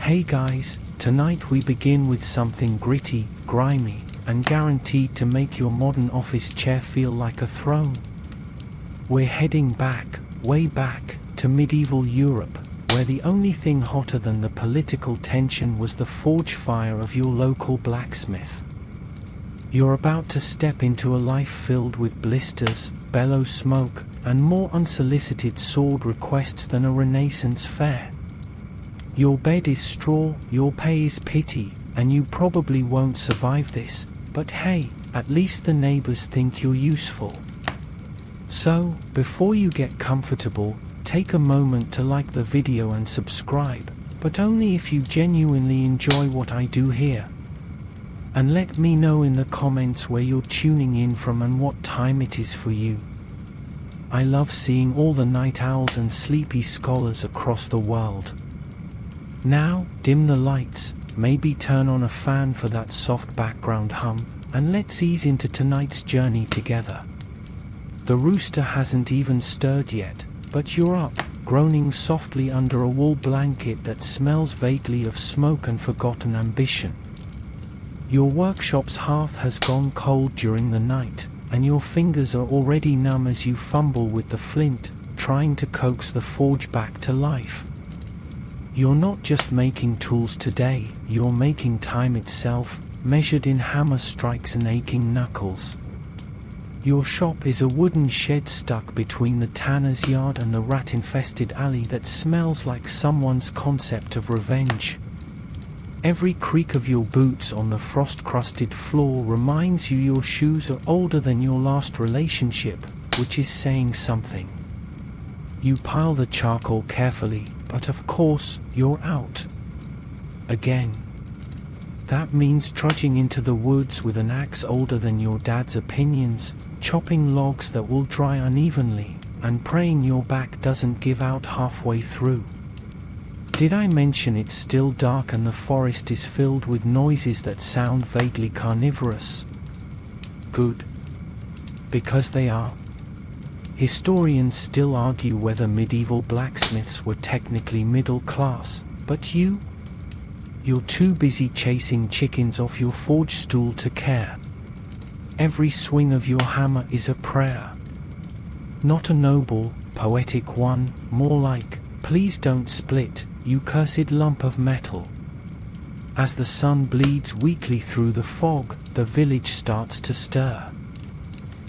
Hey guys, tonight we begin with something gritty, grimy, and guaranteed to make your modern office chair feel like a throne. We're heading back, way back, to medieval Europe, where the only thing hotter than the political tension was the forge fire of your local blacksmith. You're about to step into a life filled with blisters, bellows smoke, and more unsolicited sword requests than a Renaissance fair. Your bed is straw, your pay is pity, and you probably won't survive this, but hey, at least the neighbors think you're useful. So, before you get comfortable, take a moment to like the video and subscribe, but only if you genuinely enjoy what I do here. And let me know in the comments where you're tuning in from and what time it is for you. I love seeing all the night owls and sleepy scholars across the world. Now, dim the lights, maybe turn on a fan for that soft background hum, and let's ease into tonight's journey together. The rooster hasn't even stirred yet, but you're up, groaning softly under a wool blanket that smells vaguely of smoke and forgotten ambition. Your workshop's hearth has gone cold during the night, and your fingers are already numb as you fumble with the flint, trying to coax the forge back to life. You're not just making tools today, you're making time itself, measured in hammer strikes and aching knuckles. Your shop is a wooden shed stuck between the tanner's yard and the rat-infested alley that smells like someone's concept of revenge. Every creak of your boots on the frost-crusted floor reminds you your shoes are older than your last relationship, which is saying something. You pile the charcoal carefully, but of course, you're out. Again. That means trudging into the woods with an axe older than your dad's opinions, chopping logs that will dry unevenly, and praying your back doesn't give out halfway through. Did I mention it's still dark and the forest is filled with noises that sound vaguely carnivorous? Good. Because they are. Historians still argue whether medieval blacksmiths were technically middle class, but you're too busy chasing chickens off your forge stool to care. Every swing of your hammer is a prayer. Not a noble, poetic one, more like, please don't split, you cursed lump of metal. As the sun bleeds weakly through the fog, the village starts to stir.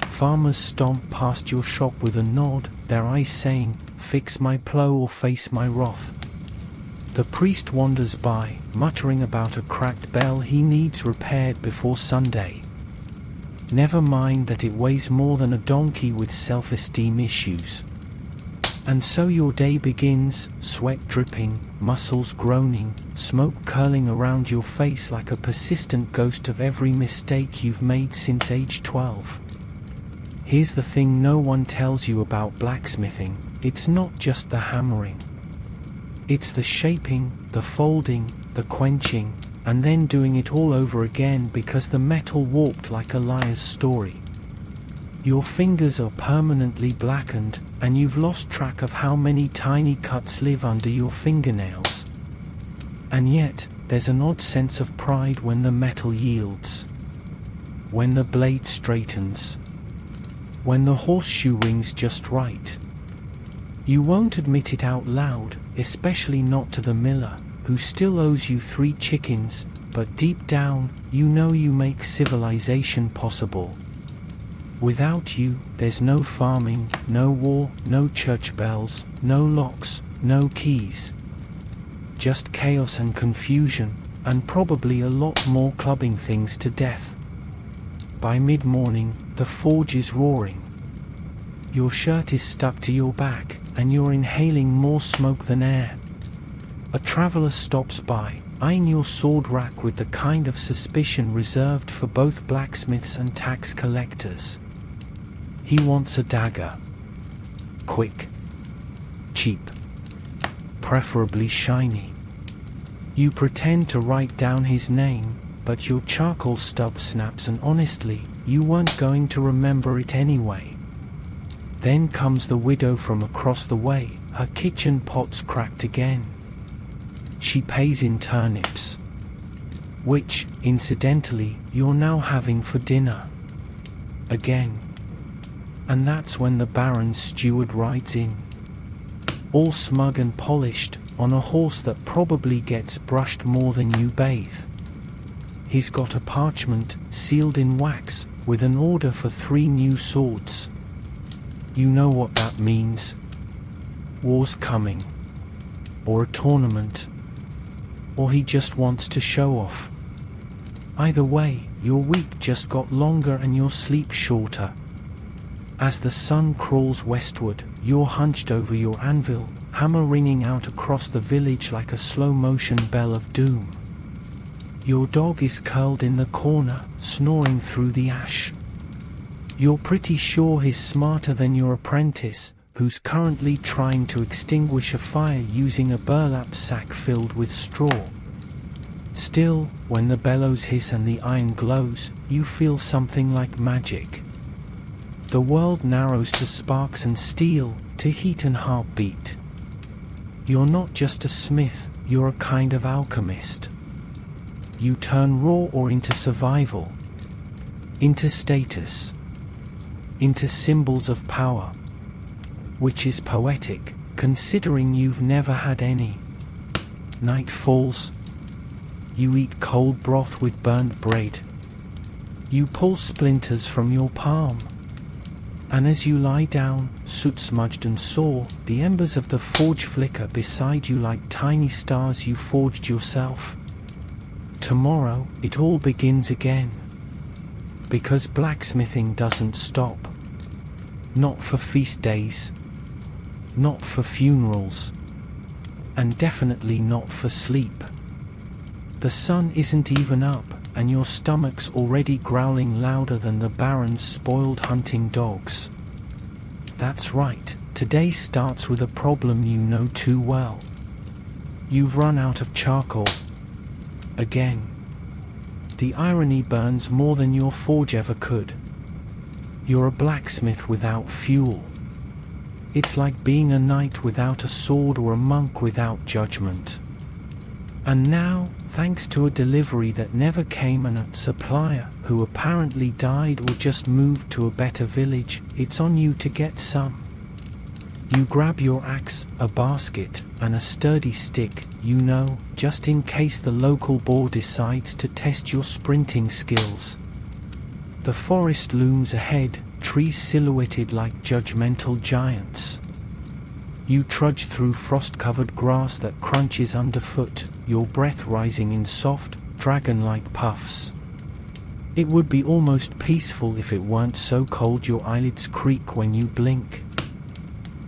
Farmers stomp past your shop with a nod, their eyes saying, fix my plough or face my wrath. The priest wanders by, muttering about a cracked bell he needs repaired before Sunday. Never mind that it weighs more than a donkey with self-esteem issues. And so your day begins, sweat dripping, muscles groaning, smoke curling around your face like a persistent ghost of every mistake you've made since age 12. Here's the thing no one tells you about blacksmithing, it's not just the hammering. It's the shaping, the folding, the quenching, and then doing it all over again because the metal warped like a liar's story. Your fingers are permanently blackened, and you've lost track of how many tiny cuts live under your fingernails. And yet, there's an odd sense of pride when the metal yields. When the blade straightens. When the horseshoe rings just right. You won't admit it out loud, especially not to the miller, who still owes you 3 chickens, but deep down, you know you make civilization possible. Without you, there's no farming, no war, no church bells, no locks, no keys. Just chaos and confusion, and probably a lot more clubbing things to death. By mid-morning, the forge is roaring. Your shirt is stuck to your back, and you're inhaling more smoke than air. A traveler stops by, eyeing your sword rack with the kind of suspicion reserved for both blacksmiths and tax collectors. He wants a dagger. Quick. Cheap. Preferably shiny. You pretend to write down his name, but your charcoal stub snaps and honestly, you weren't going to remember it anyway. Then comes the widow from across the way, her kitchen pot's cracked again. she pays in turnips, which, incidentally, you're now having for dinner. Again. And that's when the Baron's steward rides in, all smug and polished, on a horse that probably gets brushed more than you bathe. He's got a parchment, sealed in wax, with an order for 3 new swords. You know what that means. War's coming. Or a tournament. Or he just wants to show off. Either way, your week just got longer and your sleep shorter. As the sun crawls westward, you're hunched over your anvil, hammer ringing out across the village like a slow-motion bell of doom. Your dog is curled in the corner, snoring through the ash. You're pretty sure he's smarter than your apprentice, who's currently trying to extinguish a fire using a burlap sack filled with straw. Still, when the bellows hiss and the iron glows, you feel something like magic. The world narrows to sparks and steel, to heat and heartbeat. You're not just a smith, you're a kind of alchemist. You turn raw ore into survival, into status, into symbols of power, which is poetic, considering you've never had any. Night falls. You eat cold broth with burnt bread. You pull splinters from your palm. And as you lie down, soot-smudged and sore, the embers of the forge flicker beside you like tiny stars you forged yourself. Tomorrow, it all begins again. Because blacksmithing doesn't stop. Not for feast days. Not for funerals. And definitely not for sleep. The sun isn't even up, and your stomach's already growling louder than the Baron's spoiled hunting dogs. That's right, today starts with a problem you know too well. You've run out of charcoal. Again. The irony burns more than your forge ever could. You're a blacksmith without fuel. It's like being a knight without a sword or a monk without judgment. And now, thanks to a delivery that never came and a supplier who apparently died or just moved to a better village, it's on you to get some. You grab your axe, a basket, and a sturdy stick, you know, just in case the local boar decides to test your sprinting skills. The forest looms ahead, trees silhouetted like judgmental giants. You trudge through frost-covered grass that crunches underfoot, your breath rising in soft, dragon-like puffs. It would be almost peaceful if it weren't so cold your eyelids creak when you blink.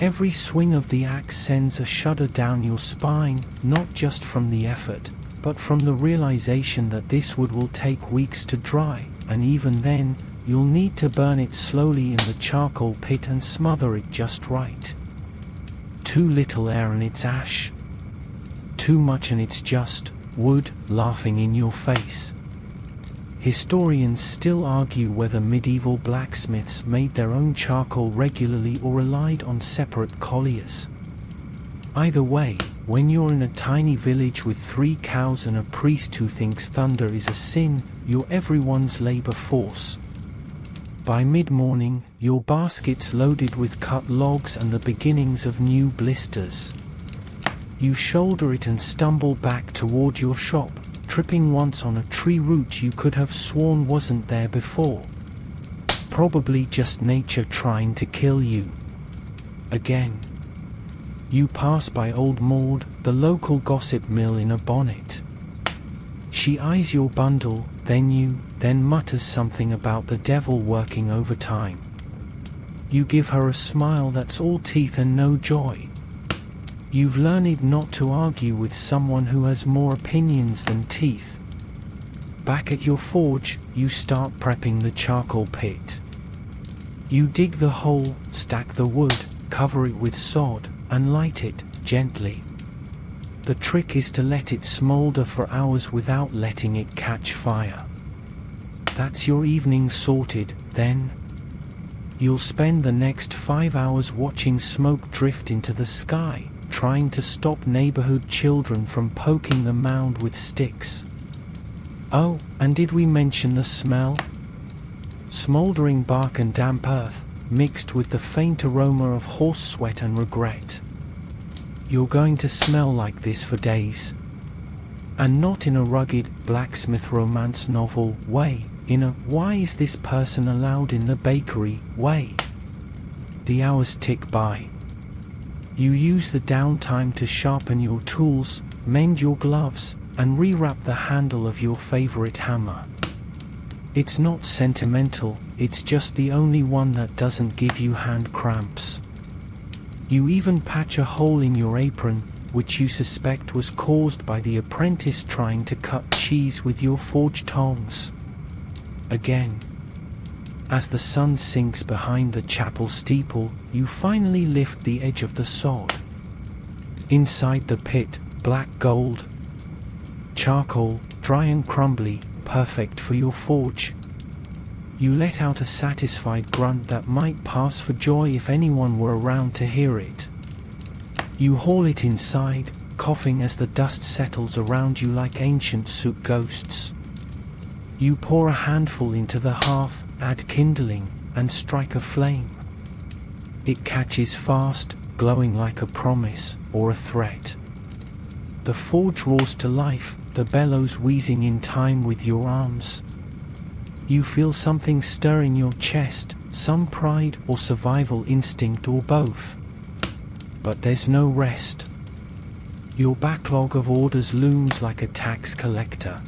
Every swing of the axe sends a shudder down your spine, not just from the effort, but from the realization that this wood will take weeks to dry, and even then, you'll need to burn it slowly in the charcoal pit and smother it just right. Too little air and it's ash. Too much and it's just wood laughing in your face. Historians still argue whether medieval blacksmiths made their own charcoal regularly or relied on separate colliers. Either way, when you're in a tiny village with 3 cows and a priest who thinks thunder is a sin, you're everyone's labor force. By mid-morning, your basket's loaded with cut logs and the beginnings of new blisters. You shoulder it and stumble back toward your shop, tripping once on a tree root you could have sworn wasn't there before. Probably just nature trying to kill you. Again. You pass by old Maud, the local gossip mill in a bonnet. She eyes your bundle, then mutters something about the devil working overtime. You give her a smile that's all teeth and no joy. You've learned not to argue with someone who has more opinions than teeth. Back at your forge, you start prepping the charcoal pit. You dig the hole, stack the wood, cover it with sod, and light it, gently. The trick is to let it smolder for hours without letting it catch fire. That's your evening sorted, then. You'll spend the next 5 hours watching smoke drift into the sky, trying to stop neighborhood children from poking the mound with sticks. Oh, and did we mention the smell? Smoldering bark and damp earth, mixed with the faint aroma of horse sweat and regret. You're going to smell like this for days. And not in a rugged, Blacksmith romance novel way, in a "why is this person allowed in the bakery" way. The hours tick by. You use the downtime to sharpen your tools, mend your gloves, and rewrap the handle of your favorite hammer. It's not sentimental, it's just the only one that doesn't give you hand cramps. You even patch a hole in your apron, which you suspect was caused by the apprentice trying to cut cheese with your forge tongs. Again. As the sun sinks behind the chapel steeple, you finally lift the edge of the sod. Inside the pit, black gold. Charcoal, dry and crumbly, perfect for your forge. You let out a satisfied grunt that might pass for joy if anyone were around to hear it. You haul it inside, coughing as the dust settles around you like ancient soot ghosts. You pour a handful into the hearth, add kindling, and strike a flame. It catches fast, glowing like a promise or a threat. The forge roars to life, the bellows wheezing in time with your arms. You feel something stir in your chest, some pride or survival instinct or both. But there's no rest. Your backlog of orders looms like a tax collector.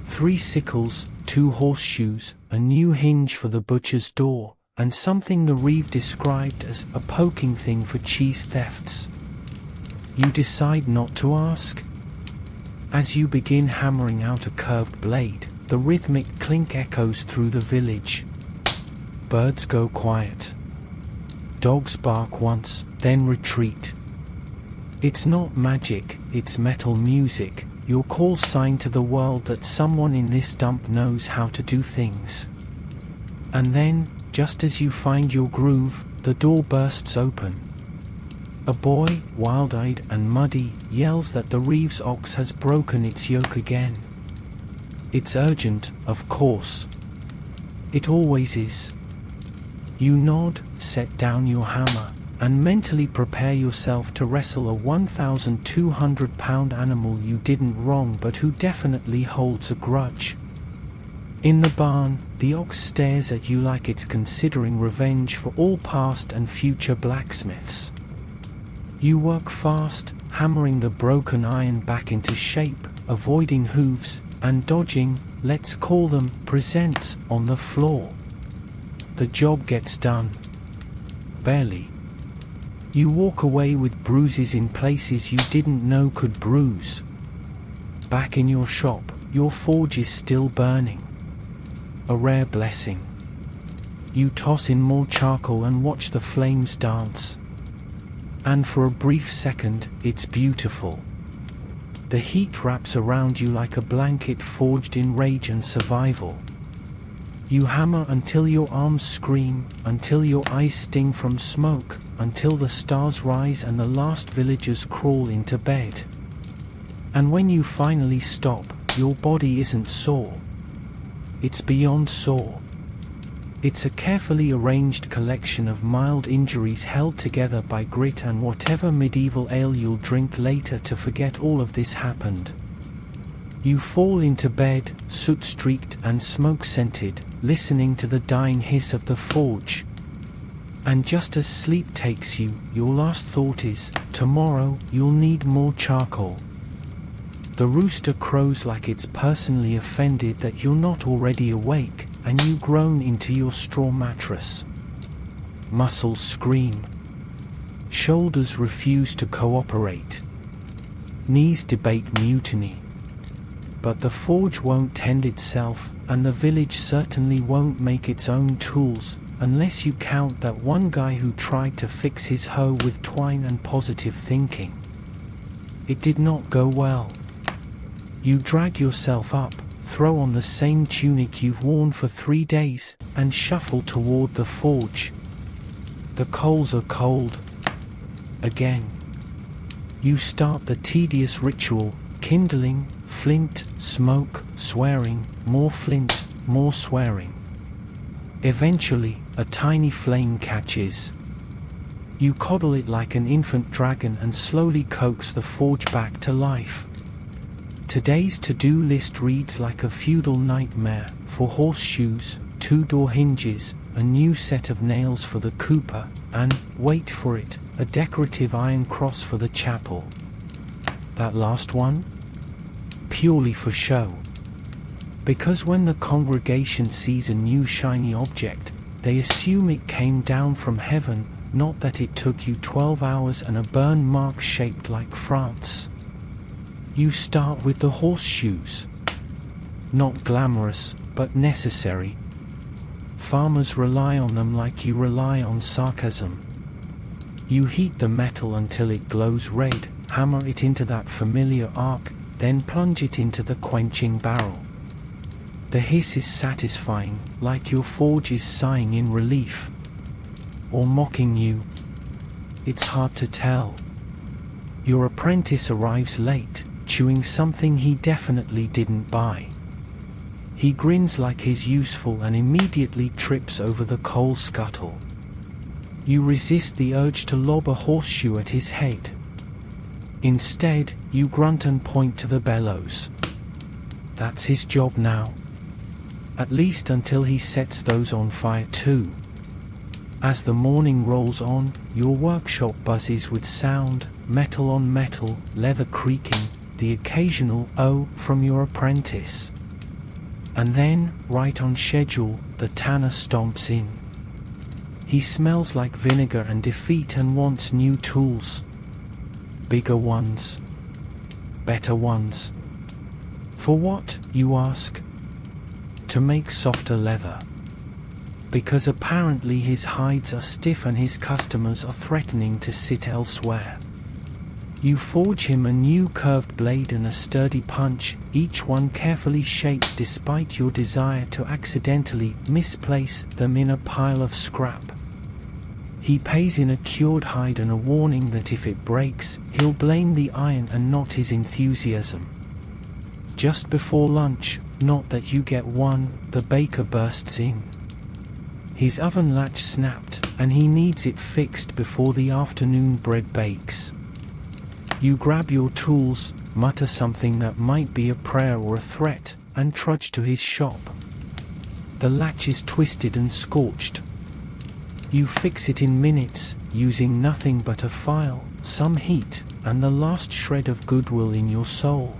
3 sickles, 2 horseshoes, a new hinge for the butcher's door, and something the reeve described as a poking thing for cheese thefts. You decide not to ask. As you begin hammering out a curved blade, the rhythmic clink echoes through the village. Birds go quiet. Dogs bark once, then retreat. It's not magic, it's metal music, your call sign to the world that someone in this dump knows how to do things. And then, just as you find your groove, the door bursts open. A boy, wild-eyed and muddy, yells that the reeve's ox has broken its yoke again. It's urgent, of course. It always is. You nod, set down your hammer, and mentally prepare yourself to wrestle a 1,200-pound animal you didn't wrong but who definitely holds a grudge. In the barn, the ox stares at you like it's considering revenge for all past and future blacksmiths. You work fast, hammering the broken iron back into shape, avoiding hooves, and dodging, let's call them, presents on the floor. The job gets done. Barely. You walk away with bruises in places you didn't know could bruise. Back in your shop, your forge is still burning. A rare blessing. You toss in more charcoal and watch the flames dance. And for a brief second, it's beautiful. The heat wraps around you like a blanket forged in rage and survival. You hammer until your arms scream, until your eyes sting from smoke, until the stars rise and the last villagers crawl into bed. And when you finally stop, your body isn't sore. It's beyond sore. It's a carefully arranged collection of mild injuries held together by grit and whatever medieval ale you'll drink later to forget all of this happened. You fall into bed, soot-streaked and smoke-scented, listening to the dying hiss of the forge. And just as sleep takes you, your last thought is, tomorrow you'll need more charcoal. The rooster crows like it's personally offended that you're not already awake, and you groan into your straw mattress. Muscles scream. Shoulders refuse to cooperate. Knees debate mutiny. But the forge won't tend itself, and the village certainly won't make its own tools, unless you count that one guy who tried to fix his hoe with twine and positive thinking. It did not go well. You drag yourself up, throw on the same tunic you've worn for 3 days, and shuffle toward the forge. The coals are cold. Again. You start the tedious ritual, kindling, flint, smoke, swearing, more flint, more swearing. Eventually, a tiny flame catches. You coddle it like an infant dragon and slowly coax the forge back to life. Today's to-do list reads like a feudal nightmare: for horseshoes, 2-door hinges, a new set of nails for the cooper, and, wait for it, a decorative iron cross for the chapel. That last one? Purely for show. Because when the congregation sees a new shiny object, they assume it came down from heaven, not that it took you 12 hours and a burn mark shaped like France. You start with the horseshoes. Not glamorous, but necessary. Farmers rely on them like you rely on sarcasm. You heat the metal until it glows red, hammer it into that familiar arc, then plunge it into the quenching barrel. The hiss is satisfying, like your forge is sighing in relief. Or mocking you. It's hard to tell. Your apprentice arrives late, chewing something he definitely didn't buy. He grins like he's useful and immediately trips over the coal scuttle. You resist the urge to lob a horseshoe at his head. Instead, you grunt and point to the bellows. That's his job now. At least until he sets those on fire too. As the morning rolls on, your workshop buzzes with sound, metal on metal, leather creaking, the occasional "oh" from your apprentice. And then, right on schedule, the tanner stomps in. He smells like vinegar and defeat and wants new tools. Bigger ones. Better ones. For what, you ask? To make softer leather. Because apparently his hides are stiff and his customers are threatening to sit elsewhere. You forge him a new curved blade and a sturdy punch, each one carefully shaped despite your desire to accidentally misplace them in a pile of scrap. He pays in a cured hide and a warning that if it breaks, he'll blame the iron and not his enthusiasm. Just before lunch, not that you get one, the baker bursts in. His oven latch snapped, and he needs it fixed before the afternoon bread bakes. You grab your tools, mutter something that might be a prayer or a threat, and trudge to his shop. The latch is twisted and scorched. You fix it in minutes, using nothing but a file, some heat, and the last shred of goodwill in your soul.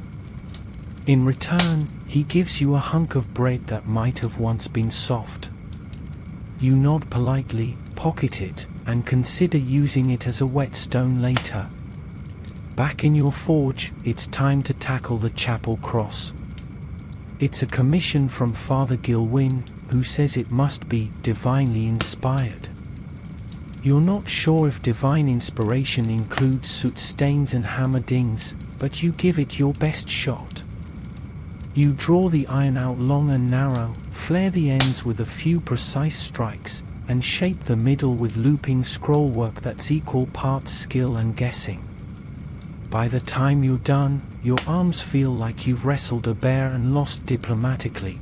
In return, he gives you a hunk of bread that might have once been soft. You nod politely, pocket it, and consider using it as a whetstone later. Back in your forge, it's time to tackle the chapel cross. It's a commission from Father Gilwyn, who says it must be divinely inspired. You're not sure if divine inspiration includes soot stains and hammer dings, but you give it your best shot. You draw the iron out long and narrow, flare the ends with a few precise strikes, and shape the middle with looping scrollwork that's equal parts skill and guessing. By the time you're done, your arms feel like you've wrestled a bear and lost diplomatically.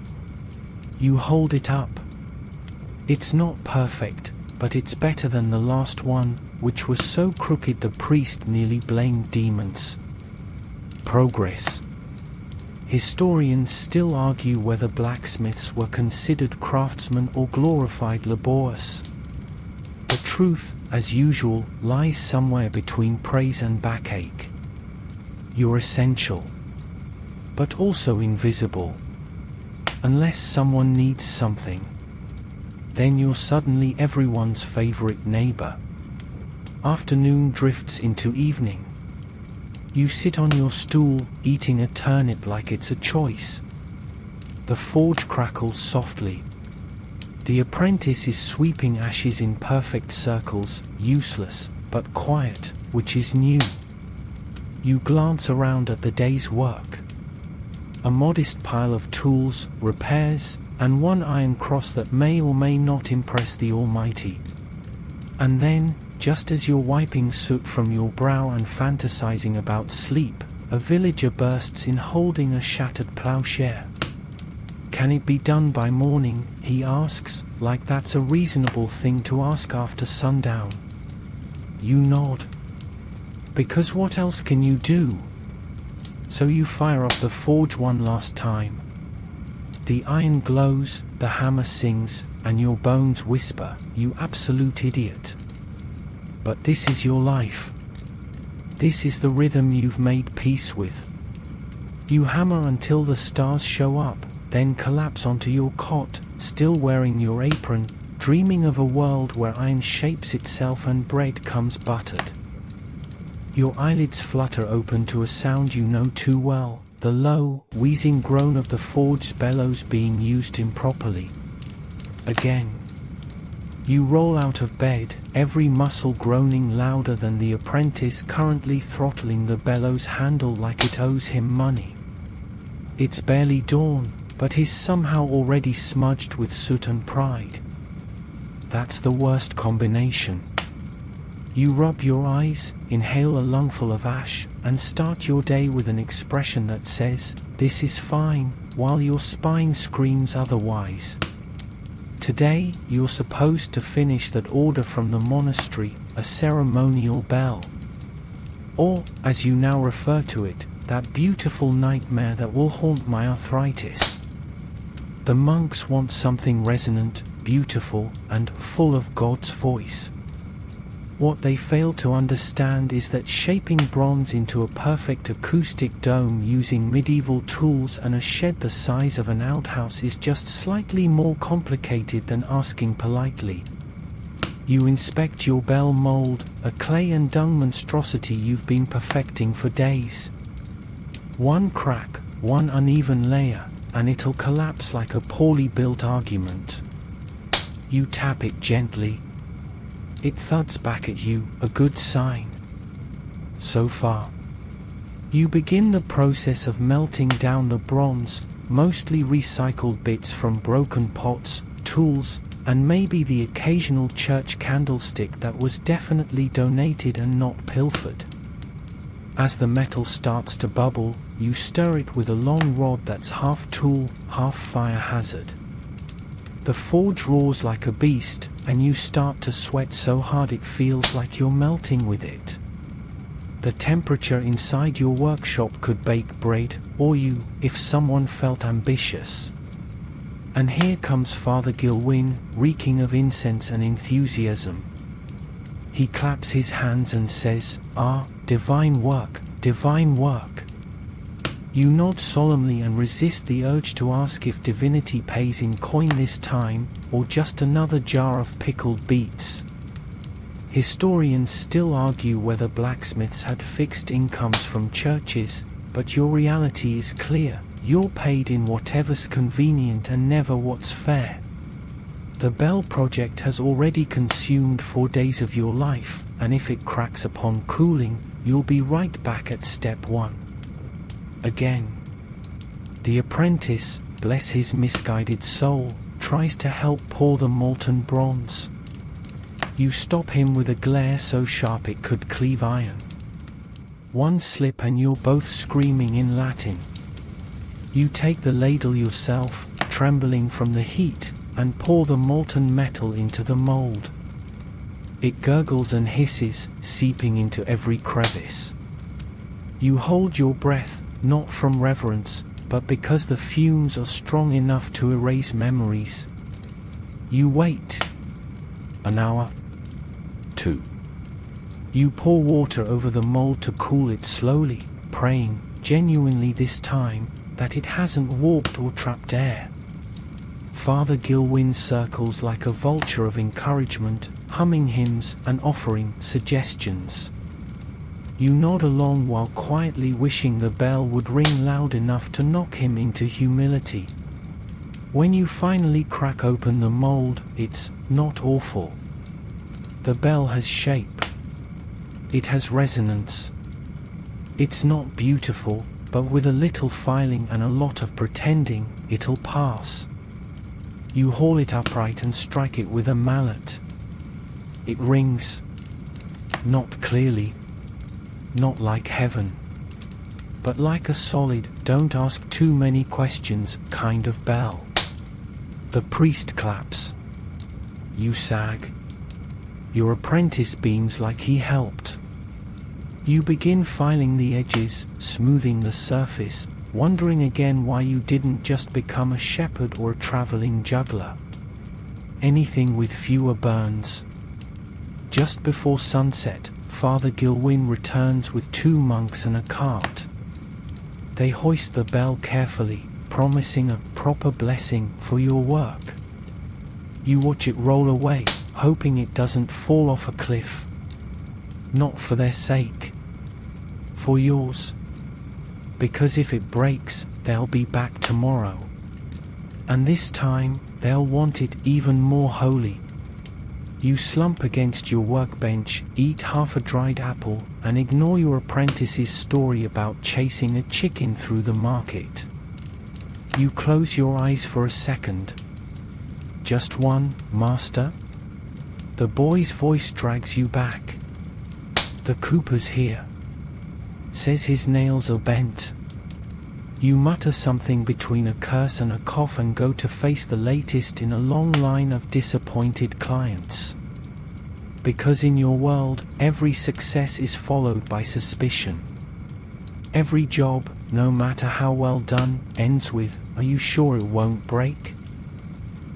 You hold it up. It's not perfect, but it's better than the last one, which was so crooked the priest nearly blamed demons. Progress. Historians still argue whether blacksmiths were considered craftsmen or glorified laborers. The truth, as usual, lies somewhere between praise and backache. You're essential, but also invisible. Unless someone needs something, then you're suddenly everyone's favorite neighbor. Afternoon drifts into evening. You sit on your stool, eating a turnip like it's a choice. The forge crackles softly. The apprentice is sweeping ashes in perfect circles, useless, but quiet, which is new. You glance around at the day's work. A modest pile of tools, repairs, and one iron cross that may or may not impress the Almighty. And then, just as you're wiping soot from your brow and fantasizing about sleep, a villager bursts in holding a shattered plowshare. "Can it be done by morning?" he asks, like that's a reasonable thing to ask after sundown. You nod. Because what else can you do? So you fire up the forge one last time. The iron glows, the hammer sings, and your bones whisper, "You absolute idiot." But this is your life. This is the rhythm you've made peace with. You hammer until the stars show up, then collapse onto your cot, still wearing your apron, dreaming of a world where iron shapes itself and bread comes buttered. Your eyelids flutter open to a sound you know too well, the low, wheezing groan of the forge's bellows being used improperly. Again. You roll out of bed, every muscle groaning louder than the apprentice currently throttling the bellows handle like it owes him money. It's barely dawn, but he's somehow already smudged with soot and pride. That's the worst combination. You rub your eyes, inhale a lungful of ash, and start your day with an expression that says, "This is fine," while your spine screams otherwise. Today, you're supposed to finish that order from the monastery, a ceremonial bell. Or, as you now refer to it, that beautiful nightmare that will haunt my arthritis. The monks want something resonant, beautiful, and full of God's voice. What they fail to understand is that shaping bronze into a perfect acoustic dome using medieval tools and a shed the size of an outhouse is just slightly more complicated than asking politely. You inspect your bell mold, a clay and dung monstrosity you've been perfecting for days. One crack, one uneven layer, and it'll collapse like a poorly built argument. You tap it gently. It thuds back at you, a good sign. So far. You begin the process of melting down the bronze, mostly recycled bits from broken pots, tools, and maybe the occasional church candlestick that was definitely donated and not pilfered. As the metal starts to bubble, you stir it with a long rod that's half tool, half fire hazard. The forge roars like a beast, and you start to sweat so hard it feels like you're melting with it. The temperature inside your workshop could bake bread, or you, if someone felt ambitious. And here comes Father Gilwyn, reeking of incense and enthusiasm. He claps his hands and says, "Ah, divine work, divine work." You nod solemnly and resist the urge to ask if divinity pays in coin this time, or just another jar of pickled beets. Historians still argue whether blacksmiths had fixed incomes from churches, but your reality is clear. You're paid in whatever's convenient and never what's fair. The bell project has already consumed 4 days of your life, and if it cracks upon cooling, you'll be right back at step 1. Again. The apprentice, bless his misguided soul, tries to help pour the molten bronze. You stop him with a glare so sharp it could cleave iron. One slip and you're both screaming in Latin. You take the ladle yourself, trembling from the heat, and pour the molten metal into the mold. It gurgles and hisses, seeping into every crevice. You hold your breath, not from reverence, but because the fumes are strong enough to erase memories. You wait. An hour. 2. You pour water over the mold to cool it slowly, praying, genuinely this time, that it hasn't warped or trapped air. Father Gilwyn circles like a vulture of encouragement, humming hymns and offering suggestions. You nod along while quietly wishing the bell would ring loud enough to knock him into humility. When you finally crack open the mold, it's not awful. The bell has shape. It has resonance. It's not beautiful, but with a little filing and a lot of pretending, it'll pass. You haul it upright and strike it with a mallet. It rings. Not clearly, not like heaven, but like a solid, don't ask too many questions kind of bell. The priest claps. You sag. Your apprentice beams like he helped. You begin filing the edges, smoothing the surface, wondering again why you didn't just become a shepherd or a traveling juggler. Anything with fewer burns. Just before sunset, Father Gilwyn returns with 2 monks and a cart. They hoist the bell carefully, promising a proper blessing for your work. You watch it roll away, hoping it doesn't fall off a cliff. Not for their sake. For yours. Because if it breaks, they'll be back tomorrow. And this time, they'll want it even more holy. You slump against your workbench, eat half a dried apple, and ignore your apprentice's story about chasing a chicken through the market. You close your eyes for a second. Just one, master? The boy's voice drags you back. The cooper's here. Says his nails are bent. You mutter something between a curse and a cough and go to face the latest in a long line of disappointed clients. Because in your world, every success is followed by suspicion. Every job, no matter how well done, ends with, "Are you sure it won't break?"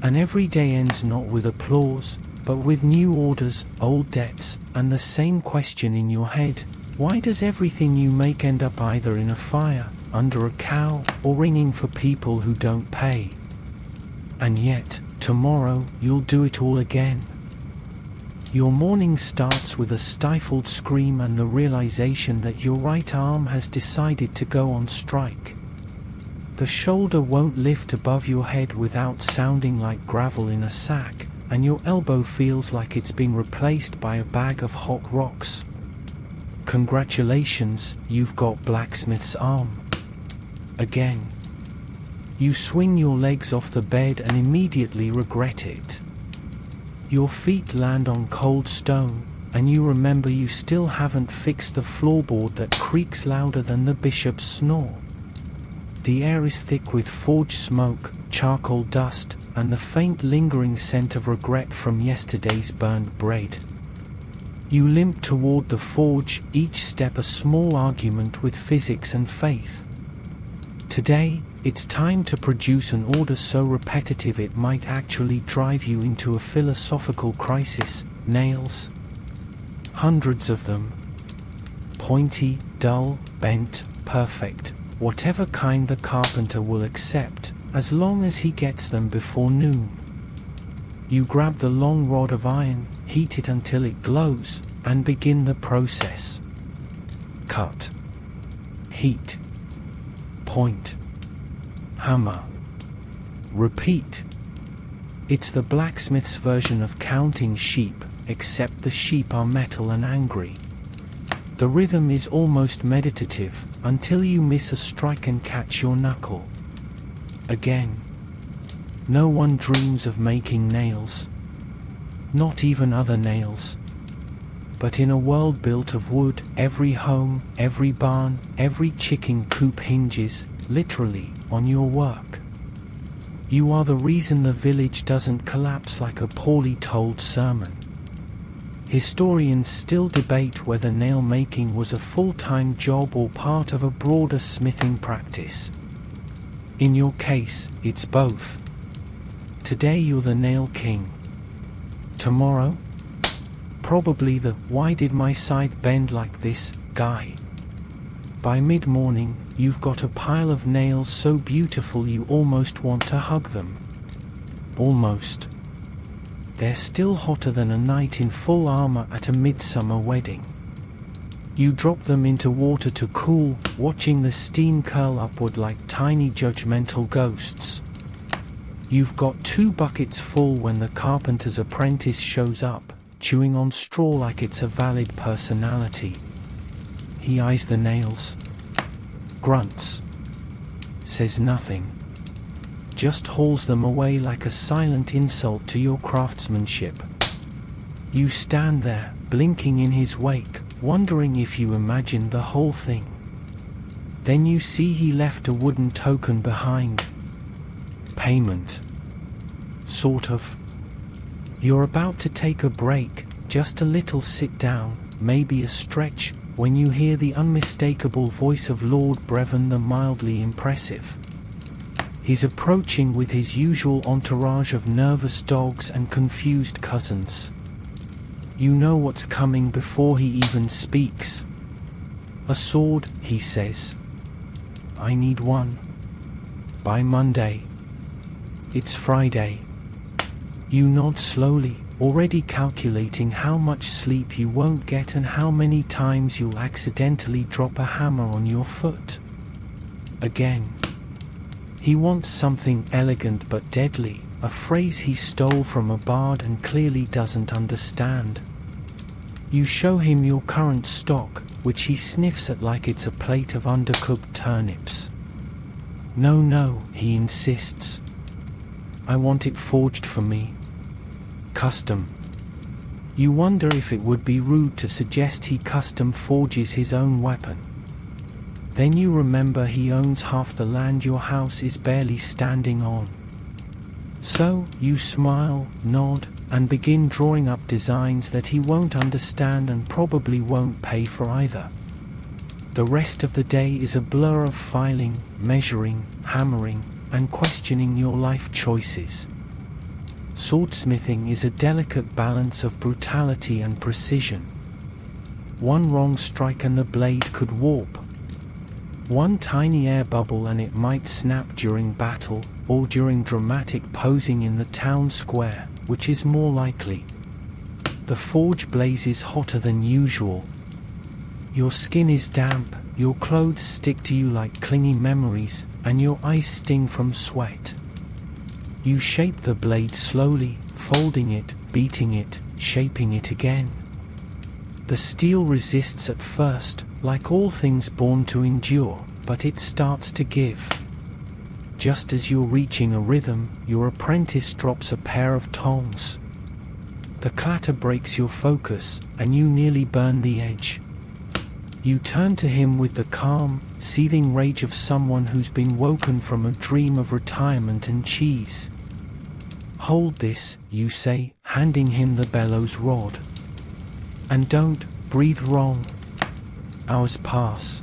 And every day ends not with applause, but with new orders, old debts, and the same question in your head: why does everything you make end up either in a fire, under a cow, or ringing for people who don't pay? And yet, tomorrow, you'll do it all again. Your morning starts with a stifled scream and the realization that your right arm has decided to go on strike. The shoulder won't lift above your head without sounding like gravel in a sack, and your elbow feels like it's been replaced by a bag of hot rocks. Congratulations, you've got Blacksmith's arm. Again. You swing your legs off the bed and immediately regret it. Your feet land on cold stone, and you remember you still haven't fixed the floorboard that creaks louder than the bishop's snore. The air is thick with forge smoke, charcoal dust, and the faint lingering scent of regret from yesterday's burned bread. You limp toward the forge, each step a small argument with physics and faith. Today, it's time to produce an order so repetitive it might actually drive you into a philosophical crisis. Nails. Hundreds of them. Pointy, dull, bent, perfect, whatever kind the carpenter will accept, as long as he gets them before noon. You grab the long rod of iron, heat it until it glows, and begin the process. Cut. Heat. Point. Hammer. Repeat. It's the blacksmith's version of counting sheep, except the sheep are metal and angry. The rhythm is almost meditative, until you miss a strike and catch your knuckle. Again. No one dreams of making nails. Not even other nails. But in a world built of wood, every home, every barn, every chicken coop hinges, literally, on your work. You are the reason the village doesn't collapse like a poorly told sermon. Historians still debate whether nail making was a full-time job or part of a broader smithing practice. In your case, it's both. Today you're the nail king. Tomorrow? Probably the "why did my side bend like this" guy. By mid-morning, you've got a pile of nails so beautiful you almost want to hug them. Almost. They're still hotter than a knight in full armor at a midsummer wedding. You drop them into water to cool, watching the steam curl upward like tiny judgmental ghosts. You've got 2 buckets full when the carpenter's apprentice shows up, chewing on straw like it's a valid personality. He eyes the nails. Grunts. Says nothing. Just hauls them away like a silent insult to your craftsmanship. You stand there, blinking in his wake, wondering if you imagined the whole thing. Then you see he left a wooden token behind. Payment. Sort of. You're about to take a break, just a little sit down, maybe a stretch, when you hear the unmistakable voice of Lord Brevin the mildly impressive. He's approaching with his usual entourage of nervous dogs and confused cousins. You know what's coming before he even speaks. A sword, he says. I need one. By Monday. It's Friday. You nod slowly, already calculating how much sleep you won't get and how many times you'll accidentally drop a hammer on your foot. Again. He wants something elegant but deadly, a phrase he stole from a bard and clearly doesn't understand. You show him your current stock, which he sniffs at like it's a plate of undercooked turnips. No, he insists. I want it forged for me. Custom. You wonder if it would be rude to suggest he custom forges his own weapon. Then you remember he owns half the land your house is barely standing on. So, you smile, nod, and begin drawing up designs that he won't understand and probably won't pay for either. The rest of the day is a blur of filing, measuring, hammering, and questioning your life choices. Swordsmithing is a delicate balance of brutality and precision. One wrong strike and the blade could warp. One tiny air bubble and it might snap during battle, or during dramatic posing in the town square, which is more likely. The forge blazes hotter than usual. Your skin is damp, your clothes stick to you like clingy memories, and your eyes sting from sweat. You shape the blade slowly, folding it, beating it, shaping it again. The steel resists at first, like all things born to endure, but it starts to give. Just as you're reaching a rhythm, your apprentice drops a pair of tongs. The clatter breaks your focus, and you nearly burn the edge. You turn to him with the calm, seething rage of someone who's been woken from a dream of retirement and cheese. Hold this, you say, handing him the bellows rod. And don't breathe wrong. Hours pass.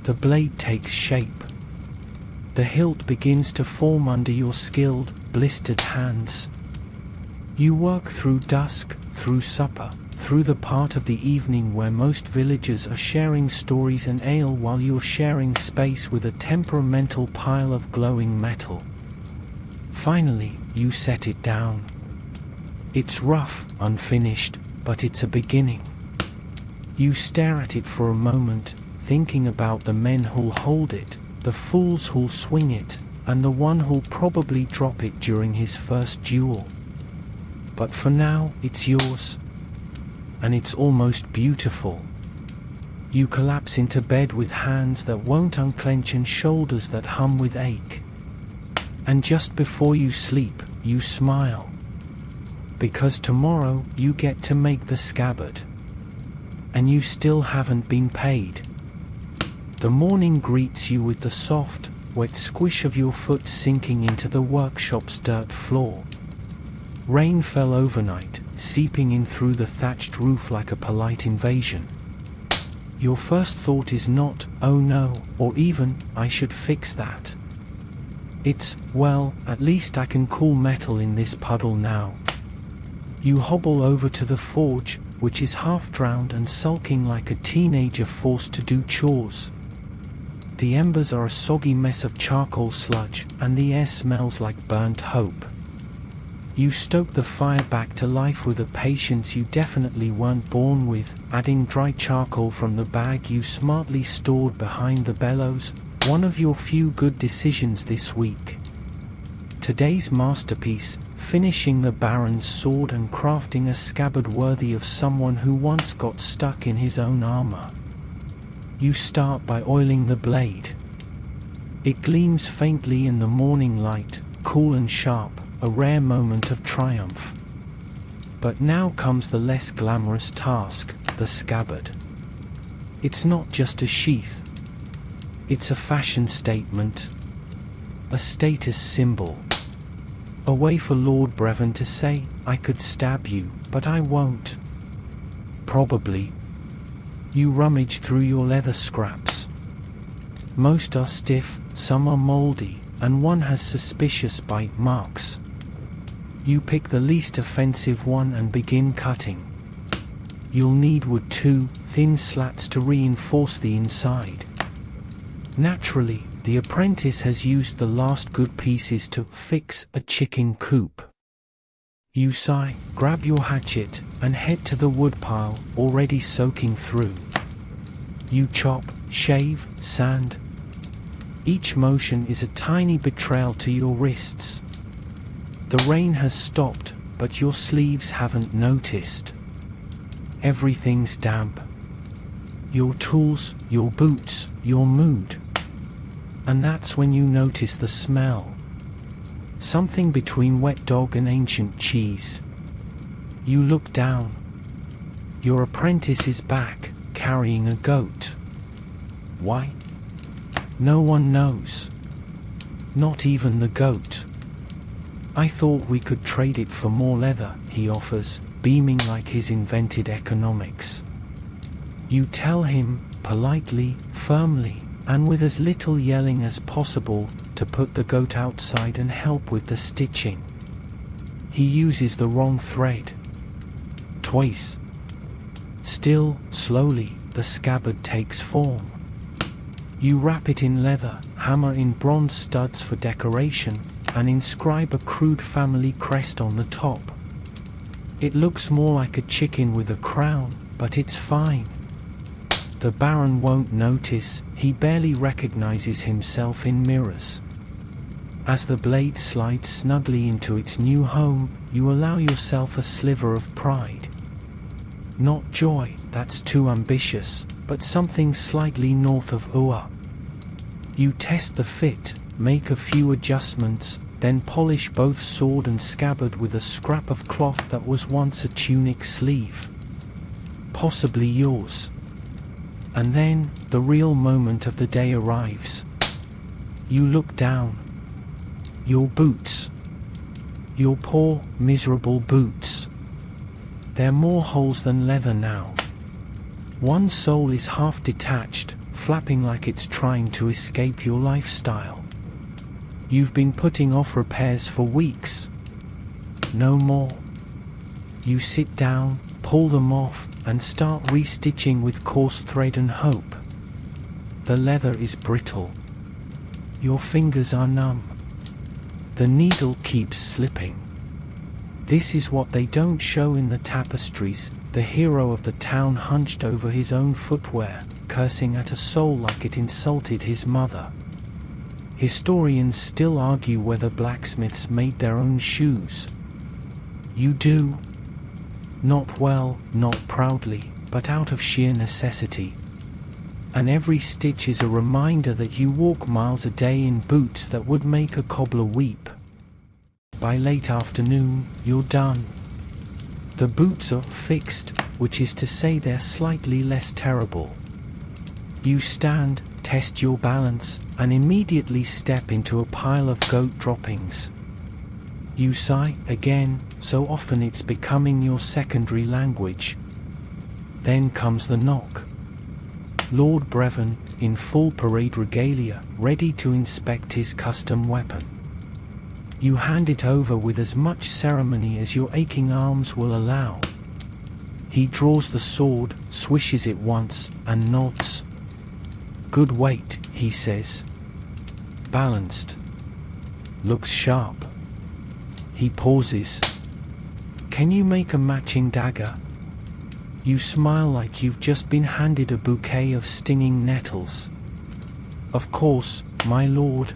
The blade takes shape. The hilt begins to form under your skilled, blistered hands. You work through dusk, through supper, through the part of the evening where most villagers are sharing stories and ale while you're sharing space with a temperamental pile of glowing metal. Finally, you set it down. It's rough, unfinished, but it's a beginning. You stare at it for a moment, thinking about the men who'll hold it, the fools who'll swing it, and the one who'll probably drop it during his first duel. But for now, it's yours. And it's almost beautiful. You collapse into bed with hands that won't unclench and shoulders that hum with ache. And just before you sleep, you smile. Because tomorrow, you get to make the scabbard. And you still haven't been paid. The morning greets you with the soft, wet squish of your foot sinking into the workshop's dirt floor. Rain fell overnight, seeping in through the thatched roof like a polite invasion. Your first thought is not, oh no, or even, I should fix that. It's, well, at least I can cool metal in this puddle now. You hobble over to the forge, which is half drowned and sulking like a teenager forced to do chores. The embers are a soggy mess of charcoal sludge, and the air smells like burnt hope. You stoke the fire back to life with a patience you definitely weren't born with, adding dry charcoal from the bag you smartly stored behind the bellows, one of your few good decisions this week. Today's masterpiece, finishing the Baron's sword and crafting a scabbard worthy of someone who once got stuck in his own armor. You start by oiling the blade. It gleams faintly in the morning light, cool and sharp, a rare moment of triumph. But now comes the less glamorous task, the scabbard. It's not just a sheath. It's a fashion statement. A status symbol. A way for Lord Brevin to say, I could stab you, but I won't. Probably. You rummage through your leather scraps. Most are stiff, some are moldy, and one has suspicious bite marks. You pick the least offensive one and begin cutting. You'll need wood too, thin slats to reinforce the inside. Naturally, the apprentice has used the last good pieces to fix a chicken coop. You sigh, grab your hatchet, and head to the woodpile, already soaking through. You chop, shave, sand. Each motion is a tiny betrayal to your wrists. The rain has stopped, but your sleeves haven't noticed. Everything's damp. Your tools, your boots, your mood. And that's when you notice the smell. Something between wet dog and ancient cheese. You look down. Your apprentice is back, carrying a goat. Why? No one knows. Not even the goat. I thought we could trade it for more leather, he offers, beaming like his invented economics. You tell him, politely, firmly, and with as little yelling as possible, to put the goat outside and help with the stitching. He uses the wrong thread. Twice. Still, slowly, the scabbard takes form. You wrap it in leather, hammer in bronze studs for decoration, and inscribe a crude family crest on the top. It looks more like a chicken with a crown, but it's fine. The Baron won't notice, he barely recognizes himself in mirrors. As the blade slides snugly into its new home, you allow yourself a sliver of pride. Not joy, that's too ambitious, but something slightly north of ooh. You test the fit, make a few adjustments, then polish both sword and scabbard with a scrap of cloth that was once a tunic sleeve. Possibly yours. And then, the real moment of the day arrives. You look down. Your boots. Your poor, miserable boots. There are more holes than leather now. One sole is half detached, flapping like it's trying to escape your lifestyle. You've been putting off repairs for weeks. No more. You sit down, pull them off, and start restitching with coarse thread and hope. The leather is brittle. Your fingers are numb. The needle keeps slipping. This is what they don't show in the tapestries, the hero of the town hunched over his own footwear, cursing at a soul like it insulted his mother. Historians still argue whether blacksmiths made their own shoes. You do. Not well, not proudly, but out of sheer necessity. And every stitch is a reminder that you walk miles a day in boots that would make a cobbler weep. By late afternoon, you're done. The boots are fixed, which is to say they're slightly less terrible. You stand, test your balance, and immediately step into a pile of goat droppings. You sigh, again, so often it's becoming your secondary language. Then comes the knock. Lord Brevin, in full parade regalia, ready to inspect his custom weapon. You hand it over with as much ceremony as your aching arms will allow. He draws the sword, swishes it once, and nods. Good weight, he says. Balanced. Looks sharp. He pauses. Can you make a matching dagger? You smile like you've just been handed a bouquet of stinging nettles. Of course, my lord.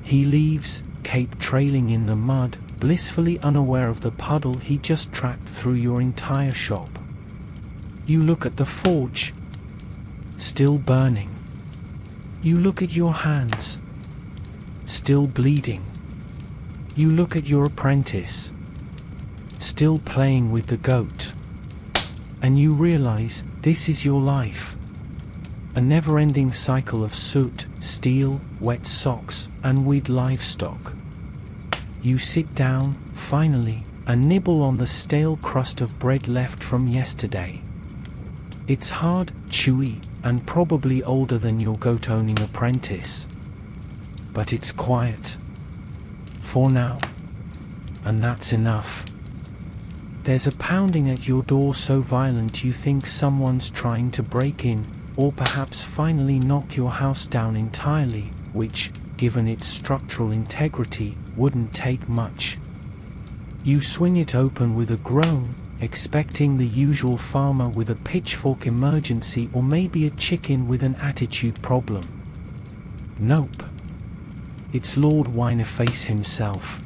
He leaves, cape trailing in the mud, blissfully unaware of the puddle he just tracked through your entire shop. You look at the forge. Still burning. You look at your hands. Still bleeding. You look at your apprentice. still playing with the goat. And you realize this is your life. A never-ending cycle of soot, steel, wet socks, and weed livestock. You sit down, finally, and nibble on the stale crust of bread left from yesterday. It's hard, chewy, and probably older than your goat-owning apprentice. But it's quiet. For now. And that's enough. There's a pounding at your door so violent you think someone's trying to break in, or perhaps finally knock your house down entirely, which, given its structural integrity, wouldn't take much. You swing it open with a groan, expecting the usual farmer with a pitchfork emergency or maybe a chicken with an attitude problem. Nope. It's Lord Wineface himself.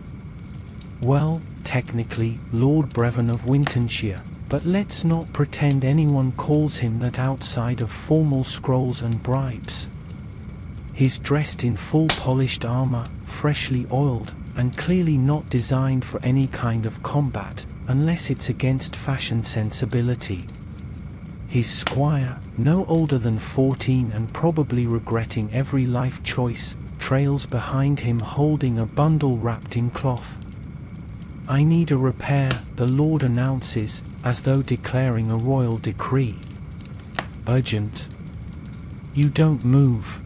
Well, technically, Lord Brevin of Wintonshire, but let's not pretend anyone calls him that outside of formal scrolls and bribes. He's dressed in full polished armor, freshly oiled, and clearly not designed for any kind of combat, unless it's against fashion sensibility. His squire, no older than 14 and probably regretting every life choice, trails behind him holding a bundle wrapped in cloth. "I need a repair," the Lord announces, as though declaring a royal decree. "Urgent." You don't move.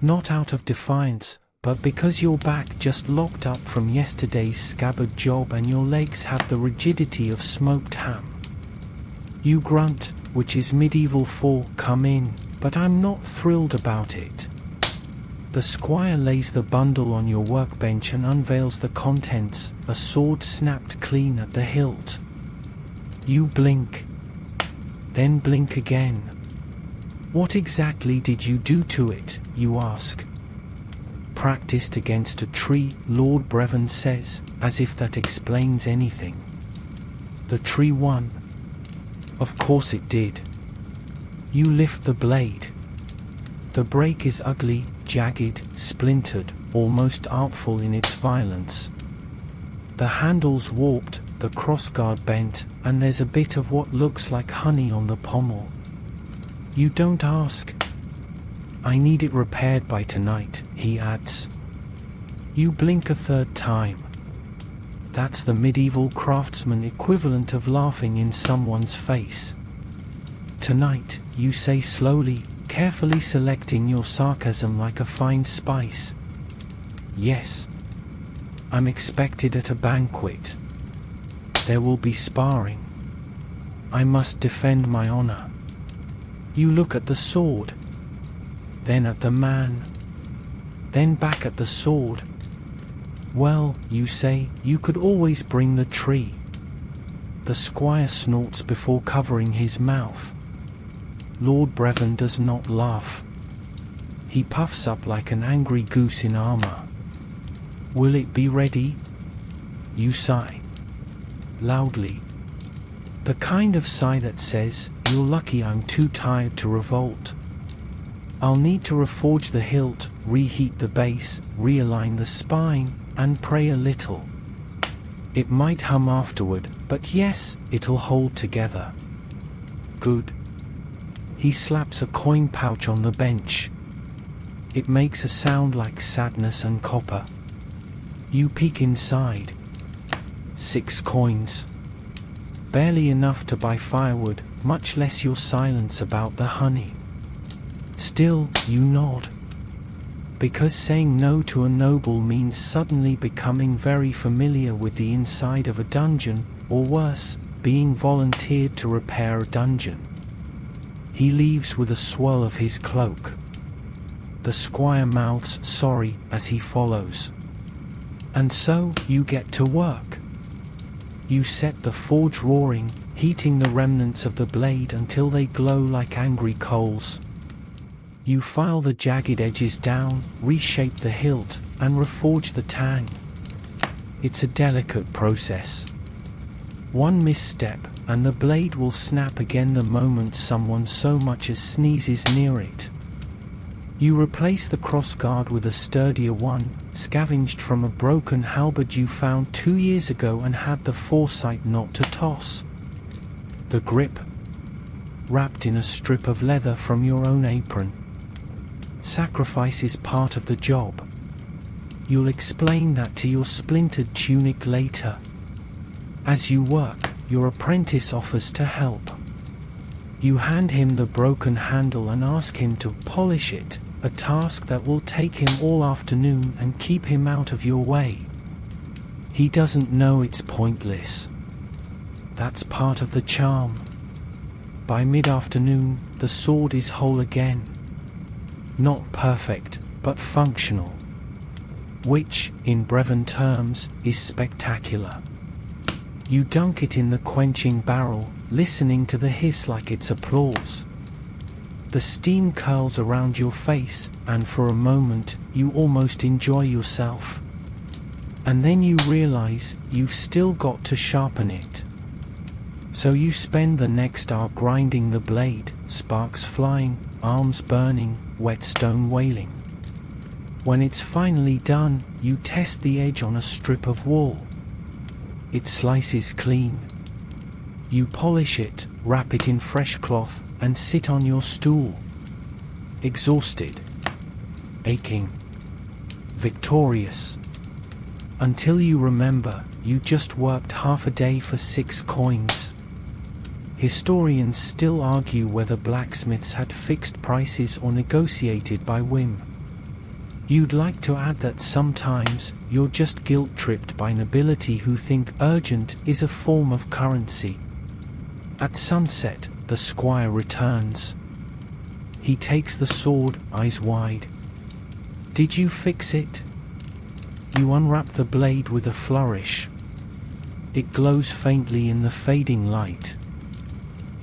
Not out of defiance, but because your back just locked up from yesterday's scabbard job and your legs have the rigidity of smoked ham. You grunt, which is medieval for "come in," but I'm not thrilled about it. The squire lays the bundle on your workbench and unveils the contents, a sword snapped clean at the hilt. You blink. Then blink again. "What exactly did you do to it?" you ask. "Practiced against a tree," Lord Brevin says, as if that explains anything. "The tree won." Of course it did. You lift the blade. The break is ugly, jagged, splintered, almost artful in its violence. The handle's warped, the crossguard bent, and there's a bit of what looks like honey on the pommel. You don't ask. "I need it repaired by tonight," he adds. You blink a third time. That's the medieval craftsman equivalent of laughing in someone's face. "Tonight," you say slowly, carefully selecting your sarcasm like a fine spice. "Yes. I'm expected at a banquet. There will be sparring. I must defend my honor." You look at the sword. Then at the man. Then back at the sword. "Well," you say, "you could always bring the tree." The squire snorts before covering his mouth. Lord Brevin does not laugh. He puffs up like an angry goose in armor. "Will it be ready?" You sigh. Loudly. The kind of sigh that says, "You're lucky I'm too tired to revolt." I'll need to reforge the hilt, reheat the base, realign the spine, and pray a little. It might hum afterward, but yes, it'll hold together. Good. He slaps a coin pouch on the bench. It makes a sound like sadness and copper. You peek inside. 6 coins. Barely enough to buy firewood, much less your silence about the honey. Still, you nod. Because saying no to a noble means suddenly becoming very familiar with the inside of a dungeon, or worse, being volunteered to repair a dungeon. He leaves with a swirl of his cloak. The squire mouths sorry as he follows. And so, you get to work. You set the forge roaring, heating the remnants of the blade until they glow like angry coals. You file the jagged edges down, reshape the hilt, and reforge the tang. It's a delicate process. One misstep, and the blade will snap again the moment someone so much as sneezes near it. You replace the crossguard with a sturdier one, scavenged from a broken halberd you found 2 years ago and had the foresight not to toss. The grip, wrapped in a strip of leather from your own apron. Sacrifice is part of the job. You'll explain that to your splintered tunic later. As you work, your apprentice offers to help. You hand him the broken handle and ask him to polish it, a task that will take him all afternoon and keep him out of your way. He doesn't know it's pointless. That's part of the charm. By mid-afternoon, the sword is whole again. Not perfect, but functional. Which, in Brevin terms, is spectacular. You dunk it in the quenching barrel, listening to the hiss like it's applause. The steam curls around your face, and for a moment, you almost enjoy yourself. And then you realize you've still got to sharpen it. So you spend the next hour grinding the blade, sparks flying, arms burning, whetstone wailing. When it's finally done, you test the edge on a strip of wool. It slices clean. You polish it, wrap it in fresh cloth, and sit on your stool. Exhausted. Aching. Victorious. Until you remember, you just worked half a day for 6 coins. Historians still argue whether blacksmiths had fixed prices or negotiated by whim. You'd like to add that sometimes, you're just guilt-tripped by nobility who think urgent is a form of currency. At sunset, the squire returns. He takes the sword, eyes wide. Did you fix it? You unwrap the blade with a flourish. It glows faintly in the fading light.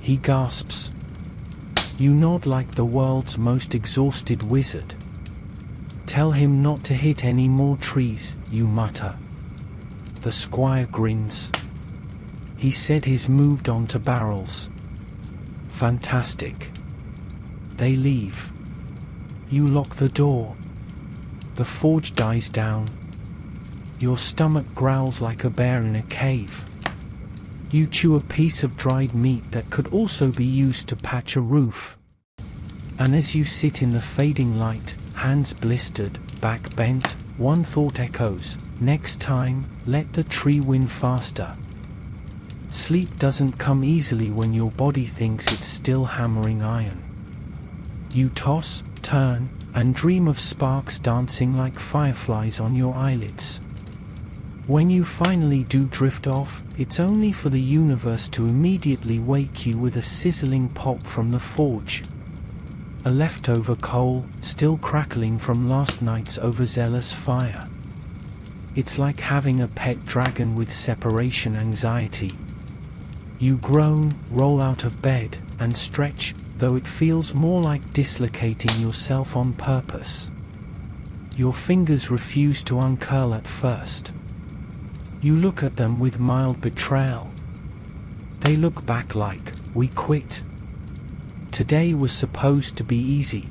He gasps. You nod like the world's most exhausted wizard. Tell him not to hit any more trees, you mutter. The squire grins. He said he's moved on to barrels. Fantastic. They leave. You lock the door. The forge dies down. Your stomach growls like a bear in a cave. You chew a piece of dried meat that could also be used to patch a roof. And as you sit in the fading light, hands blistered, back bent, one thought echoes, next time, let the tree win faster. Sleep doesn't come easily when your body thinks it's still hammering iron. You toss, turn, and dream of sparks dancing like fireflies on your eyelids. When you finally do drift off, it's only for the universe to immediately wake you with a sizzling pop from the forge. A leftover coal, still crackling from last night's overzealous fire. It's like having a pet dragon with separation anxiety. You groan, roll out of bed, and stretch, though it feels more like dislocating yourself on purpose. Your fingers refuse to uncurl at first. You look at them with mild betrayal. They look back like, we quit. Today was supposed to be easy.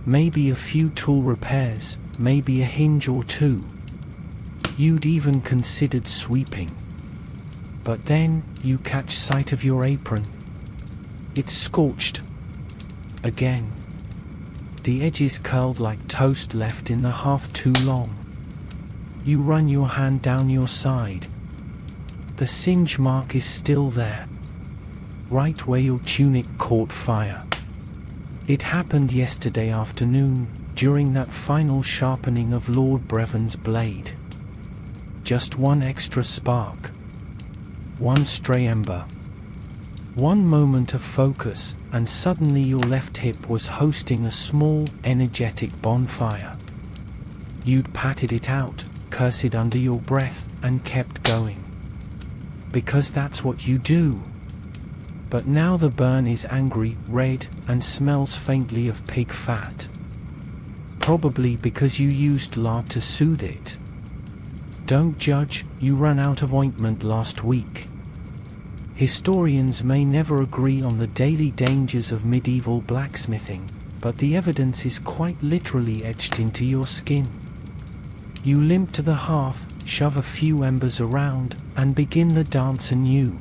Maybe a few tool repairs, maybe a hinge or two. You'd even considered sweeping. But then, you catch sight of your apron. It's scorched. Again. The edges curled like toast left in the half too long. You run your hand down your side. The singe mark is still there. Right where your tunic caught fire. It happened yesterday afternoon, during that final sharpening of Lord Brevin's blade. Just one extra spark. One stray ember. One moment of focus, and suddenly your left hip was hosting a small, energetic bonfire. You'd patted it out, cursed under your breath, and kept going. Because that's what you do. But now the burn is angry, red, and smells faintly of pig fat. Probably because you used lard to soothe it. Don't judge, you ran out of ointment last week. Historians may never agree on the daily dangers of medieval blacksmithing, but the evidence is quite literally etched into your skin. You limp to the hearth, shove a few embers around, and begin the dance anew.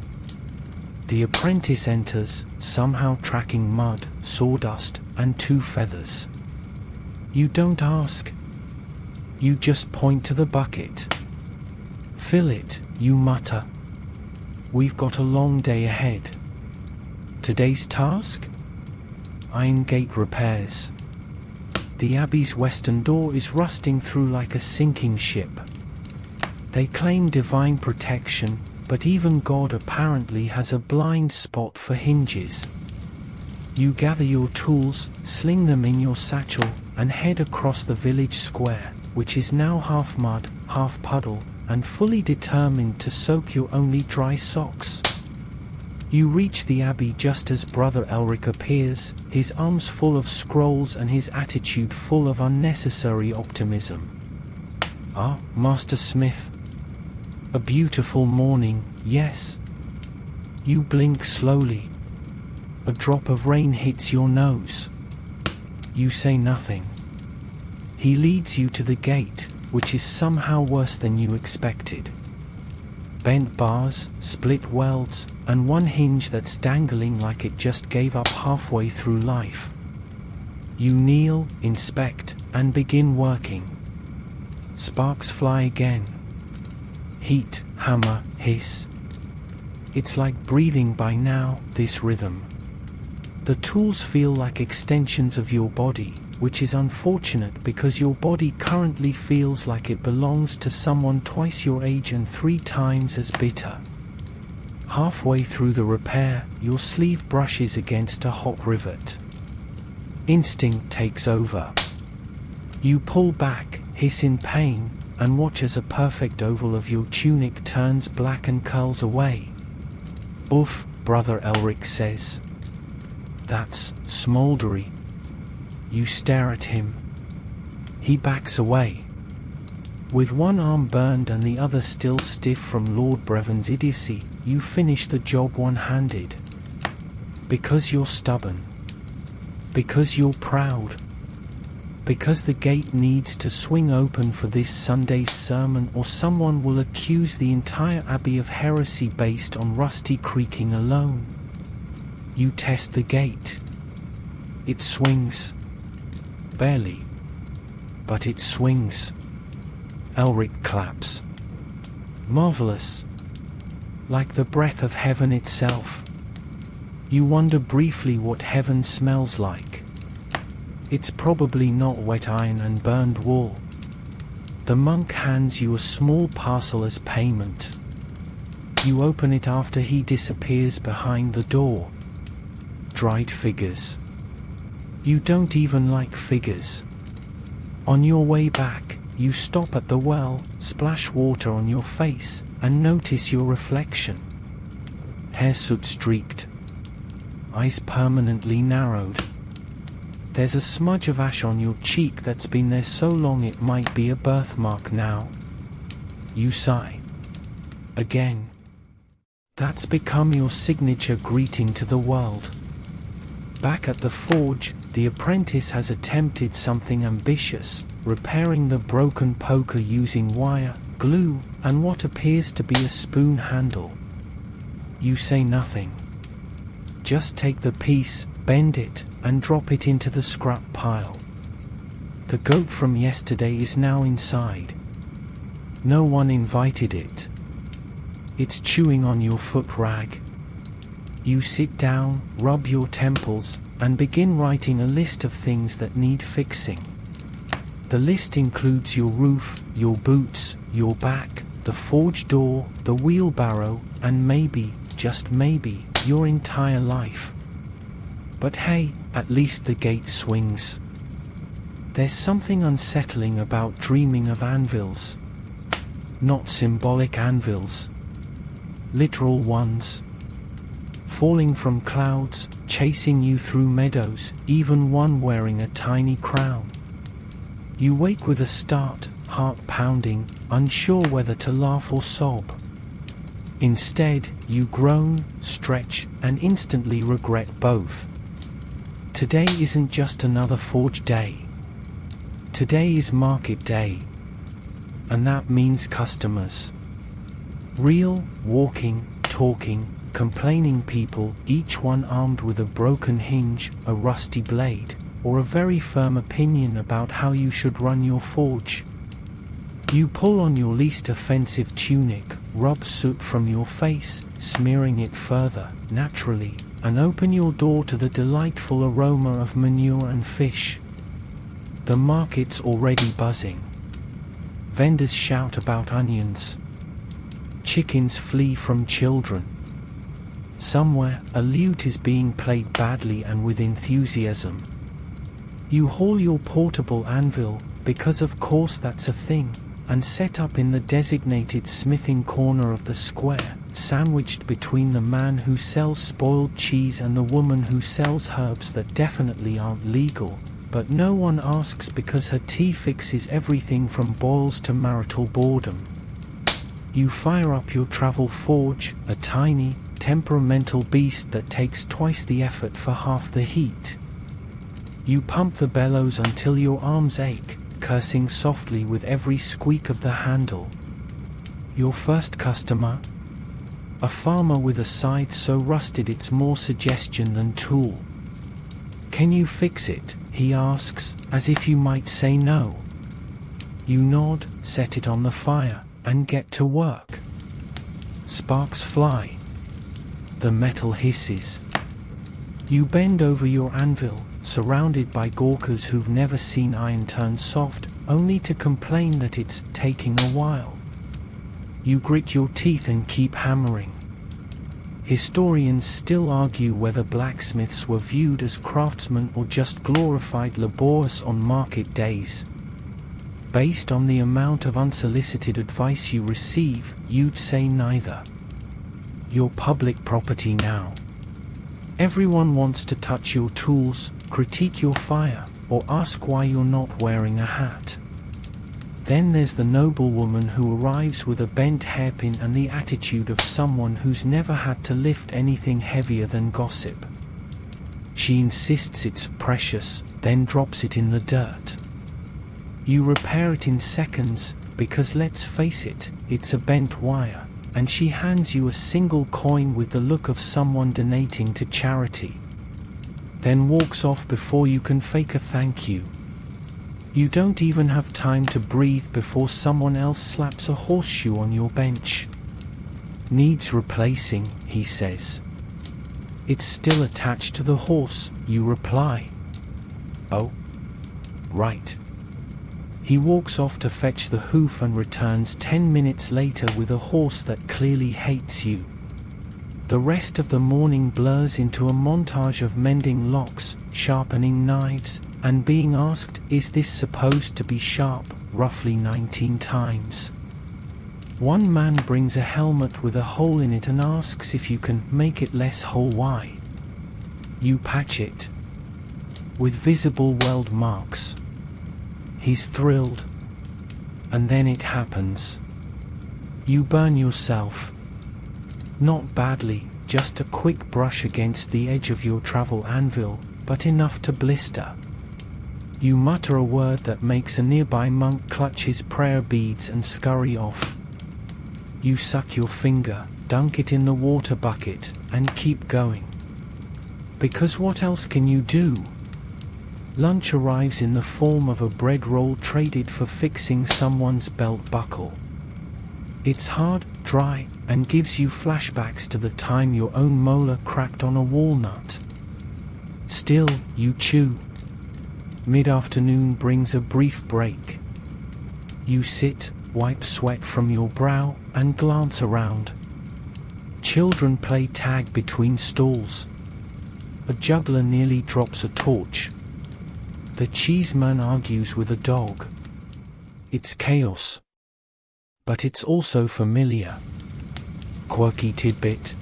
The apprentice enters, somehow tracking mud, sawdust, and 2 feathers. You don't ask. You just point to the bucket. "Fill it," you mutter. "We've got a long day ahead." Today's task? Iron gate repairs. The Abbey's western door is rusting through like a sinking ship. They claim divine protection, but even God apparently has a blind spot for hinges. You gather your tools, sling them in your satchel, and head across the village square, which is now half mud, half puddle, and fully determined to soak your only dry socks. You reach the Abbey just as Brother Elric appears, his arms full of scrolls and his attitude full of unnecessary optimism. "Ah, Master Smith. A beautiful morning, yes." You blink slowly. A drop of rain hits your nose. You say nothing. He leads you to the gate, which is somehow worse than you expected. Bent bars, split welds, and one hinge that's dangling like it just gave up halfway through life. You kneel, inspect, and begin working. Sparks fly again. Heat, hammer, hiss. It's like breathing by now, this rhythm. The tools feel like extensions of your body, which is unfortunate because your body currently feels like it belongs to someone twice your age and 3 times as bitter. Halfway through the repair, your sleeve brushes against a hot rivet. Instinct takes over. You pull back, hiss in pain, and watch as a perfect oval of your tunic turns black and curls away. "Oof," Brother Elric says. "That's smouldery." You stare at him. He backs away. With one arm burned and the other still stiff from Lord Brevon's idiocy, you finish the job one-handed. Because you're stubborn. Because you're proud. Because the gate needs to swing open for this Sunday's sermon, or someone will accuse the entire Abbey of heresy based on rusty creaking alone. You test the gate. It swings. Barely. But it swings. Elric claps. Marvelous. Like the breath of heaven itself. You wonder briefly what heaven smells like. It's probably not wet iron and burned wool. The monk hands you a small parcel as payment. You open it after he disappears behind the door. Dried figures. You don't even like figures. On your way back, you stop at the well, splash water on your face, and notice your reflection. Hair soot-streaked. Eyes permanently narrowed. There's a smudge of ash on your cheek that's been there so long it might be a birthmark now. You sigh. Again. That's become your signature greeting to the world. Back at the forge, the apprentice has attempted something ambitious, repairing the broken poker using wire, glue, and what appears to be a spoon handle. You say nothing. Just take the piece, bend it, and drop it into the scrap pile. The goat from yesterday is now inside. No one invited it. It's chewing on your foot rag. You sit down, rub your temples, and begin writing a list of things that need fixing. The list includes your roof, your boots, your back, the forge door, the wheelbarrow, and maybe, just maybe, your entire life. But hey, at least the gate swings. There's something unsettling about dreaming of anvils. Not symbolic anvils. Literal ones. Falling from clouds, chasing you through meadows, even one wearing a tiny crown. You wake with a start, heart pounding, unsure whether to laugh or sob. Instead, you groan, stretch, and instantly regret both. today isn't just another forge day. Today is market day. And that means customers. Real, walking, talking, complaining people, each one armed with a broken hinge, a rusty blade, or a very firm opinion about how you should run your forge. You pull on your least offensive tunic, rub soot from your face, smearing it further, naturally, and open your door to the delightful aroma of manure and fish. The market's already buzzing. Vendors shout about onions. Chickens flee from children. Somewhere, a lute is being played badly and with enthusiasm. You haul your portable anvil, because of course that's a thing, and set up in the designated smithing corner of the square, sandwiched between the man who sells spoiled cheese and the woman who sells herbs that definitely aren't legal, but no one asks because her tea fixes everything from boils to marital boredom. You fire up your travel forge, a tiny, temperamental beast that takes twice the effort for half the heat. You pump the bellows until your arms ache, cursing softly with every squeak of the handle. Your first customer? A farmer with a scythe so rusted it's more suggestion than tool. "Can you fix it?" he asks, as if you might say no. You nod, set it on the fire, and get to work. Sparks fly. The metal hisses. You bend over your anvil, surrounded by gawkers who've never seen iron turn soft, only to complain that it's taking a while. You grit your teeth and keep hammering. Historians still argue whether blacksmiths were viewed as craftsmen or just glorified laborers on market days. Based on the amount of unsolicited advice you receive, you'd say neither. You're public property now. Everyone wants to touch your tools, critique your fire, or ask why you're not wearing a hat. Then there's the noblewoman who arrives with a bent hairpin and the attitude of someone who's never had to lift anything heavier than gossip. She insists it's precious, then drops it in the dirt. You repair it in seconds, because let's face it, it's a bent wire, and she hands you a single coin with the look of someone donating to charity. Then walks off before you can fake a thank you. You don't even have time to breathe before someone else slaps a horseshoe on your bench. "Needs replacing," he says. "It's still attached to the horse," you reply. "Oh, right." He walks off to fetch the hoof and returns 10 minutes later with a horse that clearly hates you. The rest of the morning blurs into a montage of mending locks, sharpening knives, and being asked, "Is this supposed to be sharp?" roughly 19 times. One man brings a helmet with a hole in it and asks if you can make it less hole. Why? You patch it. With visible weld marks. He's thrilled. And then it happens. You burn yourself. Not badly, just a quick brush against the edge of your travel anvil, but enough to blister. You mutter a word that makes a nearby monk clutch his prayer beads and scurry off. You suck your finger, dunk it in the water bucket, and keep going. Because what else can you do? Lunch arrives in the form of a bread roll traded for fixing someone's belt buckle. It's hard, dry, and gives you flashbacks to the time your own molar cracked on a walnut. Still, you chew. Mid-afternoon brings a brief break. You sit, wipe sweat from your brow, and glance around. Children play tag between stalls. A juggler nearly drops a torch. The cheeseman argues with a dog. It's chaos. But it's also familiar. Quirky tidbit.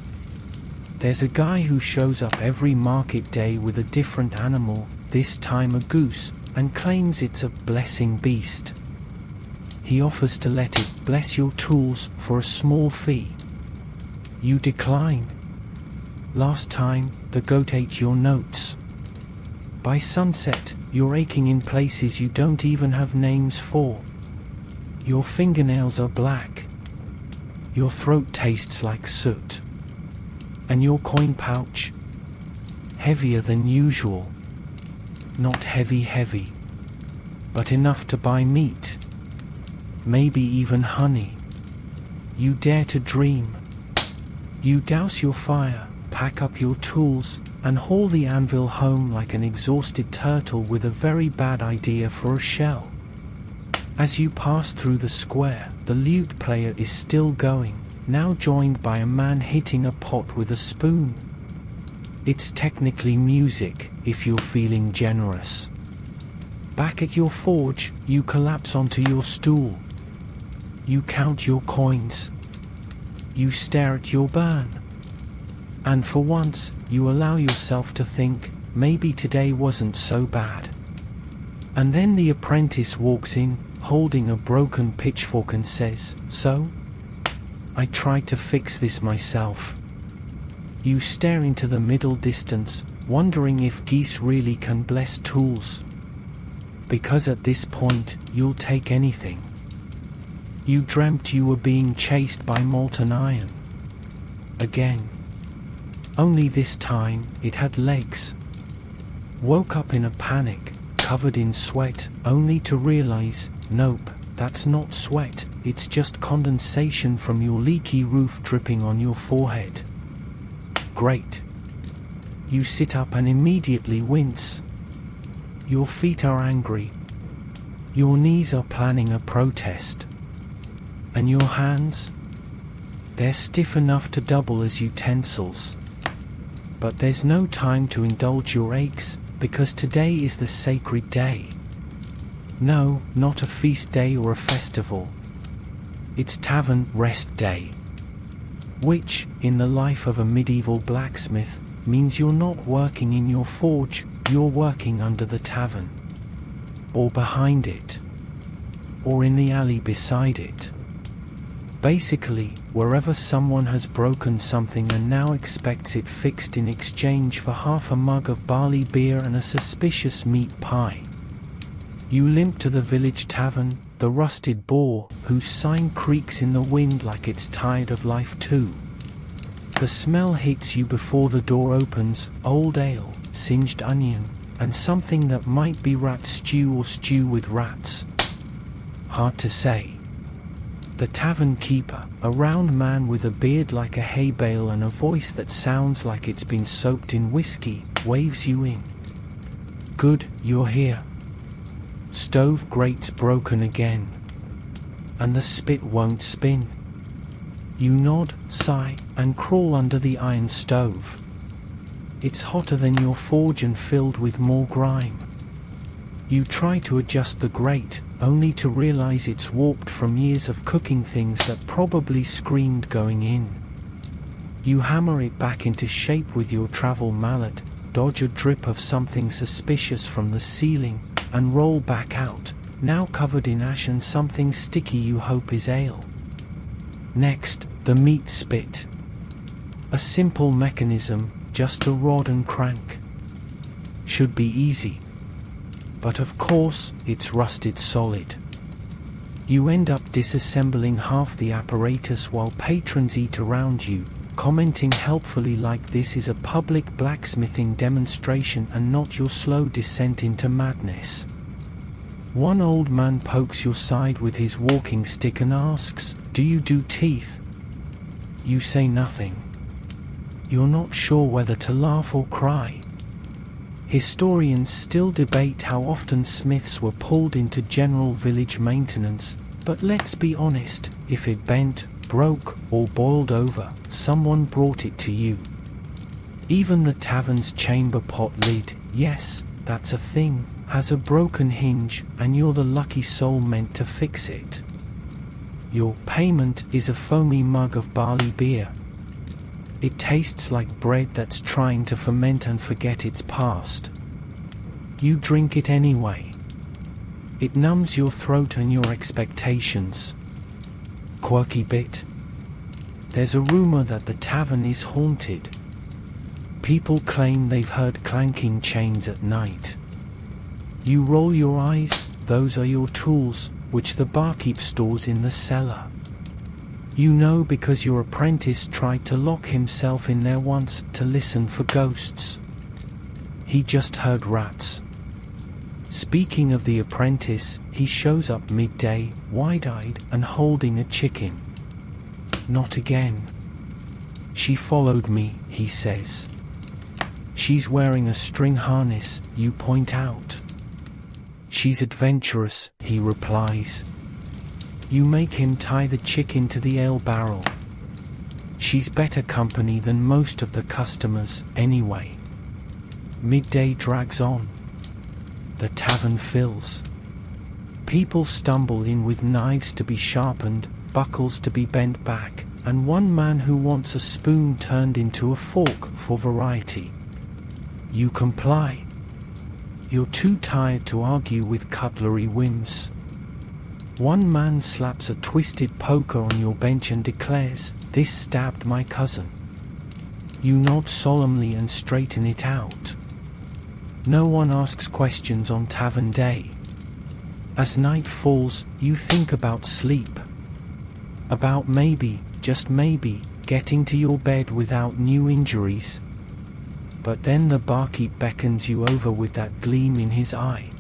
There's a guy who shows up every market day with a different animal, this time a goose, and claims it's a blessing beast. He offers to let it bless your tools for a small fee. You decline. Last time, the goat ate your notes. By sunset, you're aching in places you don't even have names for. Your fingernails are black. Your throat tastes like soot. And your coin pouch? Heavier than usual. Not heavy, but enough to buy meat. Maybe even honey. You dare to dream. You douse your fire, pack up your tools, and haul the anvil home like an exhausted turtle with a very bad idea for a shell. As you pass through the square, the lute player is still going, now joined by a man hitting a pot with a spoon. It's technically music, if you're feeling generous. Back at your forge, you collapse onto your stool. You count your coins. You stare at your burn. And for once, you allow yourself to think, maybe today wasn't so bad. And then the apprentice walks in, holding a broken pitchfork and says, "So? I tried to fix this myself." You stare into the middle distance, wondering if geese really can bless tools. Because at this point, you'll take anything. You dreamt you were being chased by molten iron. Again. Only this time, it had legs. Woke up in a panic, covered in sweat, only to realize, nope, that's not sweat, it's just condensation from your leaky roof dripping on your forehead. Great. You sit up and immediately wince. Your feet are angry. Your knees are planning a protest. And your hands? They're stiff enough to double as utensils. But there's no time to indulge your aches, because today is the sacred day. No, not a feast day or a festival. It's tavern rest day. Which, in the life of a medieval blacksmith, means you're not working in your forge, you're working under the tavern. Or behind it. Or in the alley beside it. Basically, wherever someone has broken something and now expects it fixed in exchange for half a mug of barley beer and a suspicious meat pie. You limp to the village tavern, the rusted boar, whose sign creaks in the wind like it's tired of life too. The smell hits you before the door opens, old ale, singed onion, and something that might be rat stew or stew with rats. Hard to say. The tavern keeper, a round man with a beard like a hay bale and a voice that sounds like it's been soaked in whiskey, waves you in. Good, you're here. Stove grate's broken again. And the spit won't spin. You nod, sigh, and crawl under the iron stove. It's hotter than your forge and filled with more grime. You try to adjust the grate, only to realize it's warped from years of cooking things that probably screamed going in. You hammer it back into shape with your travel mallet, dodge a drip of something suspicious from the ceiling, and roll back out, now covered in ash and something sticky you hope is ale. Next, the meat spit. A simple mechanism, just a rod and crank. Should be easy. But of course, it's rusted solid. You end up disassembling half the apparatus while patrons eat around you, commenting helpfully like this is a public blacksmithing demonstration and not your slow descent into madness. One old man pokes your side with his walking stick and asks, "Do you do teeth?" You say nothing. You're not sure whether to laugh or cry. Historians still debate how often smiths were pulled into general village maintenance, but let's be honest, if it bent, broke, or boiled over, someone brought it to you. Even the tavern's chamber pot lid, yes, that's a thing, has a broken hinge, and you're the lucky soul meant to fix it. Your payment is a foamy mug of barley beer. It tastes like bread that's trying to ferment and forget its past. You drink it anyway. It numbs your throat and your expectations. Quirky bit. There's a rumor that the tavern is haunted. People claim they've heard clanking chains at night. You roll your eyes, those are your tools, which the barkeep stores in the cellar. You know because your apprentice tried to lock himself in there once to listen for ghosts. He just heard rats. Speaking of the apprentice, he shows up midday, wide-eyed and holding a chicken. Not again. She followed me, he says. She's wearing a string harness, you point out. She's adventurous, he replies. You make him tie the chicken to the ale barrel. She's better company than most of the customers, anyway. Midday drags on. The tavern fills. People stumble in with knives to be sharpened, buckles to be bent back, and one man who wants a spoon turned into a fork for variety. You comply. You're too tired to argue with cutlery whims. One man slaps a twisted poker on your bench and declares, "This stabbed my cousin." You nod solemnly and straighten it out. No one asks questions on tavern day. As night falls, you think about sleep. About maybe, just maybe, getting to your bed without new injuries. But then the barkeep beckons you over with that gleam in his eye.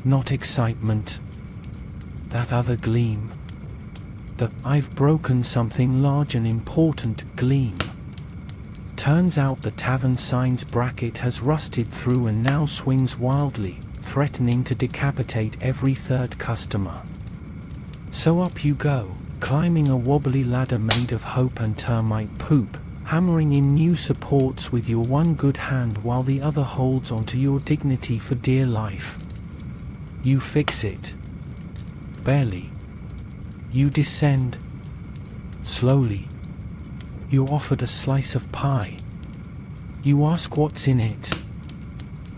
Not excitement. That other gleam. The "I've broken something large and important" gleam. Turns out the tavern sign's bracket has rusted through and now swings wildly, threatening to decapitate every third customer. So up you go, climbing a wobbly ladder made of hope and termite poop, hammering in new supports with your one good hand while the other holds onto your dignity for dear life. You fix it. Barely. You descend. Slowly. You're offered a slice of pie. You ask what's in it.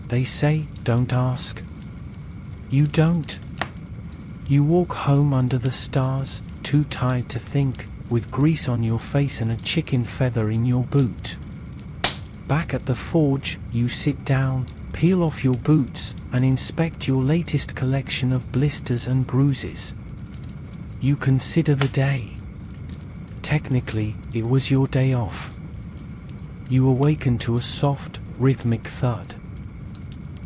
They say, "Don't ask." You don't. You walk home under the stars, too tired to think, with grease on your face and a chicken feather in your boot. Back at the forge, you sit down, peel off your boots, and inspect your latest collection of blisters and bruises. You consider the day. Technically, it was your day off. You awaken to a soft, rhythmic thud.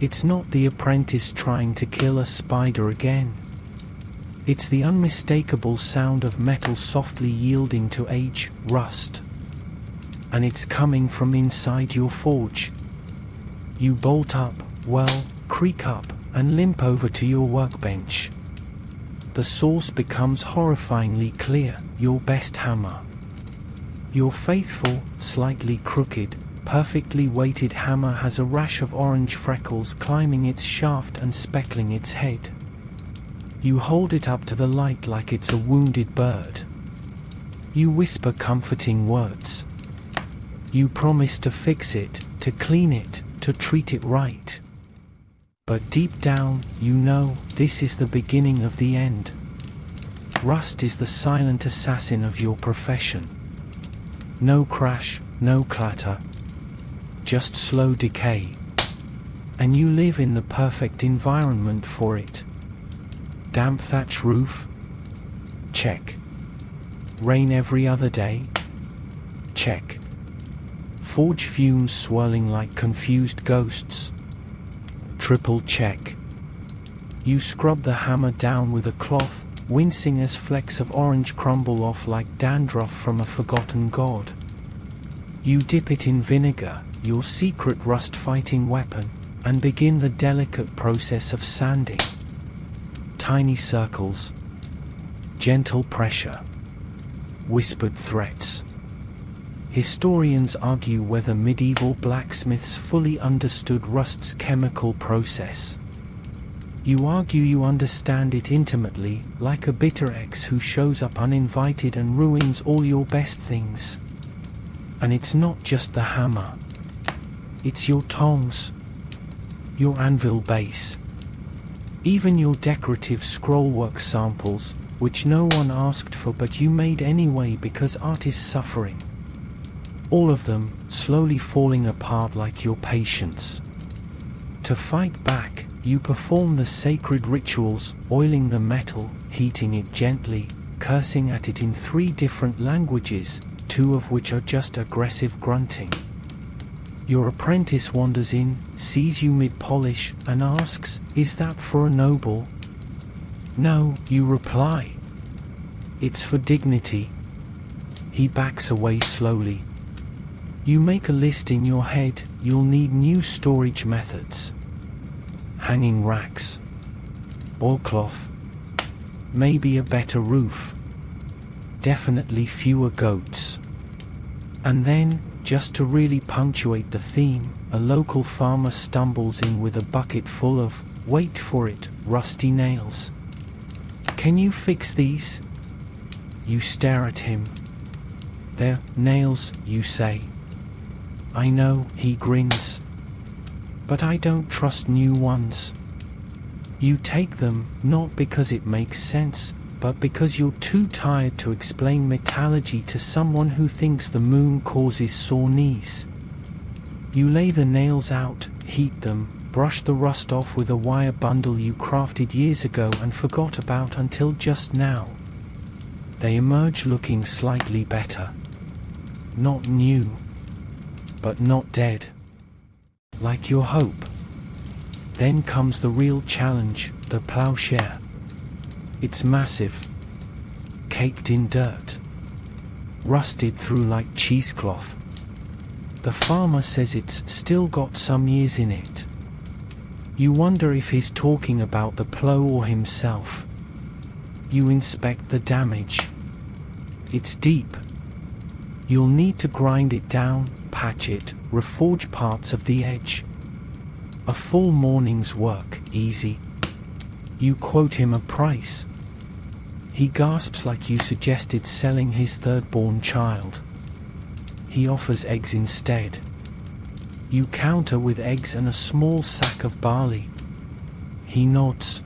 It's not the apprentice trying to kill a spider again. It's the unmistakable sound of metal softly yielding to age, rust. And it's coming from inside your forge. You bolt up, well, creak up, and limp over to your workbench. The source becomes horrifyingly clear, your best hammer. Your faithful, slightly crooked, perfectly weighted hammer has a rash of orange freckles climbing its shaft and speckling its head. You hold it up to the light like it's a wounded bird. You whisper comforting words. You promise to fix it, to clean it, to treat it right. But deep down, you know, this is the beginning of the end. Rust is the silent assassin of your profession. No crash, no clatter. Just slow decay. And you live in the perfect environment for it. Damp thatch roof? Check. Rain every other day? Check. Forge fumes swirling like confused ghosts? Triple check. You scrub the hammer down with a cloth, wincing as flecks of orange crumble off like dandruff from a forgotten god. You dip it in vinegar, your secret rust-fighting weapon, and begin the delicate process of sanding. Tiny circles. Gentle pressure. Whispered threats. Historians argue whether medieval blacksmiths fully understood rust's chemical process. You argue you understand it intimately, like a bitter ex who shows up uninvited and ruins all your best things. And it's not just the hammer. It's your tongs. Your anvil base. Even your decorative scrollwork samples, which no one asked for but you made anyway because art is suffering. all of them, slowly falling apart like your patience. To fight back, you perform the sacred rituals, oiling the metal, heating it gently, cursing at it in 3 different languages, 2 of which are just aggressive grunting. Your apprentice wanders in, sees you mid-polish, and asks, "Is that for a noble?" "No," you reply. "It's for dignity." He backs away slowly. You make a list in your head. You'll need new storage methods. Hanging racks. Oilcloth. Maybe a better roof. Definitely fewer goats. And then, just to really punctuate the theme, a local farmer stumbles in with a bucket full of, wait for it, rusty nails. "Can you fix these?" You stare at him. "They're nails," you say. "I know," he grins. "But I don't trust new ones." You take them, not because it makes sense, but because you're too tired to explain metallurgy to someone who thinks the moon causes sore knees. You lay the nails out, heat them, brush the rust off with a wire bundle you crafted years ago and forgot about until just now. They emerge looking slightly better. Not new, but not dead. Like your hope. Then comes the real challenge, the plowshare. It's massive, caked in dirt, rusted through like cheesecloth. The farmer says it's still got some years in it. You wonder if he's talking about the plow or himself. You inspect the damage. It's deep. You'll need to grind it down, patch it, reforge parts of the edge. A full morning's work, easy. You quote him a price. He gasps like you suggested selling his third-born child. He offers eggs instead. You counter with eggs and a small sack of barley. He nods.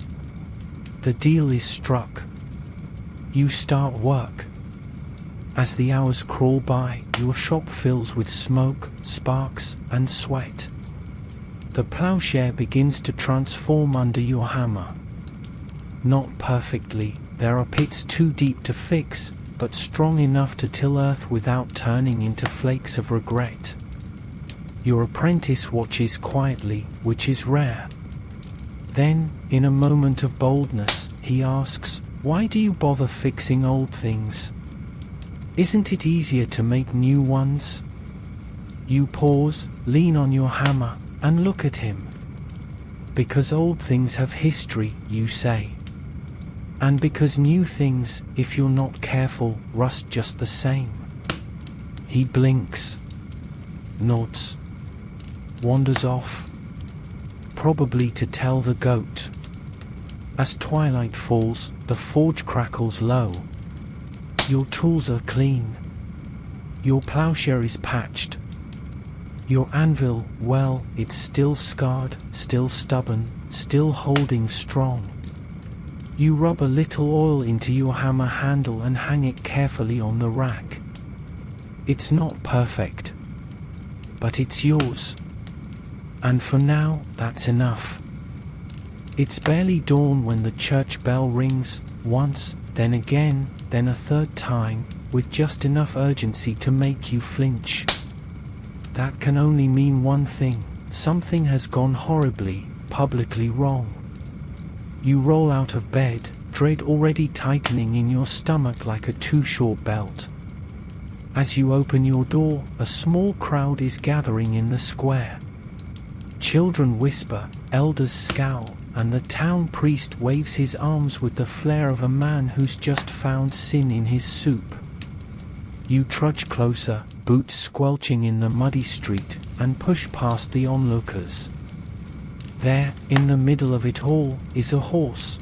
The deal is struck. You start work. As the hours crawl by, your shop fills with smoke, sparks, and sweat. The plowshare begins to transform under your hammer. Not perfectly, there are pits too deep to fix, but strong enough to till earth without turning into flakes of regret. Your apprentice watches quietly, which is rare. Then, in a moment of boldness, he asks, "Why do you bother fixing old things? Isn't it easier to make new ones?" You pause, lean on your hammer, and look at him. "Because old things have history," you say. "And because new things, if you're not careful, rust just the same." He blinks, nods, wanders off, probably to tell the goat. As twilight falls, the forge crackles low. Your tools are clean. Your plowshare is patched. Your anvil, well, it's still scarred, still stubborn, still holding strong. You rub a little oil into your hammer handle and hang it carefully on the rack. It's not perfect, but it's yours. And for now, that's enough. It's barely dawn when the church bell rings, once, then again, then a third time, with just enough urgency to make you flinch. That can only mean one thing: something has gone horribly, publicly wrong. You roll out of bed, dread already tightening in your stomach like a too-short belt. As you open your door, a small crowd is gathering in the square. Children whisper, elders scowl, and the town priest waves his arms with the flair of a man who's just found sin in his soup. You trudge closer, boots squelching in the muddy street, and push past the onlookers. There, in the middle of it all, is a horse.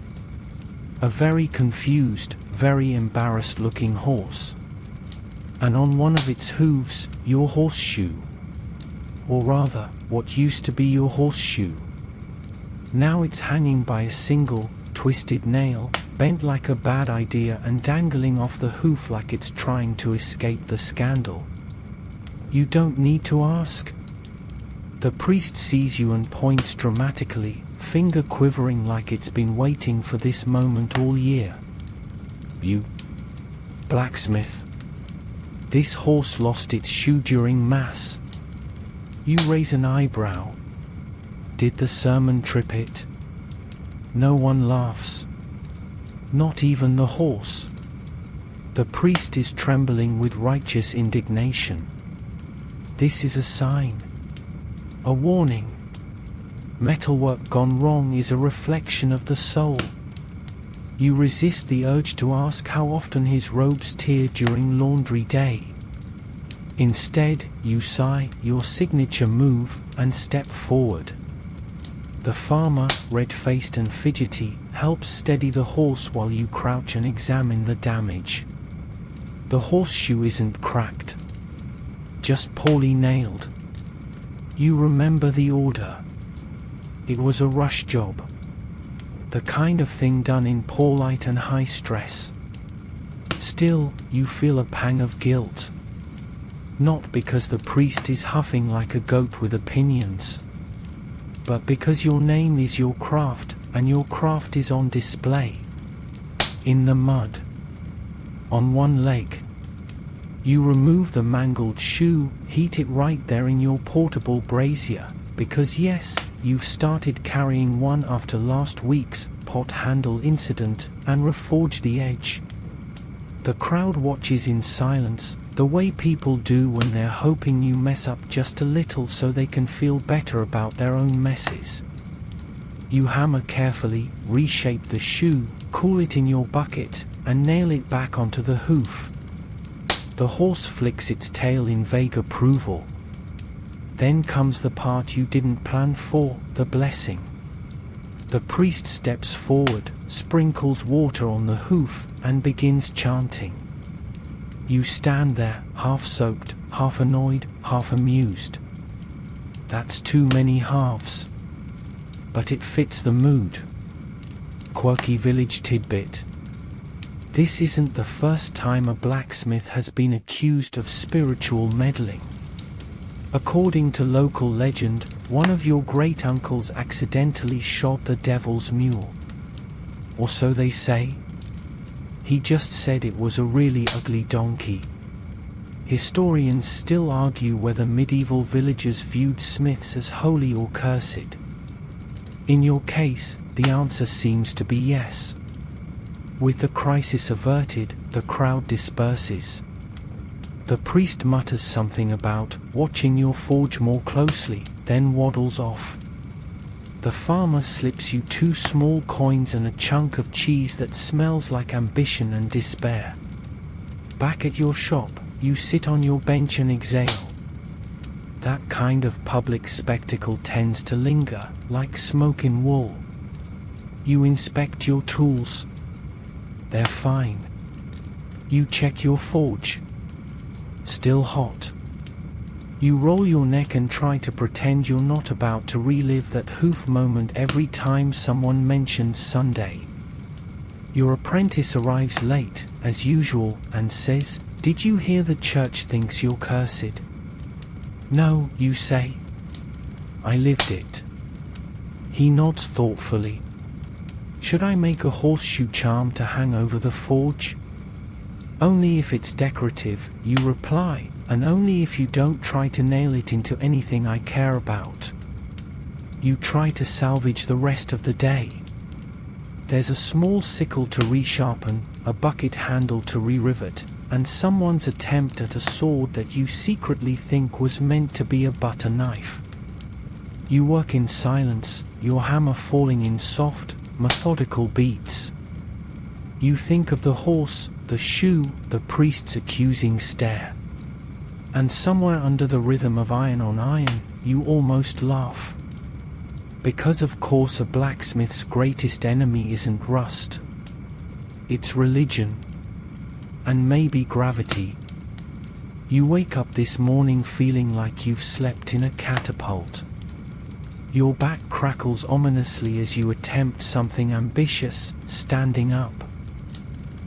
A very confused, very embarrassed-looking horse. And on one of its hooves, your horseshoe. Or rather, what used to be your horseshoe. Now it's hanging by a single, twisted nail, bent like a bad idea and dangling off the hoof like it's trying to escape the scandal. You don't need to ask. The priest sees you and points dramatically, finger quivering like it's been waiting for this moment all year. You, Blacksmith. This horse lost its shoe during Mass. You raise an eyebrow. Did the sermon trip it? No one laughs. Not even the horse. The priest is trembling with righteous indignation. This is a sign. A warning. Metalwork gone wrong is a reflection of the soul. You resist the urge to ask how often his robes tear during laundry day. Instead, you sigh, your signature move, and step forward. The farmer, red-faced and fidgety, helps steady the horse while you crouch and examine the damage. The horseshoe isn't cracked, just poorly nailed. You remember the order. It was a rush job. The kind of thing done in poor light and high stress. Still, you feel a pang of guilt. Not because the priest is huffing like a goat with opinions, but because your name is your craft, and your craft is on display. In the mud. On one leg. You remove the mangled shoe, heat it right there in your portable brazier, because yes, you've started carrying one after last week's pot handle incident, and reforge the edge. The crowd watches in silence, the way people do when they're hoping you mess up just a little so they can feel better about their own messes. You hammer carefully, reshape the shoe, cool it in your bucket, and nail it back onto the hoof. The horse flicks its tail in vague approval. Then comes the part you didn't plan for, the blessing. The priest steps forward, sprinkles water on the hoof, and begins chanting. You stand there, half soaked, half annoyed, half amused. That's too many halves. But it fits the mood. Quirky village tidbit. This isn't the first time a blacksmith has been accused of spiritual meddling. According to local legend, one of your great-uncles accidentally shod the devil's mule. Or so they say. He just said it was a really ugly donkey. Historians still argue whether medieval villagers viewed smiths as holy or cursed. In your case, the answer seems to be yes. With the crisis averted, the crowd disperses. The priest mutters something about watching your forge more closely, then waddles off. The farmer slips you 2 small coins and a chunk of cheese that smells like ambition and despair. Back at your shop, you sit on your bench and exhale. That kind of public spectacle tends to linger, like smoke in wool. You inspect your tools. They're fine. You check your forge. Still hot. You roll your neck and try to pretend you're not about to relive that hoof moment every time someone mentions Sunday. Your apprentice arrives late, as usual, and says, "Did you hear the church thinks you're cursed?" "No," you say. "I lived it." He nods thoughtfully. "Should I make a horseshoe charm to hang over the forge?" "Only if it's decorative," you reply, "and only if you don't try to nail it into anything I care about." You try to salvage the rest of the day. There's a small sickle to resharpen, a bucket handle to re-rivet, and someone's attempt at a sword that you secretly think was meant to be a butter knife. You work in silence, your hammer falling in soft, methodical beats. You think of the horse, the shoe, the priest's accusing stare. And somewhere under the rhythm of iron on iron, you almost laugh. Because of course a blacksmith's greatest enemy isn't rust. It's religion. And maybe gravity. You wake up this morning feeling like you've slept in a catapult. Your back crackles ominously as you attempt something ambitious, standing up.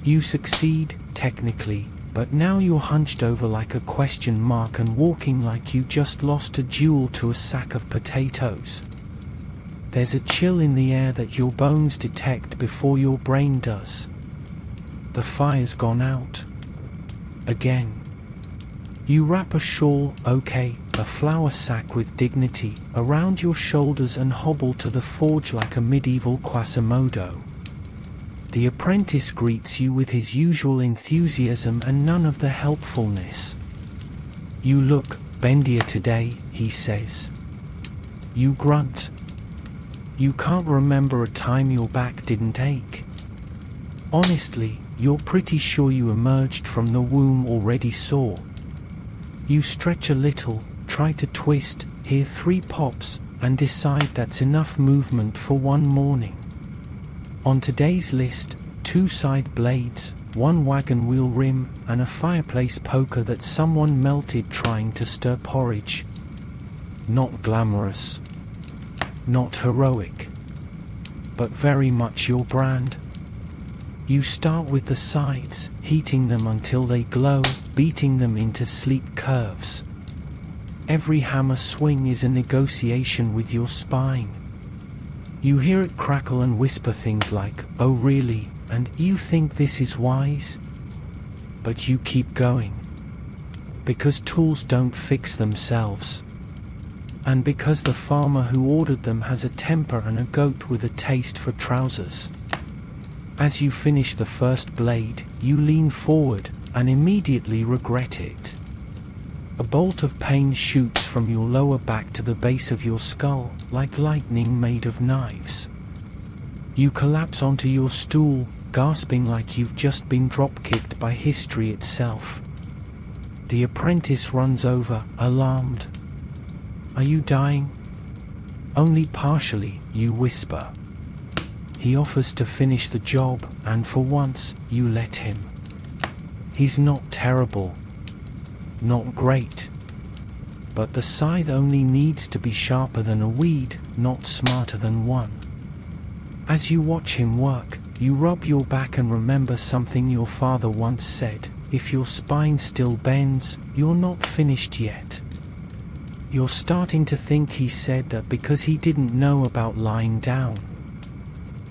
You succeed, technically, But now you're hunched over like a question mark and walking like you just lost a duel to a sack of potatoes. There's a chill in the air that your bones detect before your brain does. The fire's gone out. Again. You wrap a shawl, okay, a flour sack with dignity, around your shoulders and hobble to the forge like a medieval Quasimodo. The apprentice greets you with his usual enthusiasm and none of the helpfulness. "You look bendier today," he says. You grunt. You can't remember a time your back didn't ache. Honestly, you're pretty sure you emerged from the womb already sore. You stretch a little, try to twist, hear 3 pops, and decide that's enough movement for one morning. On today's list, 2 side blades, 1 wagon wheel rim, and a fireplace poker that someone melted trying to stir porridge. Not glamorous. Not heroic. But very much your brand. You start with the sides, heating them until they glow, beating them into sleek curves. Every hammer swing is a negotiation with your spine. You hear it crackle and whisper things like, "Oh really, and you think this is wise?" But you keep going. Because tools don't fix themselves. And because the farmer who ordered them has a temper and a goat with a taste for trousers. As you finish the first blade, you lean forward and immediately regret it. A bolt of pain shoots from your lower back to the base of your skull, like lightning made of knives. You collapse onto your stool, gasping like you've just been drop-kicked by history itself. The apprentice runs over, alarmed. "Are you dying?" "Only partially," you whisper. He offers to finish the job, and for once, you let him. He's not terrible. Not great. But the scythe only needs to be sharper than a weed, not smarter than one. As you watch him work, you rub your back and remember something your father once said: if your spine still bends, you're not finished yet. You're starting to think he said that because he didn't know about lying down.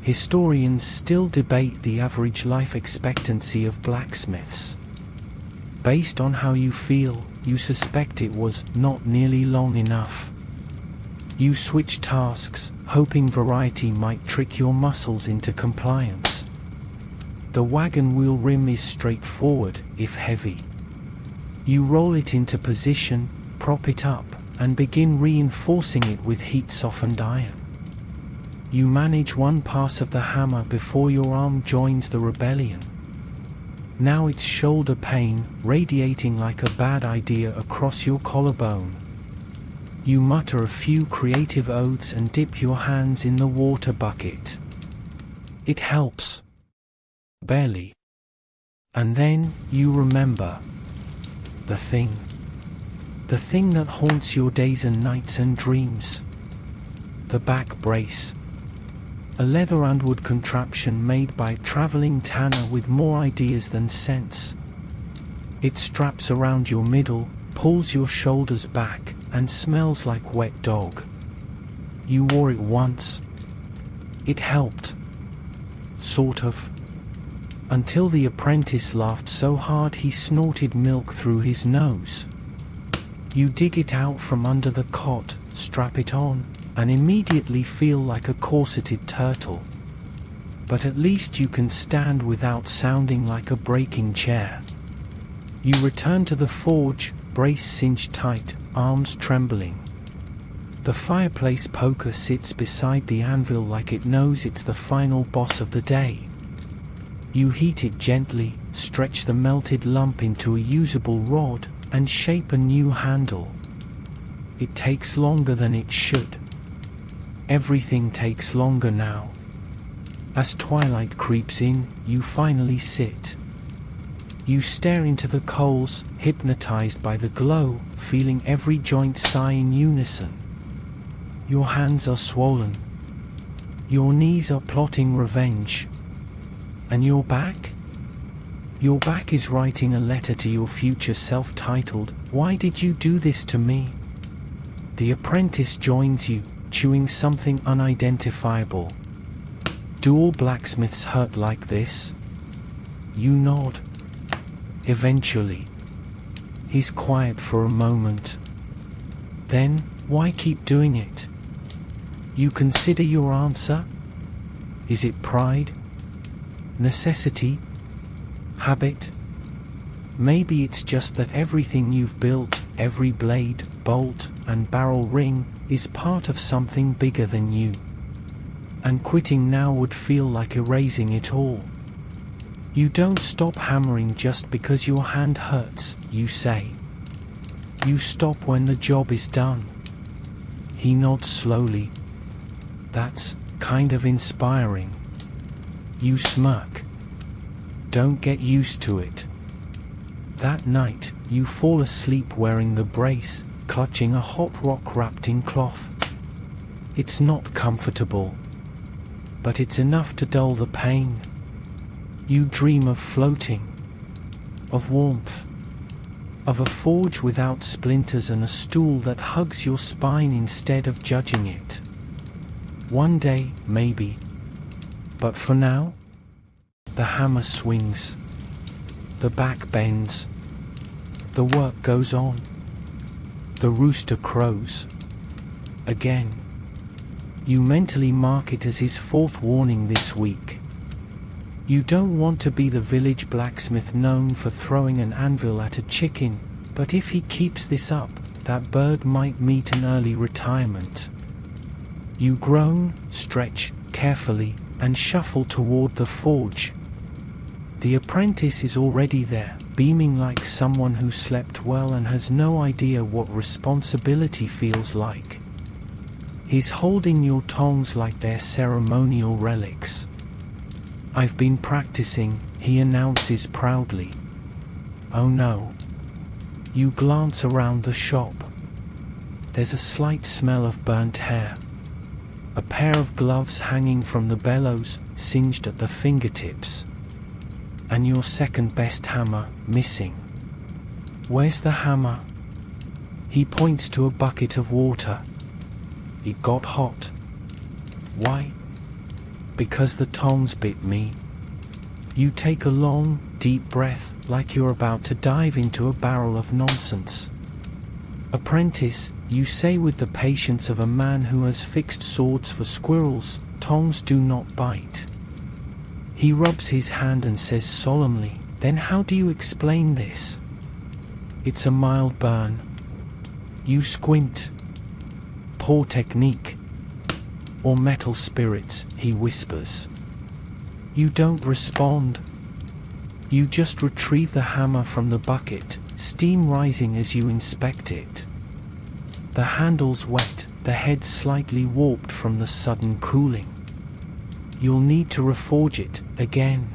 Historians still debate the average life expectancy of blacksmiths. Based on how you feel, you suspect it was not nearly long enough. You switch tasks, hoping variety might trick your muscles into compliance. The wagon wheel rim is straightforward, if heavy. You roll it into position, prop it up, and begin reinforcing it with heat-softened iron. You manage one pass of the hammer before your arm joins the rebellion. Now it's shoulder pain, radiating like a bad idea across your collarbone. You mutter a few creative oaths and dip your hands in the water bucket. It helps. Barely. And then, you remember. The thing. The thing that haunts your days and nights and dreams. The back brace. A leather and wood contraption made by a traveling tanner with more ideas than sense. It straps around your middle, pulls your shoulders back, and smells like wet dog. You wore it once. It helped. Sort of. Until the apprentice laughed so hard he snorted milk through his nose. You dig it out from under the cot, strap it on, and immediately feel like a corseted turtle. But at least you can stand without sounding like a breaking chair. You return to the forge, brace cinched tight, arms trembling. The fireplace poker sits beside the anvil like it knows it's the final boss of the day. You heat it gently, stretch the melted lump into a usable rod, and shape a new handle. It takes longer than it should. Everything takes longer now. As twilight creeps in, you finally sit. You stare into the coals, hypnotized by the glow, feeling every joint sigh in unison. Your hands are swollen. Your knees are plotting revenge. And your back? Your back is writing a letter to your future self titled, "Why did you do this to me?" The apprentice joins you, chewing something unidentifiable. Do all blacksmiths hurt like this? You nod. Eventually. He's quiet for a moment. Then, why keep doing it? You consider your answer? Is it pride? Necessity? Habit? Maybe it's just that everything you've built, every blade, bolt, and barrel ring, is part of something bigger than you. And quitting now would feel like erasing it all. You don't stop hammering just because your hand hurts, you say. You stop when the job is done. He nods slowly. That's kind of inspiring. You smirk. Don't get used to it. That night, you fall asleep wearing the brace, clutching a hot rock wrapped in cloth. It's not comfortable, but it's enough to dull the pain. You dream of floating, of warmth, of a forge without splinters and a stool that hugs your spine instead of judging it. One day, maybe. But for now, the hammer swings. The back bends. The work goes on. The rooster crows. Again. You mentally mark it as his fourth warning this week. You don't want to be the village blacksmith known for throwing an anvil at a chicken, but if he keeps this up, that bird might meet an early retirement. You groan, stretch carefully, and shuffle toward the forge. The apprentice is already there, beaming like someone who slept well and has no idea what responsibility feels like. He's holding your tongs like they're ceremonial relics. I've been practicing, he announces proudly. Oh no. You glance around the shop. There's a slight smell of burnt hair. A pair of gloves hanging from the bellows, singed at the fingertips. And your second best hammer, missing. Where's the hammer? He points to a bucket of water. It got hot. Why? Because the tongs bit me. You take a long, deep breath, like you're about to dive into a barrel of nonsense. Apprentice, you say with the patience of a man who has fixed swords for squirrels, tongs do not bite. He rubs his hand and says solemnly, then how do you explain this? It's a mild burn. You squint. Poor technique. Or metal spirits, he whispers. You don't respond. You just retrieve the hammer from the bucket, steam rising as you inspect it. The handle's wet, the head slightly warped from the sudden cooling. You'll need to reforge it, again.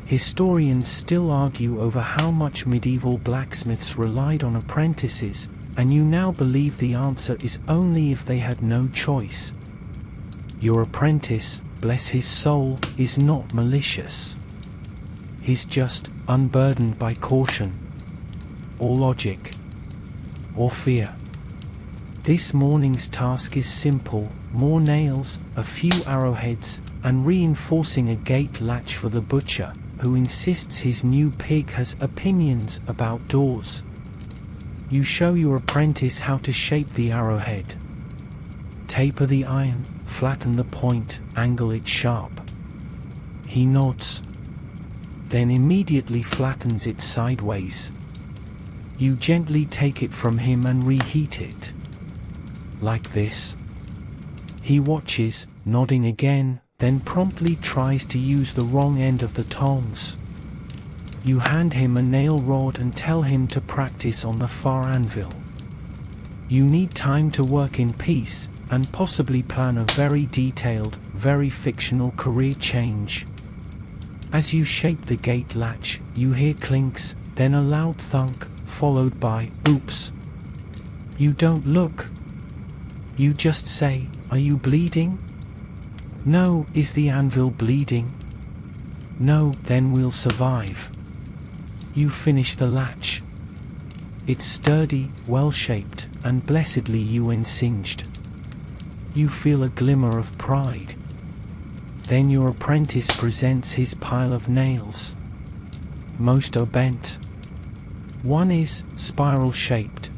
Historians still argue over how much medieval blacksmiths relied on apprentices, and you now believe the answer is only if they had no choice. Your apprentice, bless his soul, is not malicious. He's just unburdened by caution, or logic, or fear. This morning's task is simple: more nails, a few arrowheads, and reinforcing a gate latch for the butcher, who insists his new pig has opinions about doors. You show your apprentice how to shape the arrowhead. Taper the iron, flatten the point, angle it sharp. He nods. Then immediately flattens it sideways. You gently take it from him and reheat it. Like this. He watches, nodding again, then promptly tries to use the wrong end of the tongs. You hand him a nail rod and tell him to practice on the far anvil. You need time to work in peace, and possibly plan a very detailed, very fictional career change. As you shape the gate latch, you hear clinks, then a loud thunk, followed by, oops. You don't look. You just say, are you bleeding? No, is the anvil bleeding? No, then we'll survive. You finish the latch. It's sturdy, well-shaped, and blessedly UN-singed. You feel a glimmer of pride. Then your apprentice presents his pile of nails. Most are bent. One is spiral-shaped.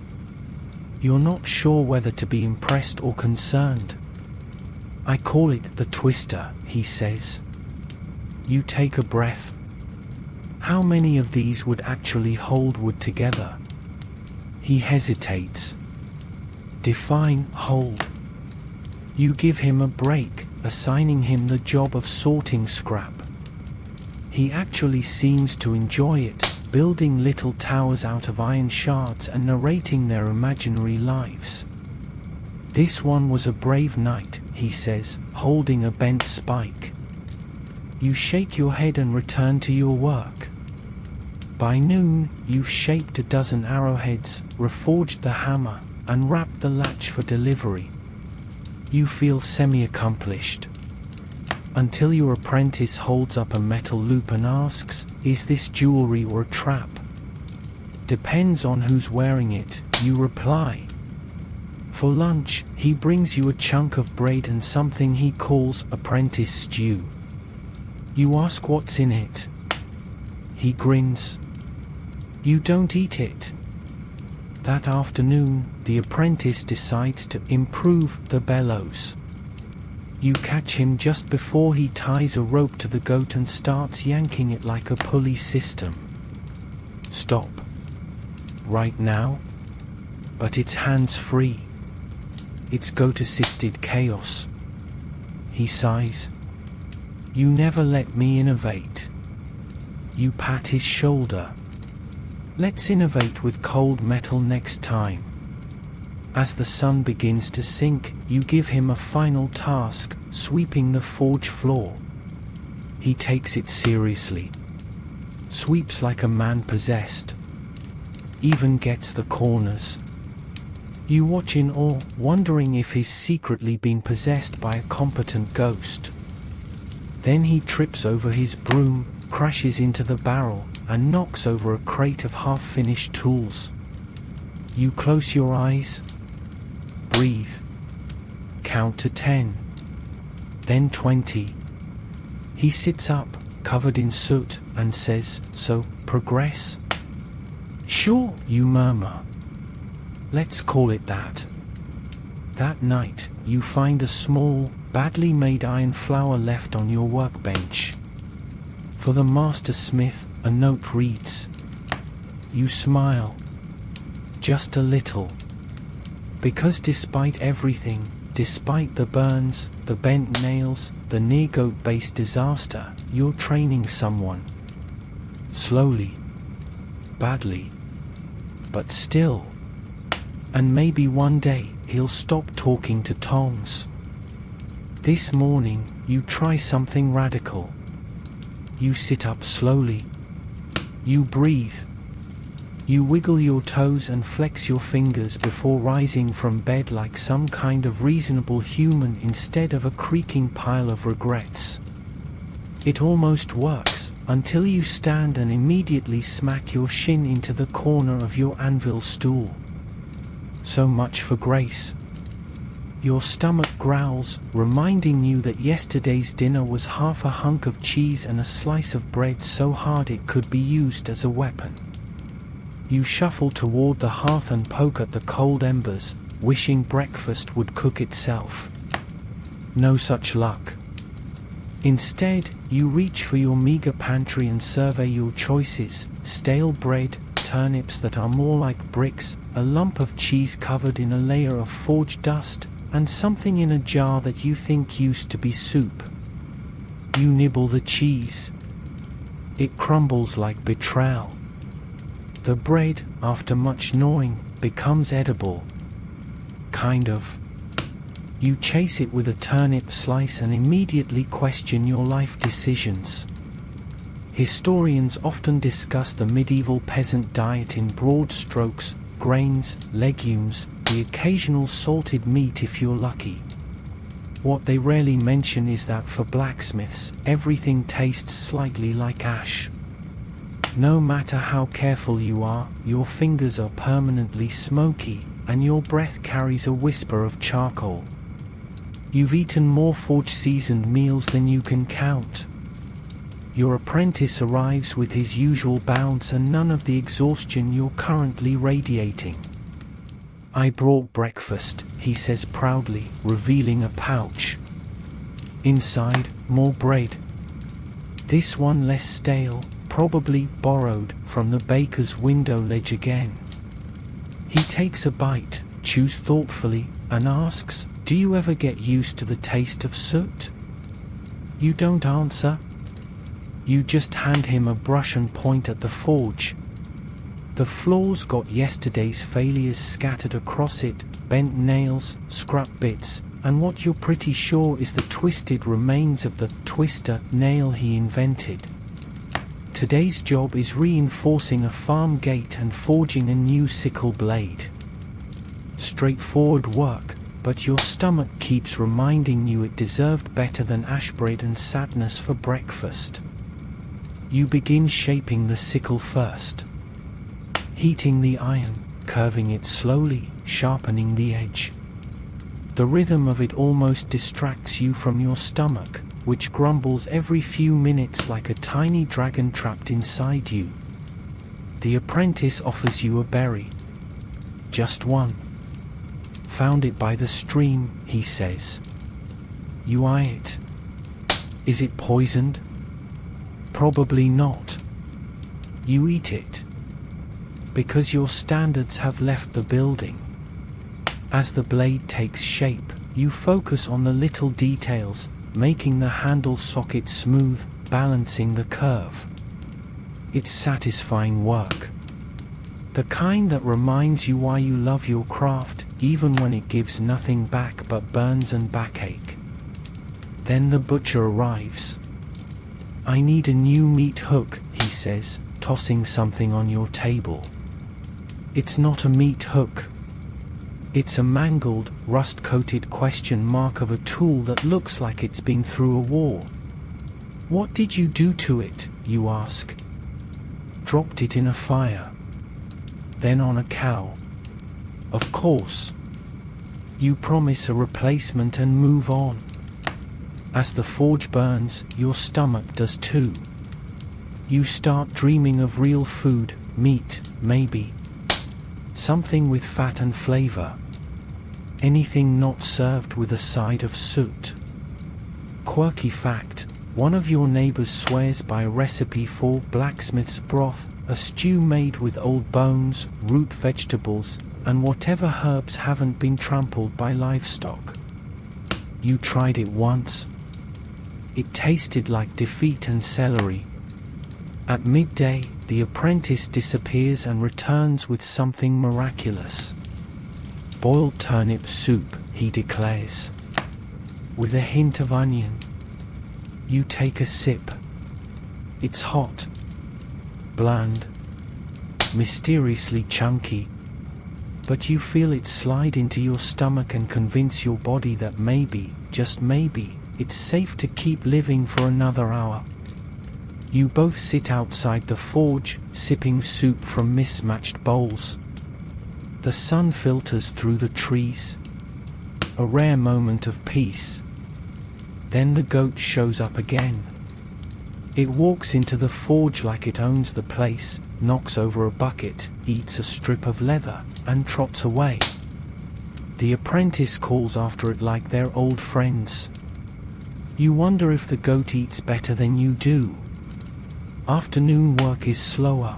You're not sure whether to be impressed or concerned. I call it the twister, he says. You take a breath. How many of these would actually hold wood together? He hesitates. Define hold. You give him a break, assigning him the job of sorting scrap. He actually seems to enjoy it, building little towers out of iron shards and narrating their imaginary lives. This one was a brave knight, he says, holding a bent spike. You shake your head and return to your work. By noon, you've shaped a dozen arrowheads, reforged the hammer, and wrapped the latch for delivery. You feel semi-accomplished. Until your apprentice holds up a metal loop and asks, "Is this jewelry or a trap?" "Depends on who's wearing it," you reply. For lunch, he brings you a chunk of bread and something he calls apprentice stew. You ask what's in it. He grins. You don't eat it. That afternoon, the apprentice decides to improve the bellows. You catch him just before he ties a rope to the goat and starts yanking it like a pulley system. Stop. Right now? But it's hands-free. It's goat-assisted chaos. He sighs. You never let me innovate. You pat his shoulder. Let's innovate with cold metal next time. As the sun begins to sink, you give him a final task, sweeping the forge floor. He takes it seriously. Sweeps like a man possessed. Even gets the corners. You watch in awe, wondering if he's secretly been possessed by a competent ghost. Then he trips over his broom, crashes into the barrel, and knocks over a crate of half-finished tools. You close your eyes. Breathe. Count to 10. Then 20. He sits up, covered in soot, and says, "So, progress?" "Sure," you murmur. "Let's call it that." That night, you find a small, badly made iron flower left on your workbench. For the master smith, a note reads. You smile. Just a little. Because despite everything, despite the burns, the bent nails, the near-goat-based disaster, you're training someone. Slowly. Badly. But still. And maybe one day, he'll stop talking to tongs. This morning, you try something radical. You sit up slowly. You breathe. You wiggle your toes and flex your fingers before rising from bed like some kind of reasonable human instead of a creaking pile of regrets. It almost works, until you stand and immediately smack your shin into the corner of your anvil stool. So much for grace. Your stomach growls, reminding you that yesterday's dinner was half a hunk of cheese and a slice of bread so hard it could be used as a weapon. You shuffle toward the hearth and poke at the cold embers, wishing breakfast would cook itself. No such luck. Instead, you reach for your meager pantry and survey your choices: stale bread, turnips that are more like bricks, a lump of cheese covered in a layer of forge dust, and something in a jar that you think used to be soup. You nibble the cheese. It crumbles like betrayal. The bread, after much gnawing, becomes edible. Kind of. You chase it with a turnip slice and immediately question your life decisions. Historians often discuss the medieval peasant diet in broad strokes: grains, legumes, the occasional salted meat if you're lucky. What they rarely mention is that for blacksmiths, everything tastes slightly like ash. No matter how careful you are, your fingers are permanently smoky, and your breath carries a whisper of charcoal. You've eaten more forge-seasoned meals than you can count. Your apprentice arrives with his usual bounce and none of the exhaustion you're currently radiating. "I brought breakfast," he says proudly, revealing a pouch. Inside, more bread. This one less stale, probably borrowed from the baker's window ledge again. He takes a bite, chews thoughtfully, and asks, "Do you ever get used to the taste of soot?" You don't answer. You just hand him a brush and point at the forge. The floor's got yesterday's failures scattered across it, bent nails, scrap bits, and what you're pretty sure is the twisted remains of the twister nail he invented. Today's job is reinforcing a farm gate and forging a new sickle blade. Straightforward work, but your stomach keeps reminding you it deserved better than ash bread and sadness for breakfast. You begin shaping the sickle first. Heating the iron, curving it slowly, sharpening the edge. The rhythm of it almost distracts you from your stomach, which grumbles every few minutes like a tiny dragon trapped inside you. The apprentice offers you a berry. Just one. "Found it by the stream," he says. You eye it. Is it poisoned? Probably not. You eat it. Because your standards have left the building. As the blade takes shape, you focus on the little details, making the handle socket smooth, balancing the curve. It's satisfying work. The kind that reminds you why you love your craft, even when it gives nothing back but burns and backache. Then the butcher arrives. "I need a new meat hook," he says, tossing something on your table. It's not a meat hook. It's a mangled, rust-coated question mark of a tool that looks like it's been through a war. "What did you do to it?" you ask. "Dropped it in a fire. Then on a cow." "Of course." You promise a replacement and move on. As the forge burns, your stomach does too. You start dreaming of real food, meat, maybe. Something with fat and flavor. Anything not served with a side of soot. Quirky fact, one of your neighbors swears by a recipe for blacksmith's broth, a stew made with old bones, root vegetables, and whatever herbs haven't been trampled by livestock. You tried it once. It tasted like defeat and celery. At midday, the apprentice disappears and returns with something miraculous. "Boiled turnip soup," he declares. With a hint of onion. You take a sip. It's hot. Bland. Mysteriously chunky. But you feel it slide into your stomach and convince your body that maybe, just maybe, it's safe to keep living for another hour. You both sit outside the forge, sipping soup from mismatched bowls. The sun filters through the trees. A rare moment of peace. Then the goat shows up again. It walks into the forge like it owns the place, knocks over a bucket, eats a strip of leather, and trots away. The apprentice calls after it like they're old friends. You wonder if the goat eats better than you do. Afternoon work is slower.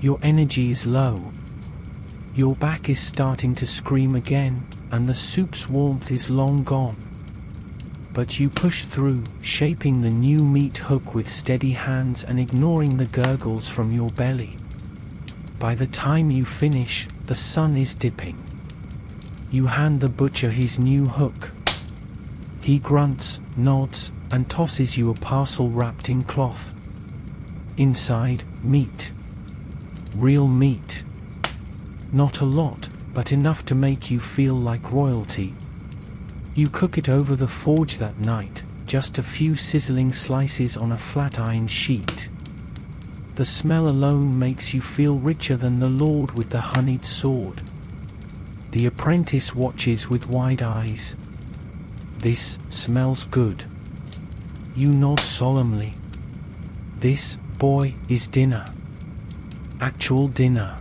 Your energy is low. Your back is starting to scream again, and the soup's warmth is long gone. But you push through, shaping the new meat hook with steady hands and ignoring the gurgles from your belly. By the time you finish, the sun is dipping. You hand the butcher his new hook. He grunts, nods, and tosses you a parcel wrapped in cloth. Inside, meat. Real meat. Not a lot, but enough to make you feel like royalty. You cook it over the forge that night, just a few sizzling slices on a flat iron sheet. The smell alone makes you feel richer than the lord with the honeyed sword. The apprentice watches with wide eyes. This smells good. You nod solemnly. This, boy, is dinner. Actual dinner.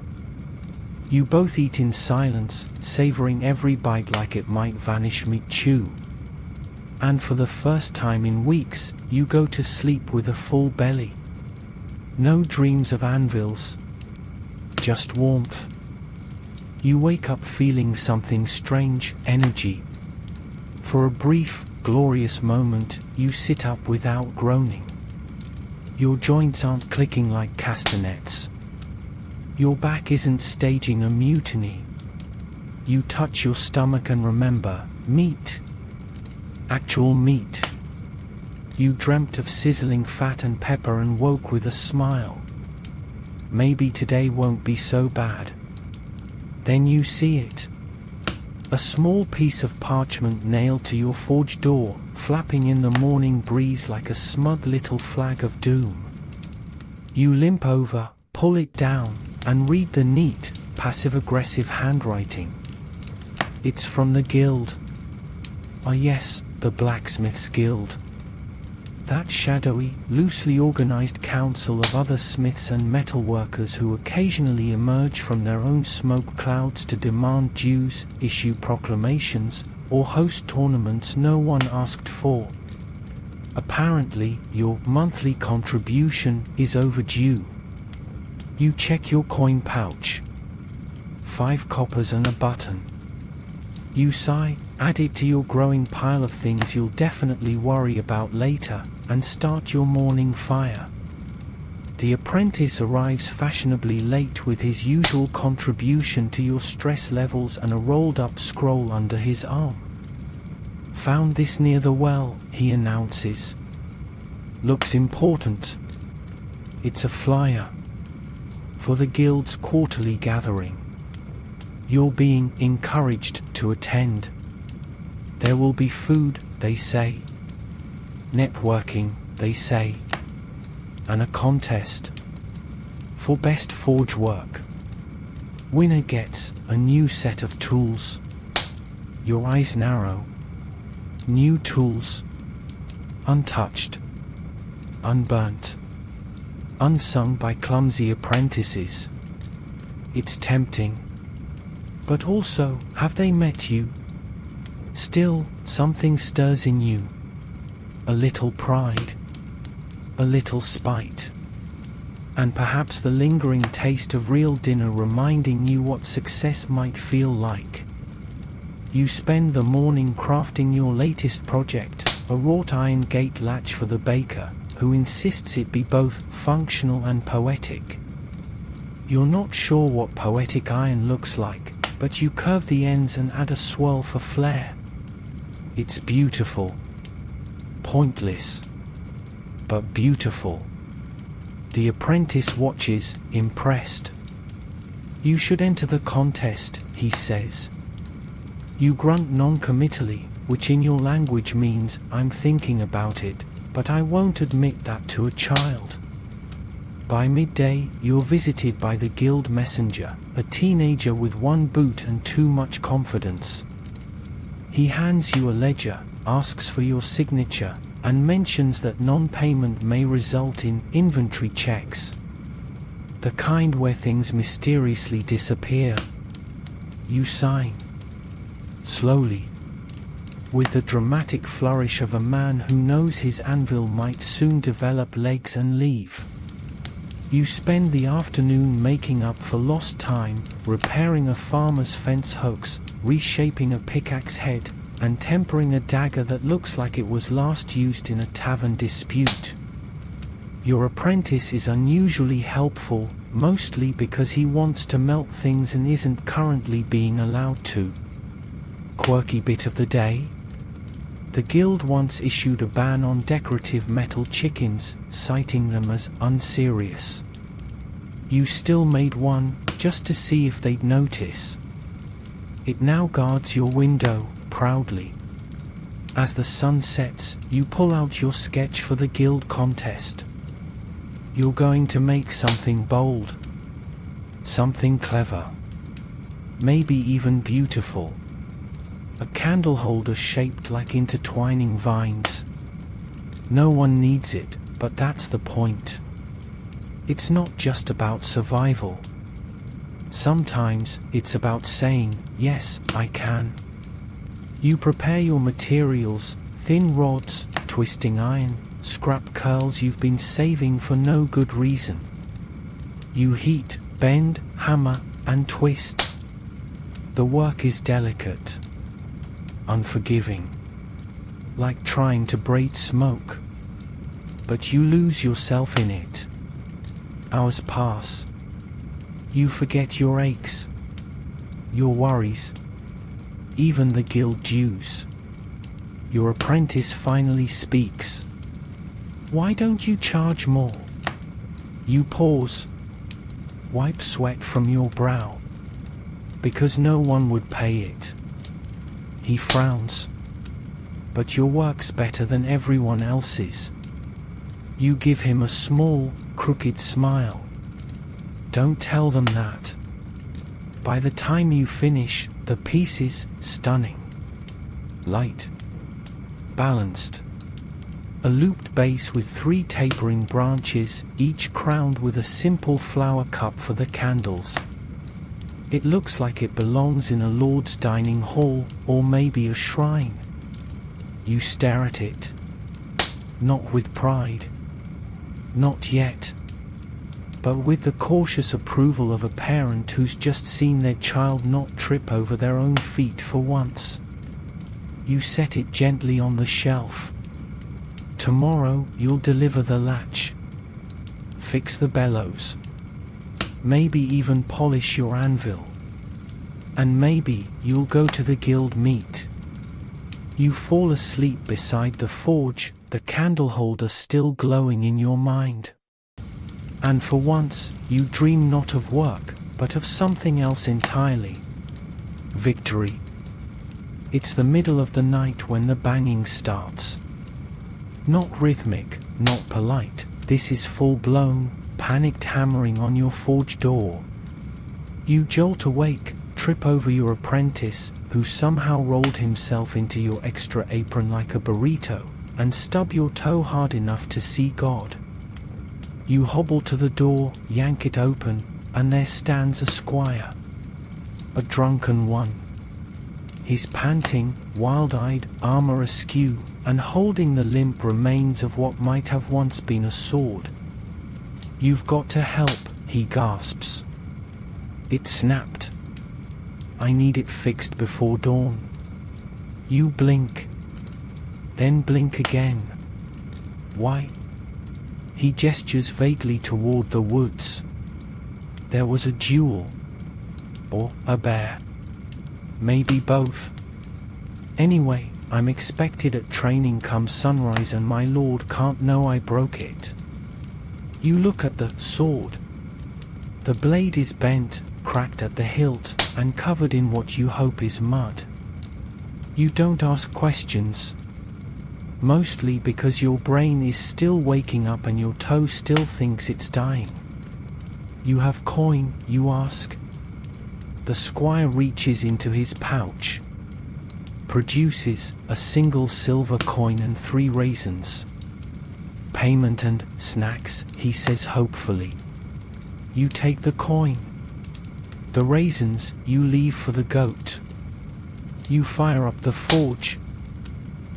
You both eat in silence, savoring every bite like it might vanish mid-chew. And for the first time in weeks, you go to sleep with a full belly. No dreams of anvils. Just warmth. You wake up feeling something strange, energy. For a brief, glorious moment, you sit up without groaning. Your joints aren't clicking like castanets. Your back isn't staging a mutiny. You touch your stomach and remember, meat. Actual meat. You dreamt of sizzling fat and pepper and woke with a smile. Maybe today won't be so bad. Then you see it. A small piece of parchment nailed to your forge door, flapping in the morning breeze like a smug little flag of doom. You limp over, pull it down, and read the neat, passive-aggressive handwriting. It's from the guild. Ah yes, the Blacksmith's Guild. That shadowy, loosely organized council of other smiths and metalworkers who occasionally emerge from their own smoke clouds to demand dues, issue proclamations, or host tournaments no one asked for. Apparently, your monthly contribution is overdue. You check your coin pouch. 5 coppers and a button. You sigh, add it to your growing pile of things you'll definitely worry about later, and start your morning fire. The apprentice arrives fashionably late with his usual contribution to your stress levels and a rolled-up scroll under his arm. Found this near the well, he announces. Looks important. It's a flyer. For the guild's quarterly gathering. You're being encouraged to attend. There will be food, they say. Networking, they say. And a contest. For best forge work. Winner gets a new set of tools. Your eyes narrow. New tools. Untouched. Unburnt. Unsung by clumsy apprentices. It's tempting. But also, have they met you? Still, something stirs in you. A little pride. A little spite. And perhaps the lingering taste of real dinner reminding you what success might feel like. You spend the morning crafting your latest project, a wrought iron gate latch for the baker, who insists it be both functional and poetic. You're not sure what poetic iron looks like, but you curve the ends and add a swirl for flair. It's beautiful. Pointless. But beautiful. The apprentice watches, impressed. You should enter the contest, he says. You grunt non-committally, which in your language means, I'm thinking about it, but I won't admit that to a child. By midday, you're visited by the guild messenger, a teenager with one boot and too much confidence. He hands you a ledger, asks for your signature, and mentions that non-payment may result in inventory checks. The kind where things mysteriously disappear. You sign. Slowly. With the dramatic flourish of a man who knows his anvil might soon develop legs and leave. You spend the afternoon making up for lost time, repairing a farmer's fence hoax, reshaping a pickaxe head, and tempering a dagger that looks like it was last used in a tavern dispute. Your apprentice is unusually helpful, mostly because he wants to melt things and isn't currently being allowed to. Quirky bit of the day? The guild once issued a ban on decorative metal chickens, citing them as unserious. You still made one, just to see if they'd notice. It now guards your window, proudly. As the sun sets, you pull out your sketch for the guild contest. You're going to make something bold, something clever, maybe even beautiful. A candle holder shaped like intertwining vines. No one needs it, but that's the point. It's not just about survival. Sometimes it's about saying, yes, I can. You prepare your materials, thin rods, twisting iron, scrap curls you've been saving for no good reason. You heat, bend, hammer, and twist. The work is delicate, unforgiving, like trying to braid smoke. But you lose yourself in it. Hours pass. You forget your aches, your worries, even the guild dues. Your apprentice finally speaks. Why don't you charge more? You pause, wipe sweat from your brow. Because no one would pay it. He frowns. But your work's better than everyone else's. You give him a small, crooked smile. Don't tell them that. By the time you finish, the piece is stunning. Light. Balanced. A looped base with 3 tapering branches, each crowned with a simple flower cup for the candles. It looks like it belongs in a lord's dining hall, or maybe a shrine. You stare at it. Not with pride. Not yet. But with the cautious approval of a parent who's just seen their child not trip over their own feet for once. You set it gently on the shelf. Tomorrow you'll deliver the latch. Fix the bellows. Maybe even polish your anvil. And maybe you'll go to the guild meet. You fall asleep beside the forge, the candle holder still glowing in your mind. And for once, you dream not of work, but of something else entirely. Victory. It's the middle of the night when the banging starts. Not rhythmic, not polite, this is full-blown, panicked hammering on your forge door. You jolt awake, trip over your apprentice, who somehow rolled himself into your extra apron like a burrito, and stub your toe hard enough to see God. You hobble to the door, yank it open, and there stands a squire. A drunken one. He's panting, wild-eyed, armor askew, and holding the limp remains of what might have once been a sword. You've got to help, he gasps. It snapped. I need it fixed before dawn. You blink. Then blink again. Why? He gestures vaguely toward the woods. There was a duel. Or a bear. Maybe both. Anyway, I'm expected at training come sunrise and my lord can't know I broke it. You look at the sword. The blade is bent, cracked at the hilt, and covered in what you hope is mud. You don't ask questions. Mostly because your brain is still waking up and your toe still thinks it's dying. You have coin, you ask. The squire reaches into his pouch. Produces a single silver coin and 3 raisins. Payment and snacks, he says hopefully. You take the coin. The raisins you leave for the goat. You fire up the forge.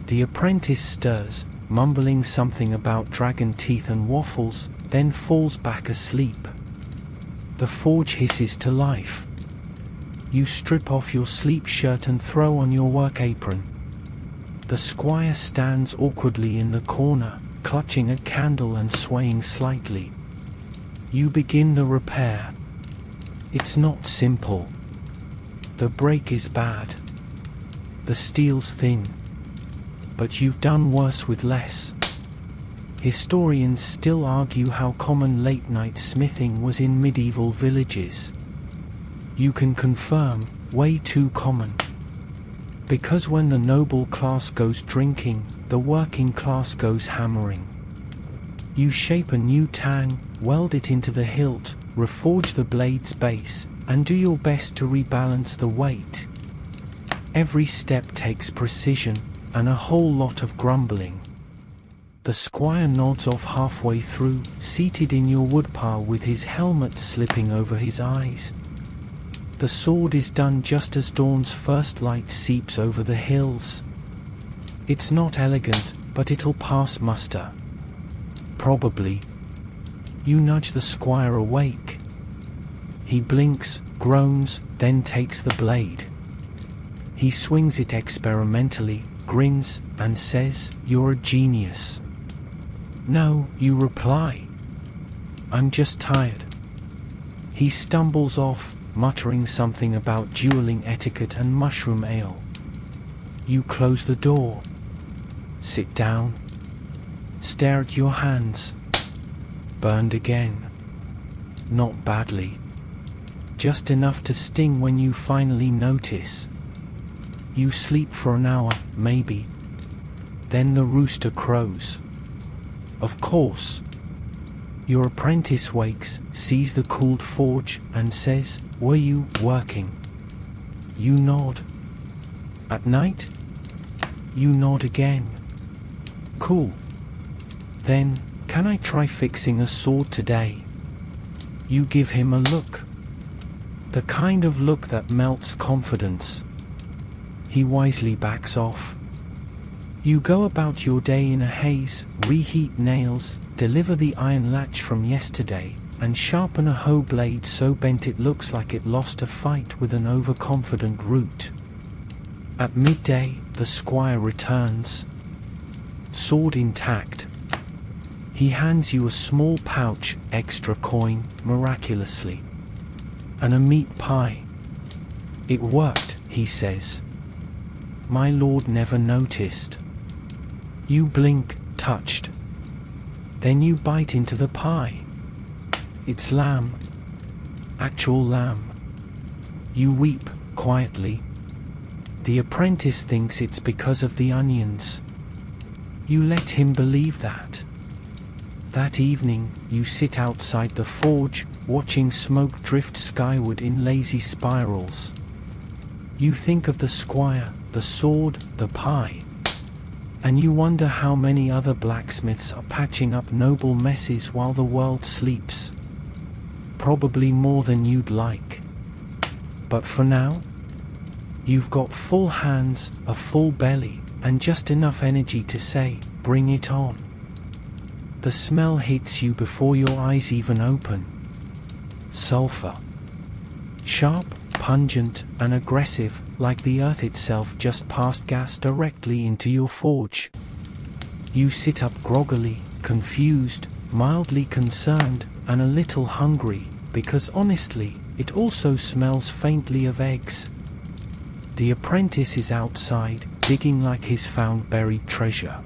The apprentice stirs, mumbling something about dragon teeth and waffles, then falls back asleep. The forge hisses to life. You strip off your sleep shirt and throw on your work apron. The squire stands awkwardly in the corner, clutching a candle and swaying slightly. You begin the repair. It's not simple. The break is bad. The steel's thin. But you've done worse with less. Historians still argue how common late-night smithing was in medieval villages. You can confirm, way too common. Because when the noble class goes drinking, the working class goes hammering. You shape a new tang, weld it into the hilt, reforge the blade's base, and do your best to rebalance the weight. Every step takes precision, and a whole lot of grumbling. The squire nods off halfway through, seated in your woodpile with his helmet slipping over his eyes. The sword is done just as dawn's first light seeps over the hills. It's not elegant, but it'll pass muster. Probably. You nudge the squire awake. He blinks, groans, then takes the blade. He swings it experimentally, grins, and says, "You're a genius." "No," you reply. "I'm just tired." He stumbles off, muttering something about dueling etiquette and mushroom ale. You close the door. Sit down. Stare at your hands. Burned again. Not badly. Just enough to sting when you finally notice. You sleep for an hour, maybe. Then the rooster crows. Of course. Your apprentice wakes, sees the cooled forge, and says, "Were you working?" You nod. "At night?" You nod again. "Cool. Then, can I try fixing a sword today?" You give him a look. The kind of look that melts confidence. He wisely backs off. You go about your day in a haze, reheat nails, deliver the iron latch from yesterday, and sharpen a hoe blade so bent it looks like it lost a fight with an overconfident root. At midday, the squire returns. Sword intact. He hands you a small pouch, extra coin, miraculously. And a meat pie. "It worked," he says. "My lord never noticed." You blink, touched. Then you bite into the pie. It's lamb. Actual lamb. You weep, quietly. The apprentice thinks it's because of the onions. You let him believe that. That evening, you sit outside the forge, watching smoke drift skyward in lazy spirals. You think of the squire, the sword, the pie. And you wonder how many other blacksmiths are patching up noble messes while the world sleeps. Probably more than you'd like. But for now, you've got full hands, a full belly, and just enough energy to say, "Bring it on." The smell hits you before your eyes even open. Sulfur. Sharp, pungent, and aggressive, like the earth itself just passed gas directly into your forge. You sit up groggily, confused, mildly concerned, and a little hungry, because honestly, it also smells faintly of eggs. The apprentice is outside, digging like he's found buried treasure.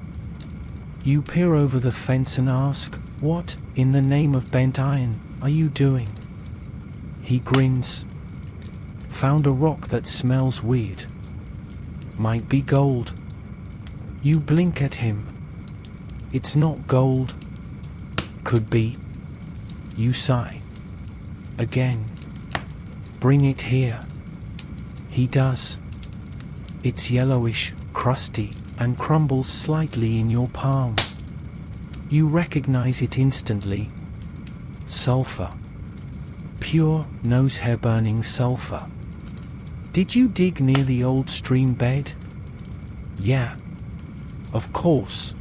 You peer over the fence and ask, "What, in the name of bent iron, are you doing?" He grins. "Found a rock that smells weird. Might be gold." You blink at him. "It's not gold." "Could be." You sigh. Again. "Bring it here." He does. It's yellowish, crusty, and crumbles slightly in your palm. You recognize it instantly. Sulfur. Pure, nose-hair-burning sulfur. Did you dig near the old stream bed? Yeah. Of course.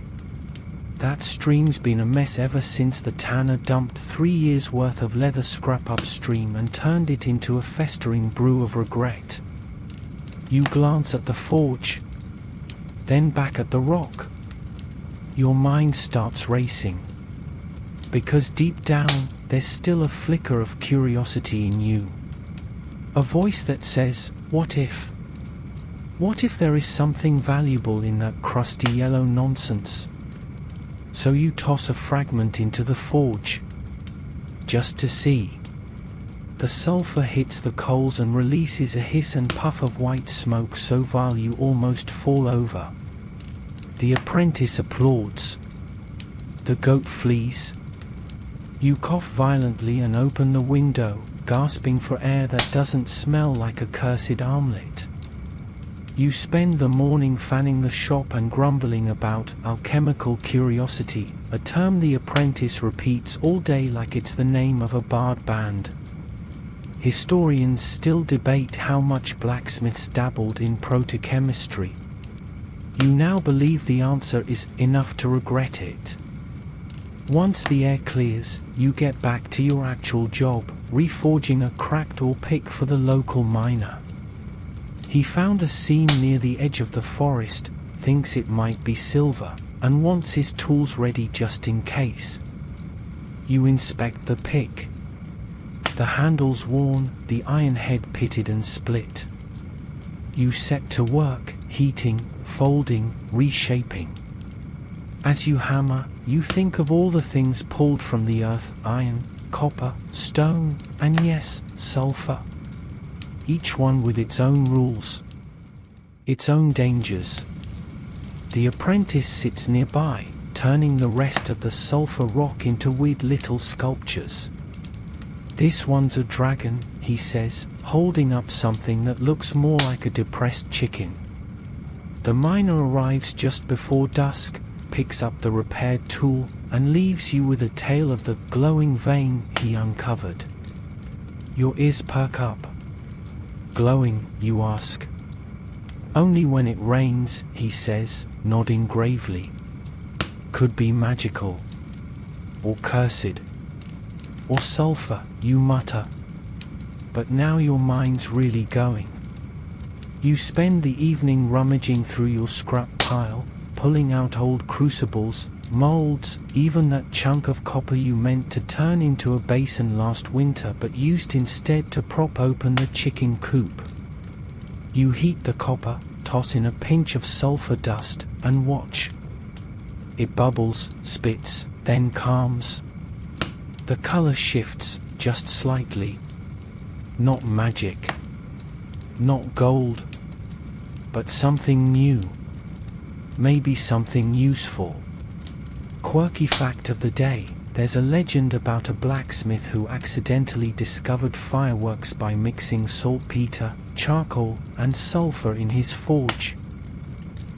That stream's been a mess ever since the tanner dumped 3 years' worth of leather scrap upstream and turned it into a festering brew of regret. You glance at the forge, then back at the rock. Your mind starts racing. Because deep down, there's still a flicker of curiosity in you. A voice that says, "What if? What if there is something valuable in that crusty yellow nonsense?" So you toss a fragment into the forge. Just to see. The sulfur hits the coals and releases a hiss and puff of white smoke so vile you almost fall over. The apprentice applauds. The goat flees. You cough violently and open the window, gasping for air that doesn't smell like a cursed armlet. You spend the morning fanning the shop and grumbling about alchemical curiosity, a term the apprentice repeats all day like it's the name of a bard band. Historians still debate how much blacksmiths dabbled in protochemistry. You now believe the answer is enough to regret it. Once the air clears, you get back to your actual job, reforging a cracked ore pick for the local miner. He found a seam near the edge of the forest, thinks it might be silver, and wants his tools ready just in case. You inspect the pick. The handle's worn, the iron head pitted and split. You set to work, heating, folding, reshaping. As you hammer, you think of all the things pulled from the earth: iron, copper, stone, and yes, sulfur. Each one with its own rules, its own dangers. The apprentice sits nearby, turning the rest of the sulfur rock into weird little sculptures. "This one's a dragon," he says, holding up something that looks more like a depressed chicken. The miner arrives just before dusk, picks up the repaired tool, and leaves you with a tale of the glowing vein he uncovered. Your ears perk up. "Glowing?" you ask. "Only when it rains," he says, nodding gravely. "Could be magical. Or cursed. Or sulfur," you mutter. But now your mind's really going. You spend the evening rummaging through your scrap pile, pulling out old crucibles, molds, even that chunk of copper you meant to turn into a basin last winter but used instead to prop open the chicken coop. You heat the copper, toss in a pinch of sulfur dust, and watch. It bubbles, spits, then calms. The color shifts, just slightly. Not magic. Not gold. But something new. Maybe something useful. Quirky fact of the day: there's a legend about a blacksmith who accidentally discovered fireworks by mixing saltpeter, charcoal, and sulfur in his forge.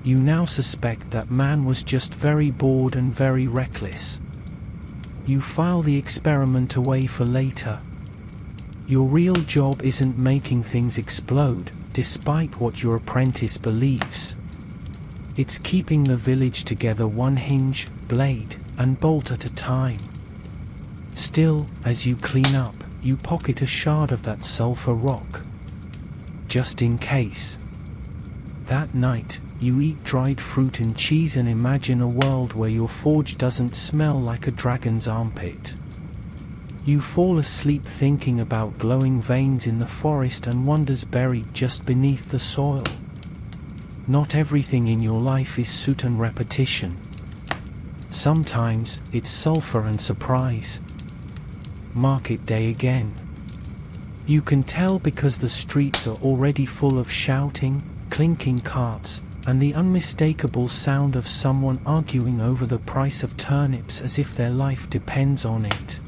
You now suspect that man was just very bored and very reckless. You file the experiment away for later. Your real job isn't making things explode, despite what your apprentice believes. It's keeping the village together one hinge, blade, and bolt at a time. Still, as you clean up, you pocket a shard of that sulfur rock. Just in case. That night, you eat dried fruit and cheese and imagine a world where your forge doesn't smell like a dragon's armpit. You fall asleep thinking about glowing veins in the forest and wonders buried just beneath the soil. Not everything in your life is suit and repetition. Sometimes it's sulfur and surprise. Market day again. You can tell because the streets are already full of shouting, clinking carts, and the unmistakable sound of someone arguing over the price of turnips as if their life depends on it.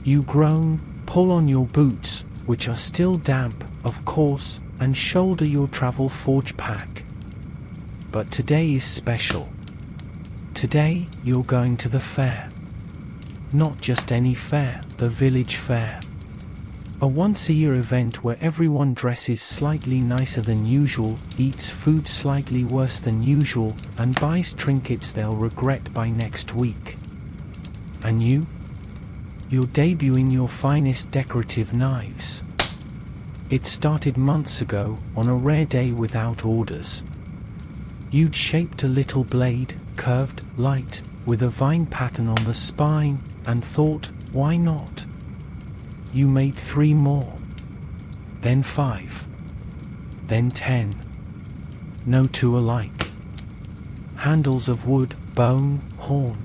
You groan, pull on your boots, which are still damp, of course, and shoulder your travel forge pack. But today is special. Today, you're going to the fair. Not just any fair, the village fair. A once-a-year event where everyone dresses slightly nicer than usual, eats food slightly worse than usual, and buys trinkets they'll regret by next week. And you? You're debuting your finest decorative knives. It started months ago, on a rare day without orders. You'd shaped a little blade, curved, light, with a vine pattern on the spine, and thought, why not? You made 3 more. Then 5. Then 10. No 2 alike. Handles of wood, bone, horn.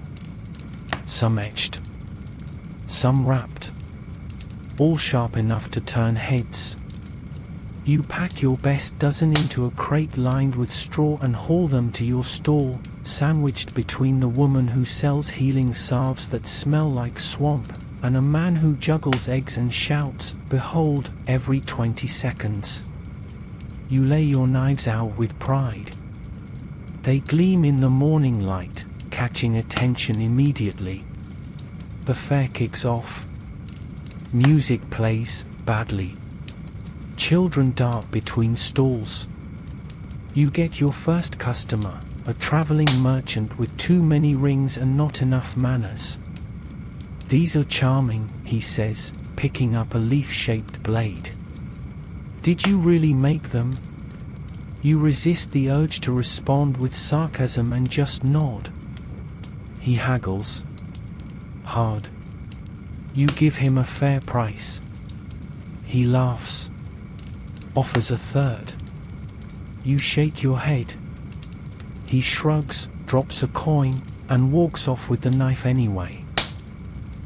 Some etched. Some wrapped. all sharp enough to turn heads. You pack your best dozen into a crate lined with straw and haul them to your stall, sandwiched between the woman who sells healing salves that smell like swamp, and a man who juggles eggs and shouts, "Behold," every 20 seconds. You lay your knives out with pride. They gleam in the morning light, catching attention immediately. The fair kicks off. Music plays, badly. Children dart between stalls. You get your first customer, a traveling merchant with too many rings and not enough manners. "These are charming," he says, picking up a leaf-shaped blade. "Did you really make them?" You resist the urge to respond with sarcasm and just nod. He haggles. Hard. You give him a fair price. He laughs. Offers a third. You shake your head. He shrugs, drops a coin, and walks off with the knife anyway.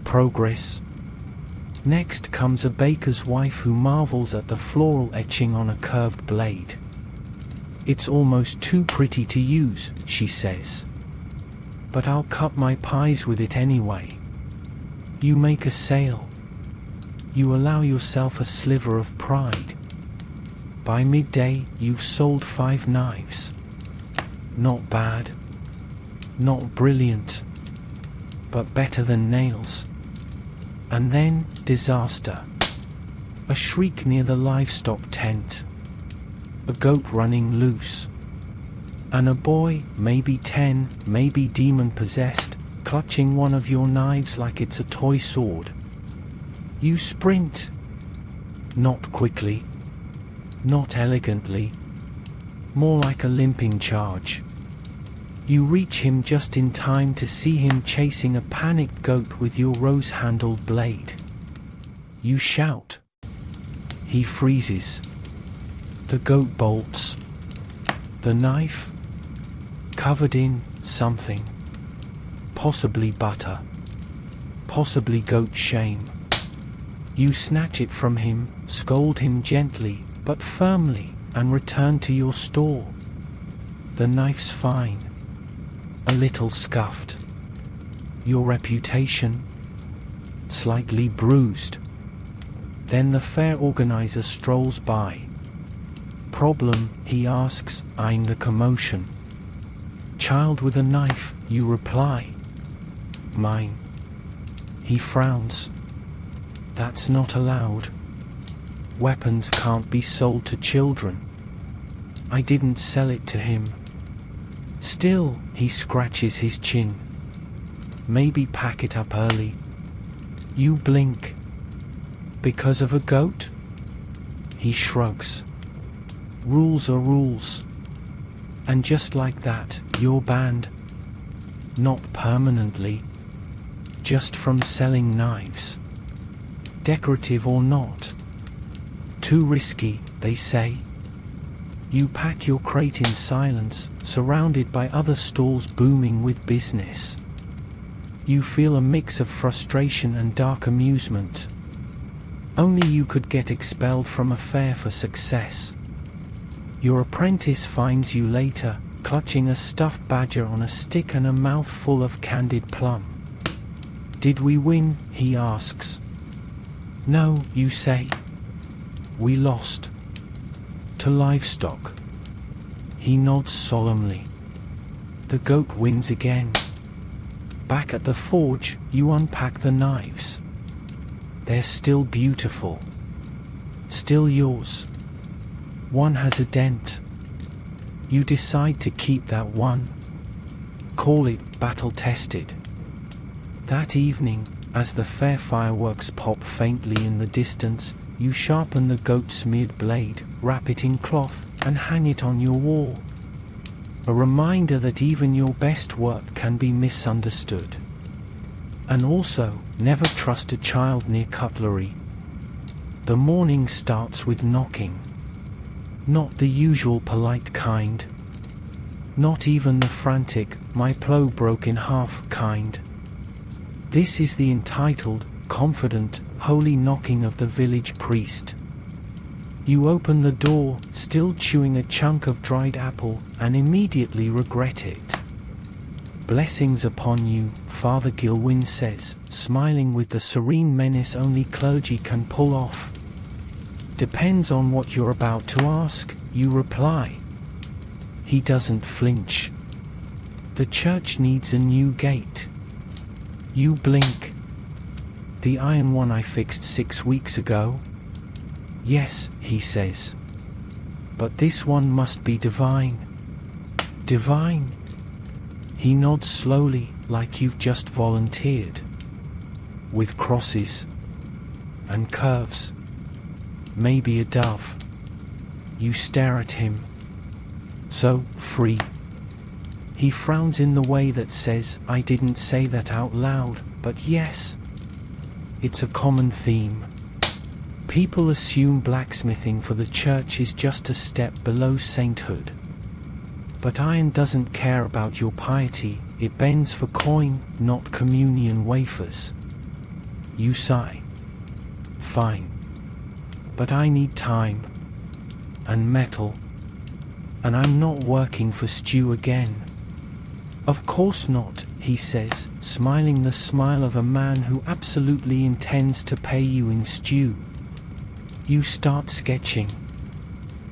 Progress. Next comes a baker's wife who marvels at the floral etching on a curved blade. "It's almost too pretty to use," she says. "But I'll cut my pies with it anyway." You make a sale. You allow yourself a sliver of pride. By midday, you've sold 5 knives. Not bad. Not brilliant. But better than nails. And then, disaster. A shriek near the livestock tent. A goat running loose. And a boy, maybe 10, maybe demon-possessed, clutching one of your knives like it's a toy sword. You sprint. Not quickly. Not elegantly. More like a limping charge. You reach him just in time to see him chasing a panicked goat with your rose-handled blade. You shout. He freezes. The goat bolts. The knife? Covered in something. Possibly butter. Possibly goat shame. You snatch it from him, scold him gently, but firmly, and return to your stall. The knife's fine. A little scuffed. Your reputation? Slightly bruised. Then the fair organizer strolls by. "Problem?" he asks, eyeing the commotion. "Child with a knife," you reply. "Mine." He frowns. "That's not allowed. Weapons can't be sold to children. I didn't sell it to him." Still, he scratches his chin. "Maybe pack it up early." You blink. "Because of a goat?" He shrugs. "Rules are rules." And just like that, you're banned. Not permanently. Just from selling knives. Decorative or not. Too risky, they say. You pack your crate in silence, surrounded by other stalls booming with business. You feel a mix of frustration and dark amusement. Only you could get expelled from a fair for success. Your apprentice finds you later, clutching a stuffed badger on a stick and a mouthful of candied plum. "Did we win?" he asks. "No," you say. "We lost. To livestock." He nods solemnly. The goat wins again. Back at the forge, you unpack the knives. They're still beautiful. Still yours. One has a dent. You decide to keep that one. Call it battle-tested. That evening, as the fair fireworks pop faintly in the distance, you sharpen the goat-smeared blade, wrap it in cloth, and hang it on your wall. A reminder that even your best work can be misunderstood. And also, never trust a child near cutlery. The morning starts with knocking. Not the usual polite kind. Not even the frantic, "my plow broke in half" kind. This is the entitled, confident, holy knocking of the village priest. You open the door, still chewing a chunk of dried apple, and immediately regret it. "Blessings upon you," Father Gilwyn says, smiling with the serene menace only clergy can pull off. "Depends on what you're about to ask," you reply. He doesn't flinch. "The church needs a new gate." You blink. "The iron one I fixed 6 weeks ago?" "Yes," he says. "But this one must be divine." "Divine?" He nods slowly, like you've just volunteered. "With crosses and curves. Maybe a dove." You stare at him. "So, free." He frowns in the way that says, "I didn't say that out loud, but yes." It's a common theme. People assume blacksmithing for the church is just a step below sainthood. But iron doesn't care about your piety, it bends for coin, not communion wafers. You sigh. "Fine. But I need time. And metal. And I'm not working for stew again." "Of course not," he says, smiling the smile of a man who absolutely intends to pay you in stew. You start sketching.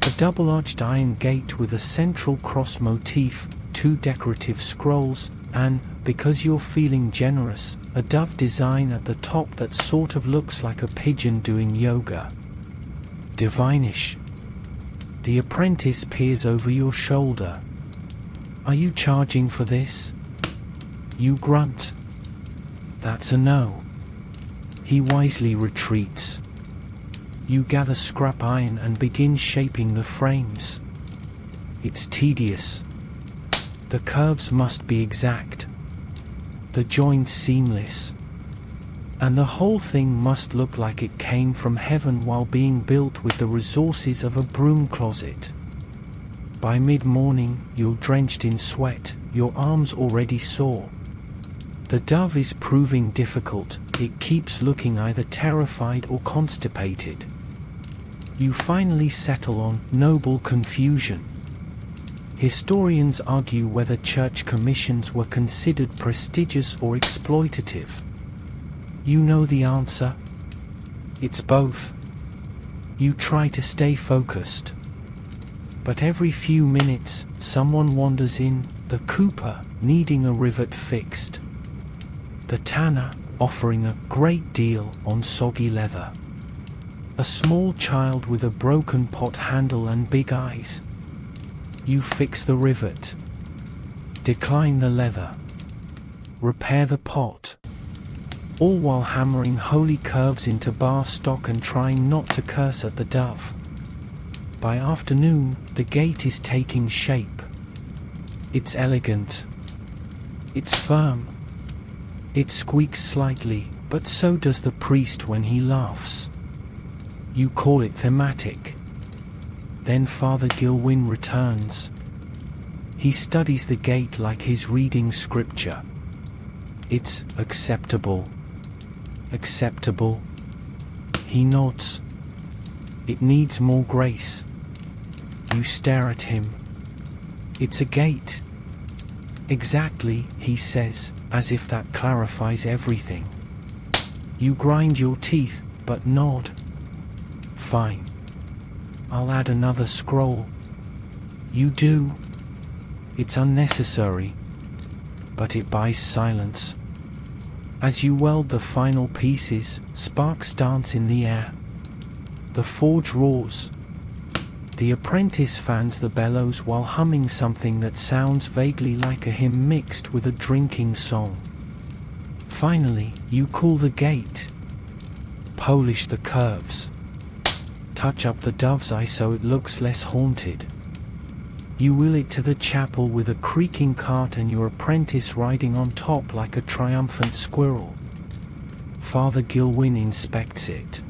A double-arched iron gate with a central cross motif, 2 decorative scrolls, and, because you're feeling generous, a dove design at the top that sort of looks like a pigeon doing yoga. Divinish. The apprentice peers over your shoulder. "Are you charging for this?" You grunt. That's a no. He wisely retreats. You gather scrap iron and begin shaping the frames. It's tedious. The curves must be exact. The joints seamless. And the whole thing must look like it came from heaven while being built with the resources of a broom closet. By mid-morning, you're drenched in sweat, your arms already sore. The dove is proving difficult, it keeps looking either terrified or constipated. You finally settle on noble confusion. Historians argue whether church commissions were considered prestigious or exploitative. You know the answer. It's both. You try to stay focused. But every few minutes, someone wanders in, the cooper, needing a rivet fixed. The tanner, offering a great deal on soggy leather. A small child with a broken pot handle and big eyes. You fix the rivet. Decline the leather. Repair the pot. All while hammering holy curves into bar stock and trying not to curse at the dove. By afternoon, the gate is taking shape. It's elegant. It's firm. It squeaks slightly, but so does the priest when he laughs. You call it thematic. Then Father Gilwyn returns. He studies the gate like he's reading scripture. It's acceptable. Acceptable. He nods. It needs more grace. You stare at him. It's a gate. Exactly, he says, as if that clarifies everything. You grind your teeth, but nod. Fine. I'll add another scroll. You do. It's unnecessary. But it buys silence. As you weld the final pieces, sparks dance in the air. The forge roars. The apprentice fans the bellows while humming something that sounds vaguely like a hymn mixed with a drinking song. Finally, you cool the gate. Polish the curves. Touch up the dove's eye so it looks less haunted. You wheel it to the chapel with a creaking cart and your apprentice riding on top like a triumphant squirrel. Father Gilwyn inspects it.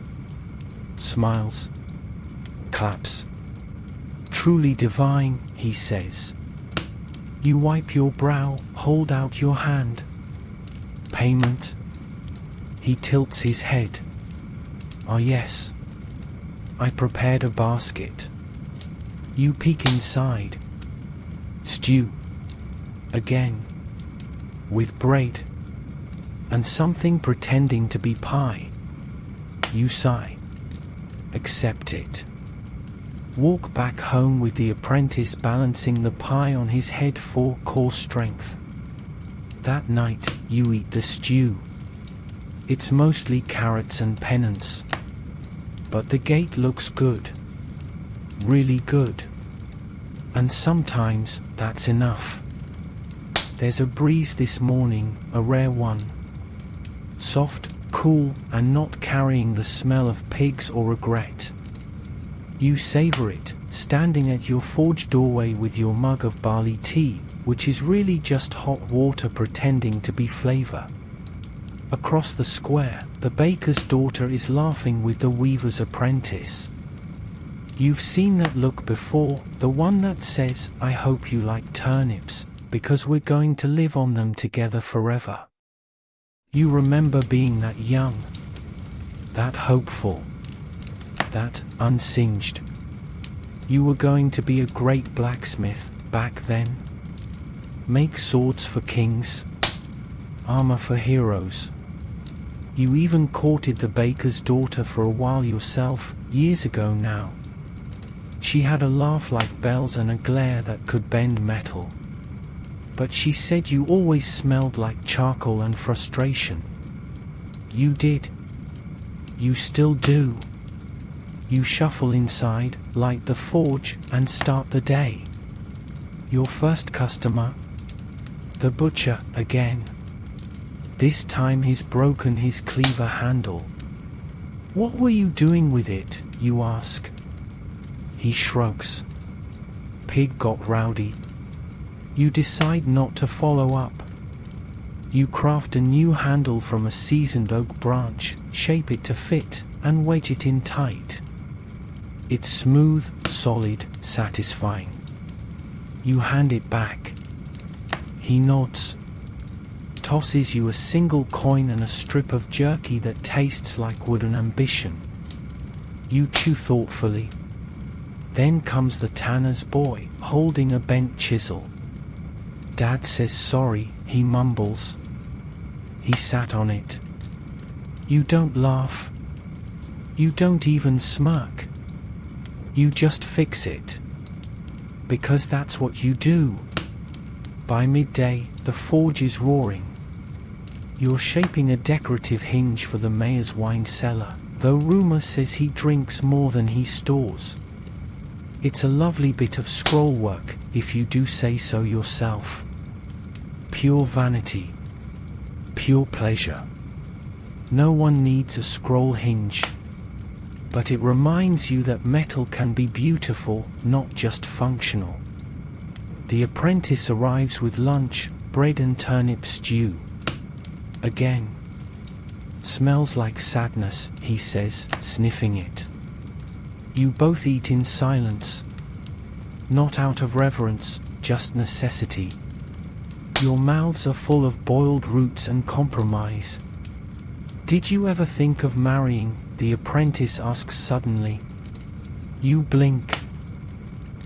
Smiles. Claps. Truly divine, he says. You wipe your brow, hold out your hand. Payment. He tilts his head. "Ah yes. I prepared a basket." You peek inside. Stew. Again. With bread. And something pretending to be pie. You sigh. Accept it. Walk back home with the apprentice balancing the pie on his head for core strength. That night, you eat the stew. It's mostly carrots and penance. But the gate looks good. Really good. And sometimes, that's enough. There's a breeze this morning, a rare one. Soft, cool, and not carrying the smell of pigs or regret. You savor it, standing at your forge doorway with your mug of barley tea, which is really just hot water pretending to be flavor. Across the square, the baker's daughter is laughing with the weaver's apprentice. You've seen that look before, the one that says, "I hope you like turnips, because we're going to live on them together forever." You remember being that young, that hopeful, that unsinged. You were going to be a great blacksmith back then. Make swords for kings, armor for heroes. You even courted the baker's daughter for a while yourself, years ago now. She had a laugh like bells and a glare that could bend metal. But she said you always smelled like charcoal and frustration. You did. You still do. You shuffle inside, light the forge, and start the day. Your first customer? The butcher, again. This time he's broken his cleaver handle. "What were you doing with it?" you ask. He shrugs. "Pig got rowdy." You decide not to follow up. You craft a new handle from a seasoned oak branch, shape it to fit, and wedge it in tight. It's smooth, solid, satisfying. You hand it back. He nods, tosses you a single coin and a strip of jerky that tastes like wooden ambition. You chew thoughtfully. Then comes the tanner's boy, holding a bent chisel. Dad says sorry, he mumbles. He sat on it. You don't laugh. You don't even smirk. You just fix it. Because that's what you do. By midday, the forge is roaring. You're shaping a decorative hinge for the mayor's wine cellar, though rumor says he drinks more than he stores. It's a lovely bit of scroll work, if you do say so yourself. Pure vanity. Pure pleasure. No one needs a scroll hinge. But it reminds you that metal can be beautiful, not just functional. The apprentice arrives with lunch, bread and turnip stew. Again. Smells like sadness, he says, sniffing it. You both eat in silence. Not out of reverence, just necessity. Your mouths are full of boiled roots and compromise. "Did you ever think of marrying?" the apprentice asks suddenly. You blink.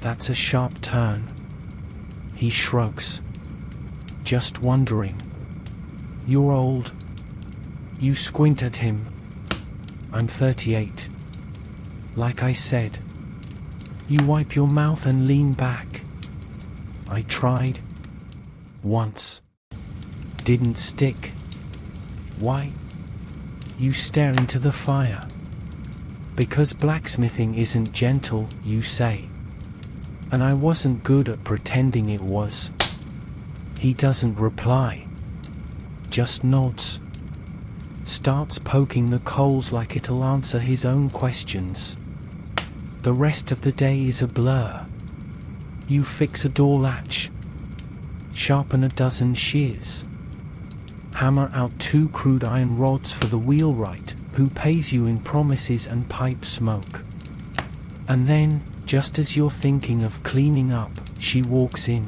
That's a sharp turn. He shrugs. "Just wondering." "You're old." You squint at him. "I'm 38. Like I said." You wipe your mouth and lean back. "I tried. Once. Didn't stick." "Why?" You stare into the fire. "Because blacksmithing isn't gentle," you say. "And I wasn't good at pretending it was." He doesn't reply. Just nods. Starts poking the coals like it'll answer his own questions. The rest of the day is a blur. You fix a door latch. Sharpen a dozen shears. Hammer out 2 crude iron rods for the wheelwright, who pays you in promises and pipe smoke. And then, just as you're thinking of cleaning up, she walks in.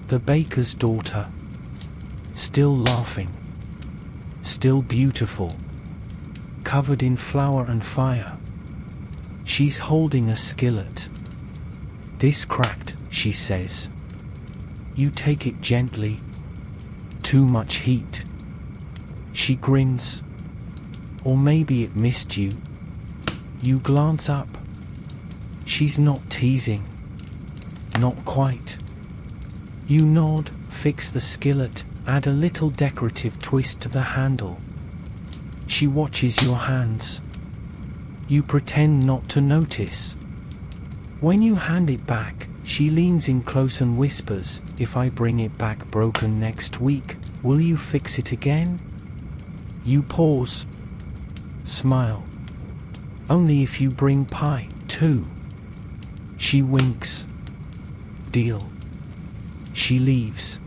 The baker's daughter. Still laughing. Still beautiful. covered in flour and fire. She's holding a skillet. "This cracked," she says. You take it gently. "Too much heat." She grins. "Or maybe it missed you." You glance up. She's not teasing. Not quite. You nod, fix the skillet, add a little decorative twist to the handle. She watches your hands. You pretend not to notice. When you hand it back, she leans in close and whispers, "If I bring it back broken next week, will you fix it again?" You pause. Smile. "Only if you bring pie, too." She winks. "Deal." She leaves.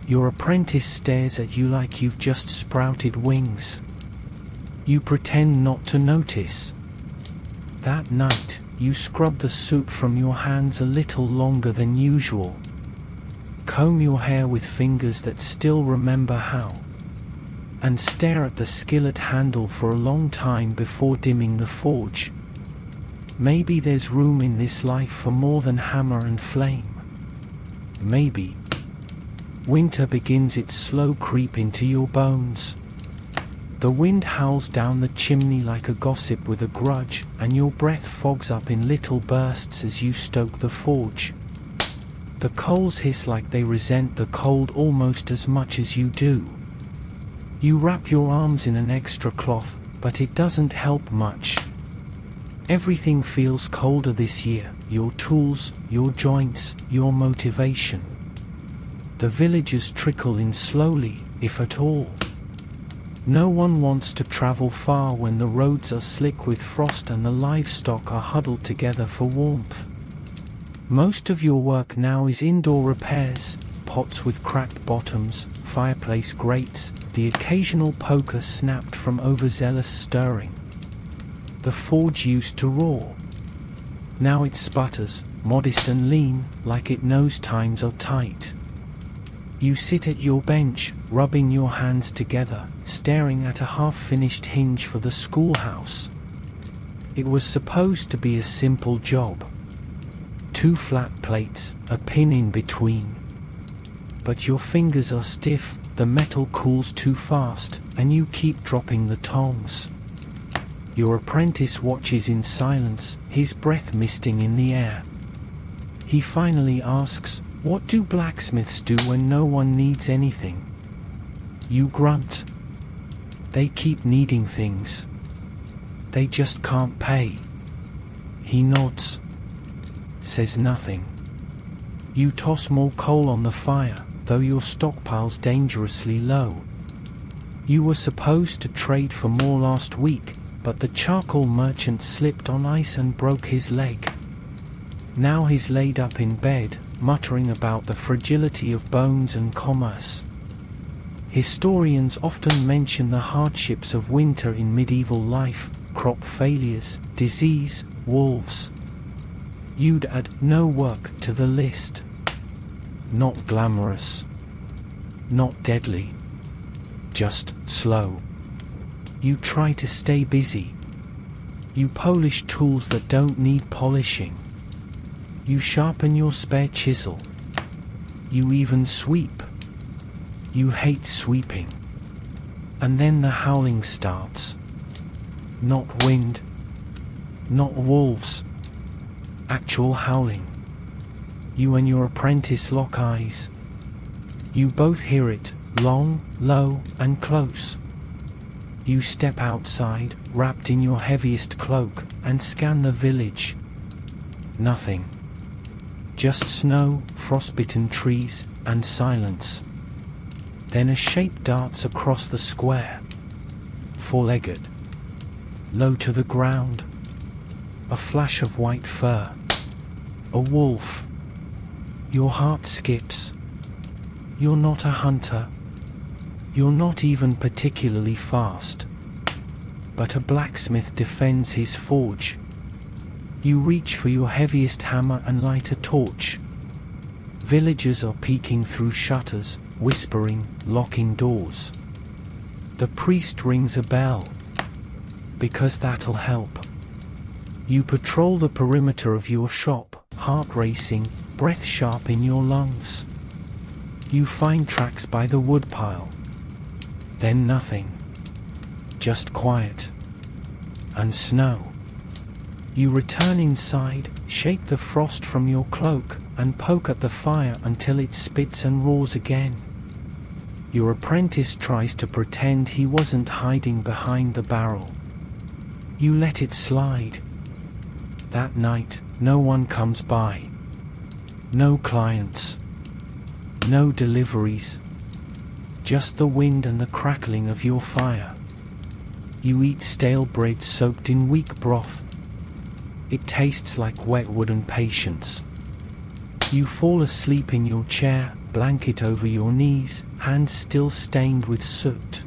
Your apprentice stares at you like you've just sprouted wings. You pretend not to notice. That night, you scrub the soot from your hands a little longer than usual. Comb your hair with fingers that still remember how. And stare at the skillet handle for a long time before dimming the forge. Maybe there's room in this life for more than hammer and flame. Maybe. Winter begins its slow creep into your bones. The wind howls down the chimney like a gossip with a grudge, and your breath fogs up in little bursts as you stoke the forge. The coals hiss like they resent the cold almost as much as you do. You wrap your arms in an extra cloth, but it doesn't help much. Everything feels colder this year, your tools, your joints, your motivation. The villagers trickle in slowly, if at all. No one wants to travel far when the roads are slick with frost and the livestock are huddled together for warmth. Most of your work now is indoor repairs, pots with cracked bottoms, fireplace grates, the occasional poker snapped from overzealous stirring. The forge used to roar. Now it sputters, modest and lean, like it knows times are tight. You sit at your bench, rubbing your hands together, staring at a half-finished hinge for the schoolhouse. It was supposed to be a simple job. 2 flat plates, a pin in between. But your fingers are stiff, the metal cools too fast, and you keep dropping the tongs. Your apprentice watches in silence, his breath misting in the air. He finally asks, "What do blacksmiths do when no one needs anything?" You grunt. "They keep needing things. They just can't pay." He nods. Says nothing. You toss more coal on the fire, though your stockpile's dangerously low. You were supposed to trade for more last week, but the charcoal merchant slipped on ice and broke his leg. Now he's laid up in bed, muttering about the fragility of bones and commerce. Historians often mention the hardships of winter in medieval life, crop failures, disease, wolves. You'd add no work to the list. Not glamorous. Not deadly. Just slow. You try to stay busy. You polish tools that don't need polishing. You sharpen your spare chisel. You even sweep. You hate sweeping. And then the howling starts. Not wind. Not wolves. Actual howling. You and your apprentice lock eyes. You both hear it, long, low, and close. You step outside, wrapped in your heaviest cloak, and scan the village. Nothing. Just snow, frostbitten trees, and silence. Then a shape darts across the square. Four-legged. Low to the ground. A flash of white fur. A wolf. Your heart skips. You're not a hunter. You're not even particularly fast. But a blacksmith defends his forge. You reach for your heaviest hammer and light a torch. Villagers are peeking through shutters, whispering, locking doors. The priest rings a bell. because that'll help. You patrol the perimeter of your shop, heart racing, breath sharp in your lungs. You find tracks by the woodpile. Then nothing. Just quiet. And snow. You return inside, shake the frost from your cloak, and poke at the fire until it spits and roars again. Your apprentice tries to pretend he wasn't hiding behind the barrel. You let it slide. That night, no one comes by. No clients. No deliveries. Just the wind and the crackling of your fire. You eat stale bread soaked in weak broth. It tastes like wet wood and patience. You fall asleep in your chair, blanket over your knees, hands still stained with soot.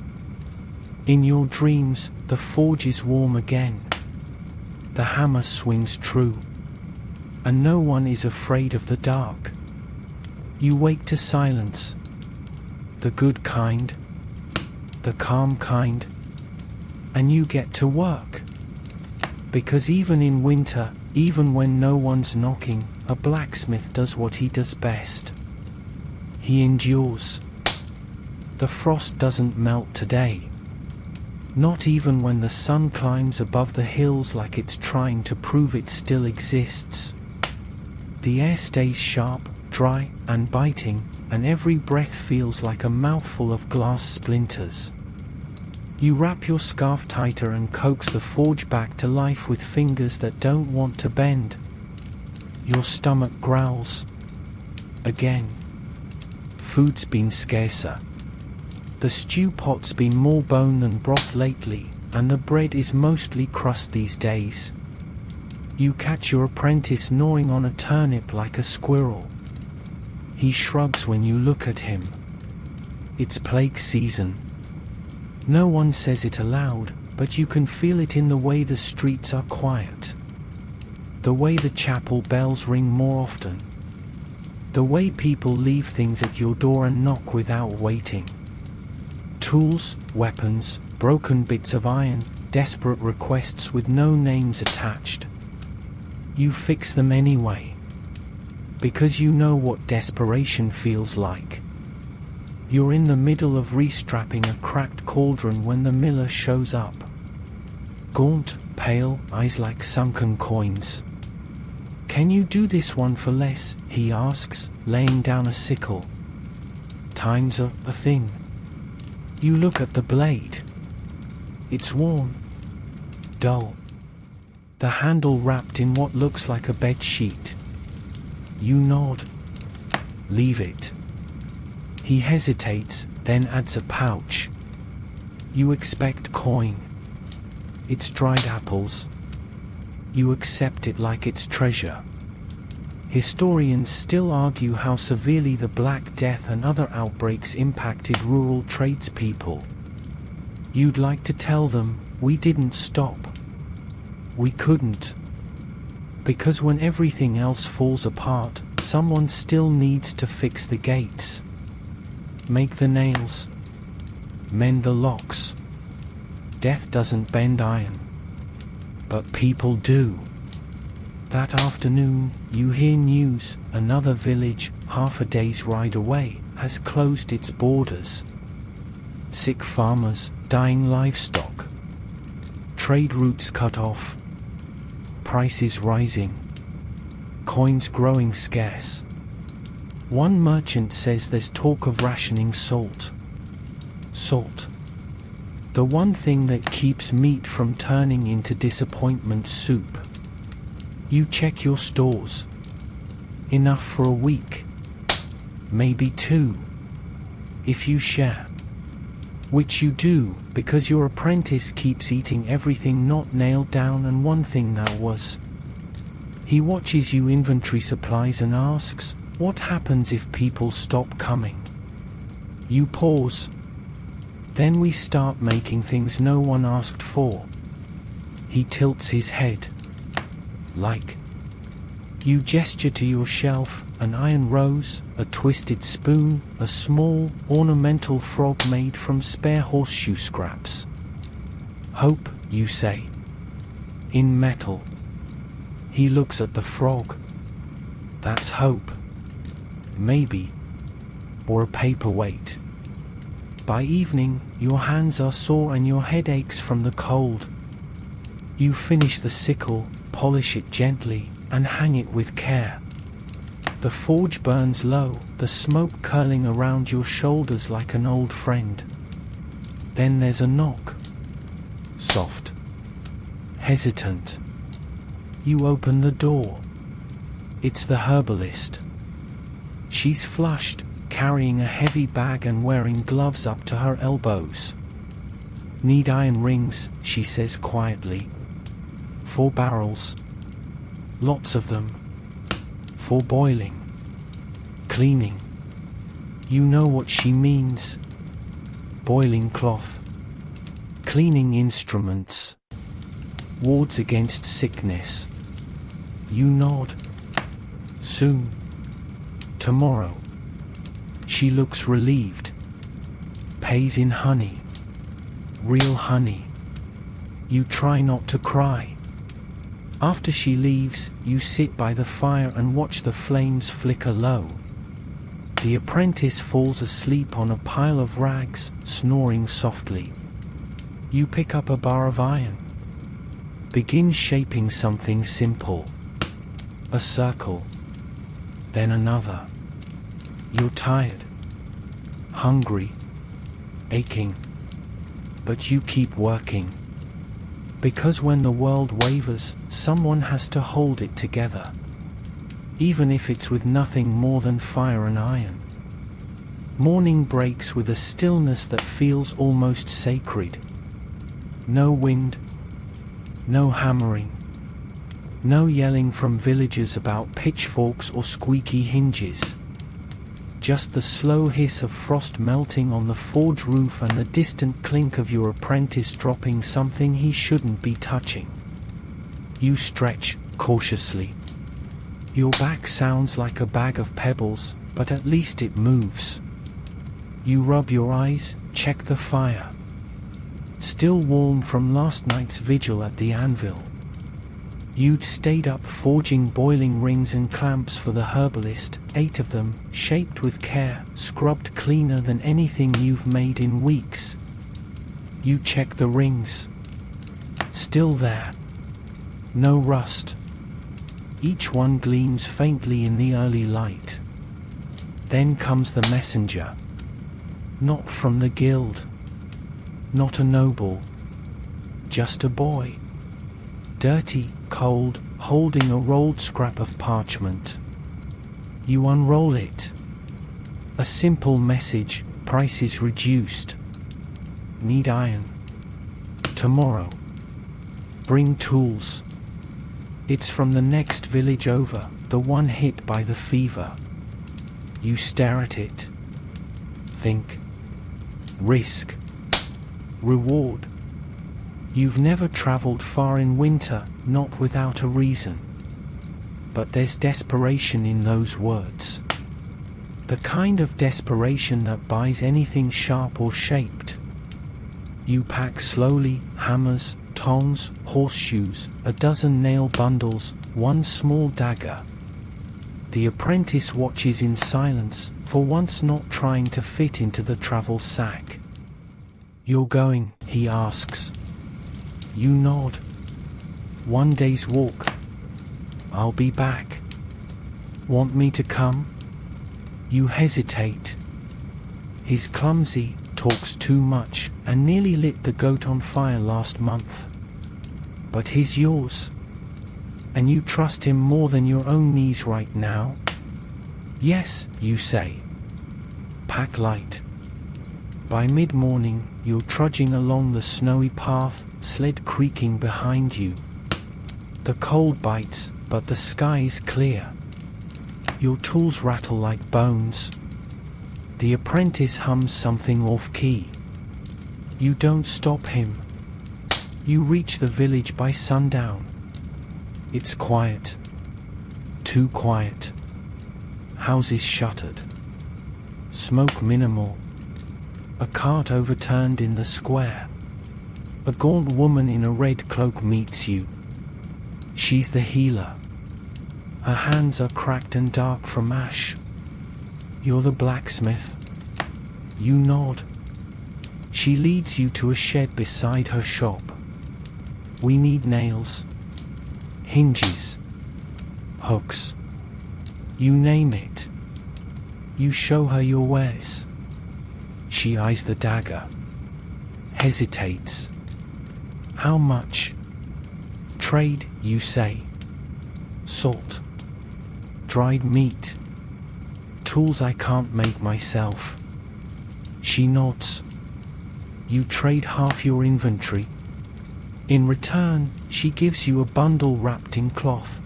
In your dreams, the forge is warm again. The hammer swings true. And no one is afraid of the dark. You wake to silence. The good kind. The calm kind. And you get to work. Because even in winter, even when no one's knocking, a blacksmith does what he does best. He endures. The frost doesn't melt today. Not even when the sun climbs above the hills like it's trying to prove it still exists. The air stays sharp, dry, and biting, and every breath feels like a mouthful of glass splinters. You wrap your scarf tighter and coax the forge back to life with fingers that don't want to bend. Your stomach growls. Again. Food's been scarcer. The stew pot's been more bone than broth lately, and the bread is mostly crust these days. You catch your apprentice gnawing on a turnip like a squirrel. He shrugs when you look at him. It's plague season. No one says it aloud, but you can feel it in the way the streets are quiet. The way the chapel bells ring more often. The way people leave things at your door and knock without waiting. Tools, weapons, broken bits of iron, desperate requests with no names attached. You fix them anyway. Because you know what desperation feels like. You're in the middle of restrapping a cracked cauldron when the miller shows up. Gaunt, pale, eyes like sunken coins. "Can you do this one for less?" he asks, laying down a sickle. "Time's a thing." You look at the blade. It's worn. Dull. The handle wrapped in what looks like a bed sheet. You nod. "Leave it." He hesitates, then adds a pouch. You expect coin. It's dried apples. You accept it like it's treasure. Historians still argue how severely the Black Death and other outbreaks impacted rural tradespeople. You'd like to tell them, we didn't stop. We couldn't. Because when everything else falls apart, someone still needs to fix the gates. Make the nails. Mend the locks. Death doesn't bend iron. But people do. That afternoon, you hear news, another village, half a day's ride away, has closed its borders. Sick farmers, dying livestock. Trade routes cut off. Prices rising. Coins growing scarce. One merchant says there's talk of rationing salt. Salt. The one thing that keeps meat from turning into disappointment soup. You check your stores. Enough for a week. Maybe 2. If you share. Which you do, because your apprentice keeps eating everything not nailed down and one thing that was. He watches you inventory supplies and asks, what happens if people stop coming? You pause. Then we start making things no one asked for. He tilts his head. Like. You gesture to your shelf, an iron rose, a twisted spoon, a small, ornamental frog made from spare horseshoe scraps. Hope, you say. In metal. He looks at the frog. That's hope. Maybe. Or a paperweight. By evening, your hands are sore and your head aches from the cold. You finish the sickle, polish it gently, and hang it with care. The forge burns low, the smoke curling around your shoulders like an old friend. Then there's a knock. Soft. Hesitant. You open the door. It's the herbalist. She's flushed, carrying a heavy bag and wearing gloves up to her elbows. Need iron rings, she says quietly. 4 barrels. Lots of them. For boiling. Cleaning. You know what she means. Boiling cloth. Cleaning instruments. Wards against sickness. You nod. Soon. Tomorrow. She looks relieved. Pays in honey. Real honey. You try not to cry. After she leaves, you sit by the fire and watch the flames flicker low. The apprentice falls asleep on a pile of rags, snoring softly. You pick up a bar of iron. Begin shaping something simple. A circle. Then another. You're tired. Hungry. Aching. But you keep working. Because when the world wavers, someone has to hold it together. Even if it's with nothing more than fire and iron. Morning breaks with a stillness that feels almost sacred. No wind. No hammering. No yelling from villagers about pitchforks or squeaky hinges. Just the slow hiss of frost melting on the forge roof and the distant clink of your apprentice dropping something he shouldn't be touching. You stretch, cautiously. Your back sounds like a bag of pebbles, but at least it moves. You rub your eyes, check the fire. Still warm from last night's vigil at the anvil. You'd stayed up forging boiling rings and clamps for the herbalist, 8 of them, shaped with care, scrubbed cleaner than anything you've made in weeks. You check the rings. Still there. No rust. Each one gleams faintly in the early light. Then comes the messenger. Not from the guild. Not a noble. Just a boy. Dirty, cold, holding a rolled scrap of parchment. You unroll it. A simple message, prices reduced. Need iron. Tomorrow. Bring tools. It's from the next village over, the one hit by the fever. You stare at it. Think. Risk. Reward. You've never traveled far in winter, not without a reason. But there's desperation in those words. The kind of desperation that buys anything sharp or shaped. You pack slowly, hammers, tongs, horseshoes, a dozen nail bundles, 1 small dagger. The apprentice watches in silence, for once not trying to fit into the travel sack. You're going, he asks. You nod. 1 day's walk. I'll be back. Want me to come? You hesitate. He's clumsy, talks too much, and nearly lit the goat on fire last month. But he's yours. And you trust him more than your own knees right now? Yes, you say. Pack light. By mid-morning, you're trudging along the snowy path, sled creaking behind you. The cold bites, but the sky is clear. Your tools rattle like bones. The apprentice hums something off-key. You don't stop him. You reach the village by sundown. It's quiet. Too quiet. Houses shuttered. Smoke minimal. A cart overturned in the square. A gaunt woman in a red cloak meets you. She's the healer. Her hands are cracked and dark from ash. You're the blacksmith. You nod. She leads you to a shed beside her shop. We need nails, hinges, hooks. You name it. You show her your wares. She eyes the dagger, hesitates. How much? Trade, you say. Salt, dried meat, tools I can't make myself. She nods. You trade half your inventory. In return, she gives you a bundle wrapped in cloth.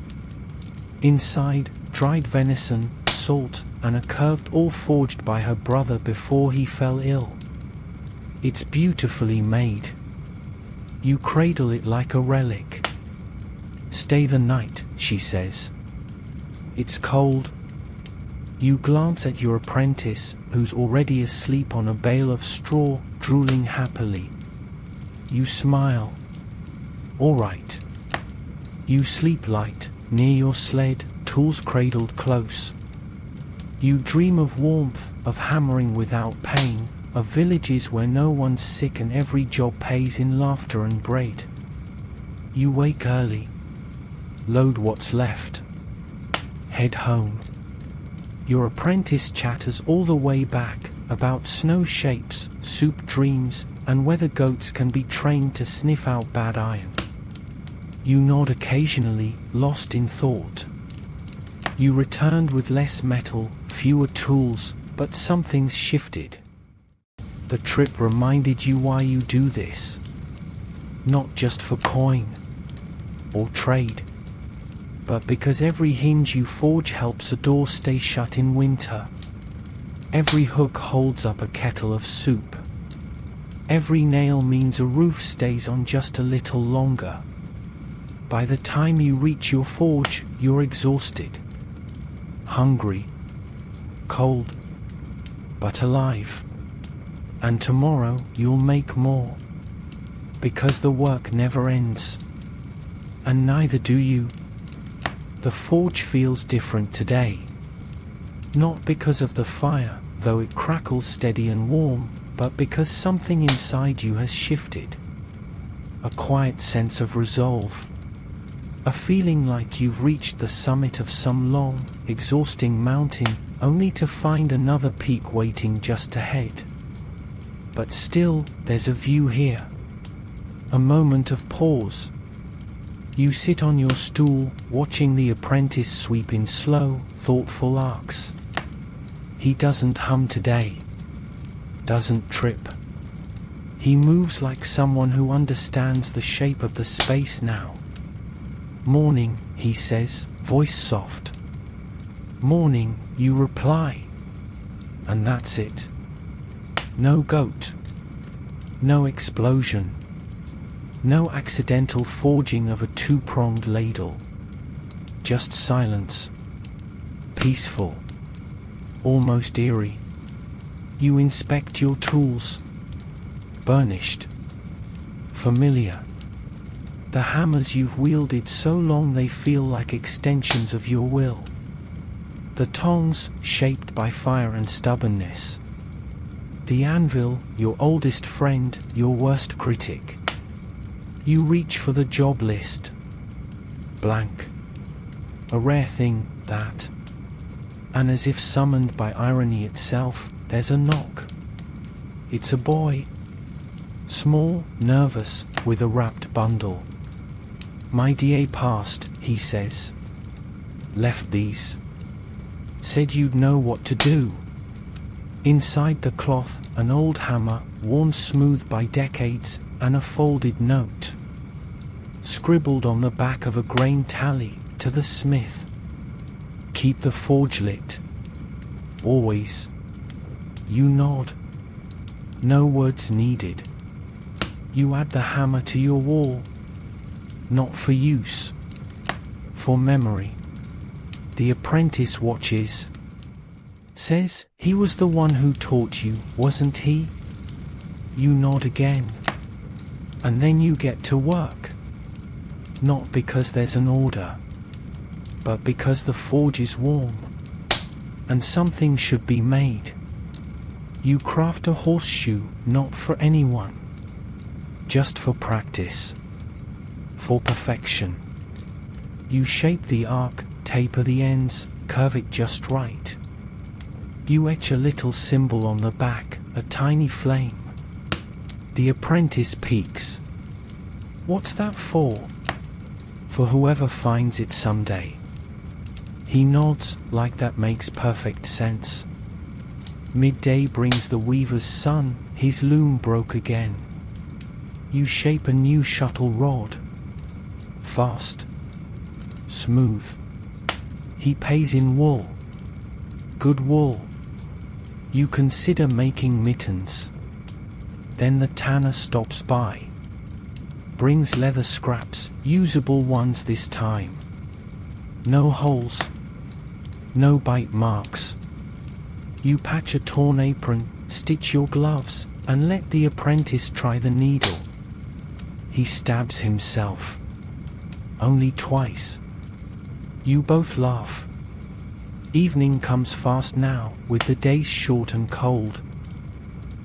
Inside, dried venison, salt, and a curved all forged by her brother before he fell ill. It's beautifully made. You cradle it like a relic. Stay the night, she says. It's cold. You glance at your apprentice, who's already asleep on a bale of straw, drooling happily. You smile. All right. You sleep light, near your sled, tools cradled close. You dream of warmth, of hammering without pain, of villages where no one's sick and every job pays in laughter and braid. You wake early. Load what's left. Head home. Your apprentice chatters all the way back about snow shapes, soup dreams, and whether goats can be trained to sniff out bad iron. You nod occasionally, lost in thought. You returned with less metal, fewer tools, but something's shifted. The trip reminded you why you do this. Not just for coin or trade, but because every hinge you forge helps a door stay shut in winter. Every hook holds up a kettle of soup. Every nail means a roof stays on just a little longer. By the time you reach your forge, you're exhausted, hungry, cold, but alive. And tomorrow you'll make more, because the work never ends. And neither do you. The forge feels different today. Not because of the fire, though it crackles steady and warm, but because something inside you has shifted. A quiet sense of resolve. A feeling like you've reached the summit of some long, exhausting mountain, only to find another peak waiting just ahead. But still, there's a view here. A moment of pause. You sit on your stool, watching the apprentice sweep in slow, thoughtful arcs. He doesn't hum today. Doesn't trip. He moves like someone who understands the shape of the space now. Morning, he says, voice soft. Morning, you reply. And that's it. No goat. No explosion. No accidental forging of a two-pronged ladle. Just silence. Peaceful. Almost eerie. You inspect your tools. Burnished. Familiar. The hammers you've wielded so long they feel like extensions of your will. The tongs, shaped by fire and stubbornness. The anvil, your oldest friend, your worst critic. You reach for the job list. Blank. A rare thing, that. And as if summoned by irony itself, there's a knock. It's a boy. Small, nervous, with a wrapped bundle. My DA passed, he says. Left these. Said you'd know what to do. Inside the cloth, an old hammer, worn smooth by decades, and a folded note. Scribbled on the back of a grain tally, to the smith. Keep the forge lit. Always. You nod. No words needed. You add the hammer to your wall. Not for use. For memory. The apprentice watches. Says, he was the one who taught you, wasn't he? You nod again. And then you get to work. Not because there's an order, but because the forge is warm, and something should be made. You craft a horseshoe, not for anyone, just for practice, for perfection. You shape the arc, taper the ends, curve it just right. You etch a little symbol on the back, a tiny flame. The apprentice peeks. What's that for? For whoever finds it someday. He nods, like that makes perfect sense. Midday brings the weaver's son, his loom broke again. You shape a new shuttle rod. Fast. Smooth. He pays in wool. Good wool. You consider making mittens. Then the tanner stops by. Brings leather scraps, usable ones this time. No holes. No bite marks. You patch a torn apron, stitch your gloves, and let the apprentice try the needle. He stabs himself. Only twice. You both laugh. Evening comes fast now, with the days short and cold.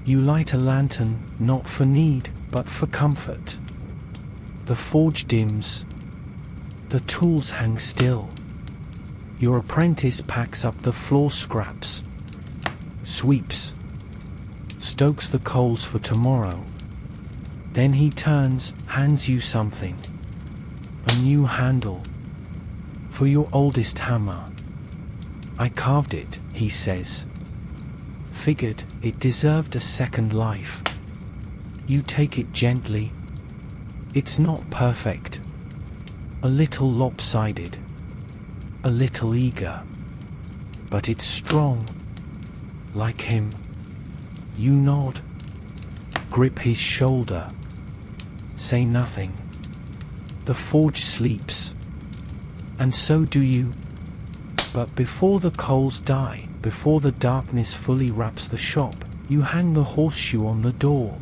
You light a lantern, not for need, but for comfort. The forge dims. The tools hang still. Your apprentice packs up the floor scraps. Sweeps. Stokes the coals for tomorrow. Then he turns, hands you something. A new handle. For your oldest hammer. I carved it, he says. Figured it deserved a second life. You take it gently. It's not perfect. A little lopsided. A little eager. But it's strong. Like him. You nod. Grip his shoulder. Say nothing. The forge sleeps. And so do you. But before the coals die, before the darkness fully wraps the shop, you hang the horseshoe on the door.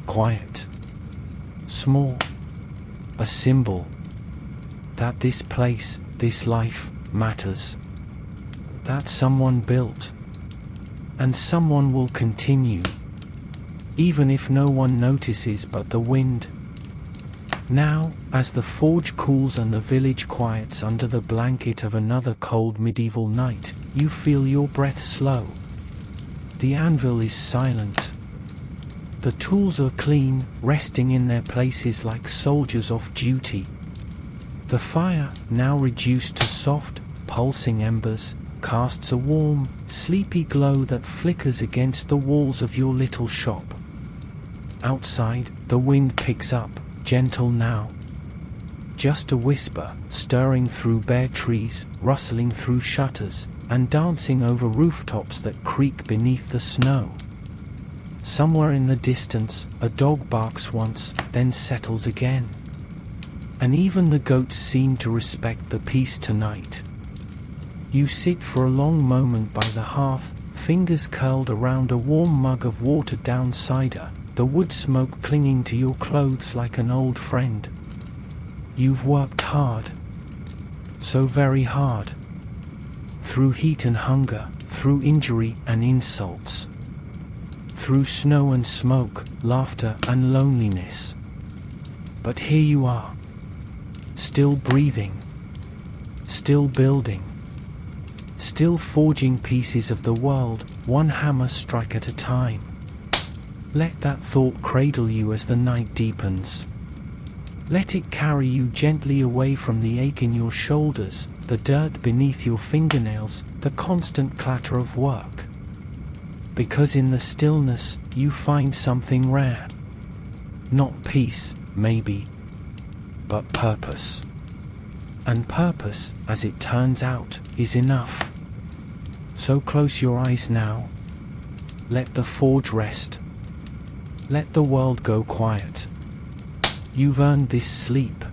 Quiet. Small. A symbol. That this place, this life, matters. That someone built. And someone will continue. Even if no one notices but the wind. Now, as the forge cools and the village quiets under the blanket of another cold medieval night, you feel your breath slow. The anvil is silent. The tools are clean, resting in their places like soldiers off duty. The fire, now reduced to soft, pulsing embers, casts a warm, sleepy glow that flickers against the walls of your little shop. Outside, the wind picks up, gentle now. Just a whisper, stirring through bare trees, rustling through shutters, and dancing over rooftops that creak beneath the snow. Somewhere in the distance, a dog barks once, then settles again. And even the goats seem to respect the peace tonight. You sit for a long moment by the hearth, fingers curled around a warm mug of watered-down cider, the wood smoke clinging to your clothes like an old friend. You've worked hard. So very hard. Through heat and hunger, through injury and insults. Through snow and smoke, laughter and loneliness. But here you are. Still breathing. Still building. Still forging pieces of the world, one hammer strike at a time. Let that thought cradle you as the night deepens. Let it carry you gently away from the ache in your shoulders, the dirt beneath your fingernails, the constant clatter of work. Because in the stillness, you find something rare. Not peace, maybe, but purpose. And purpose, as it turns out, is enough. So close your eyes now. Let the forge rest. Let the world go quiet. You've earned this sleep.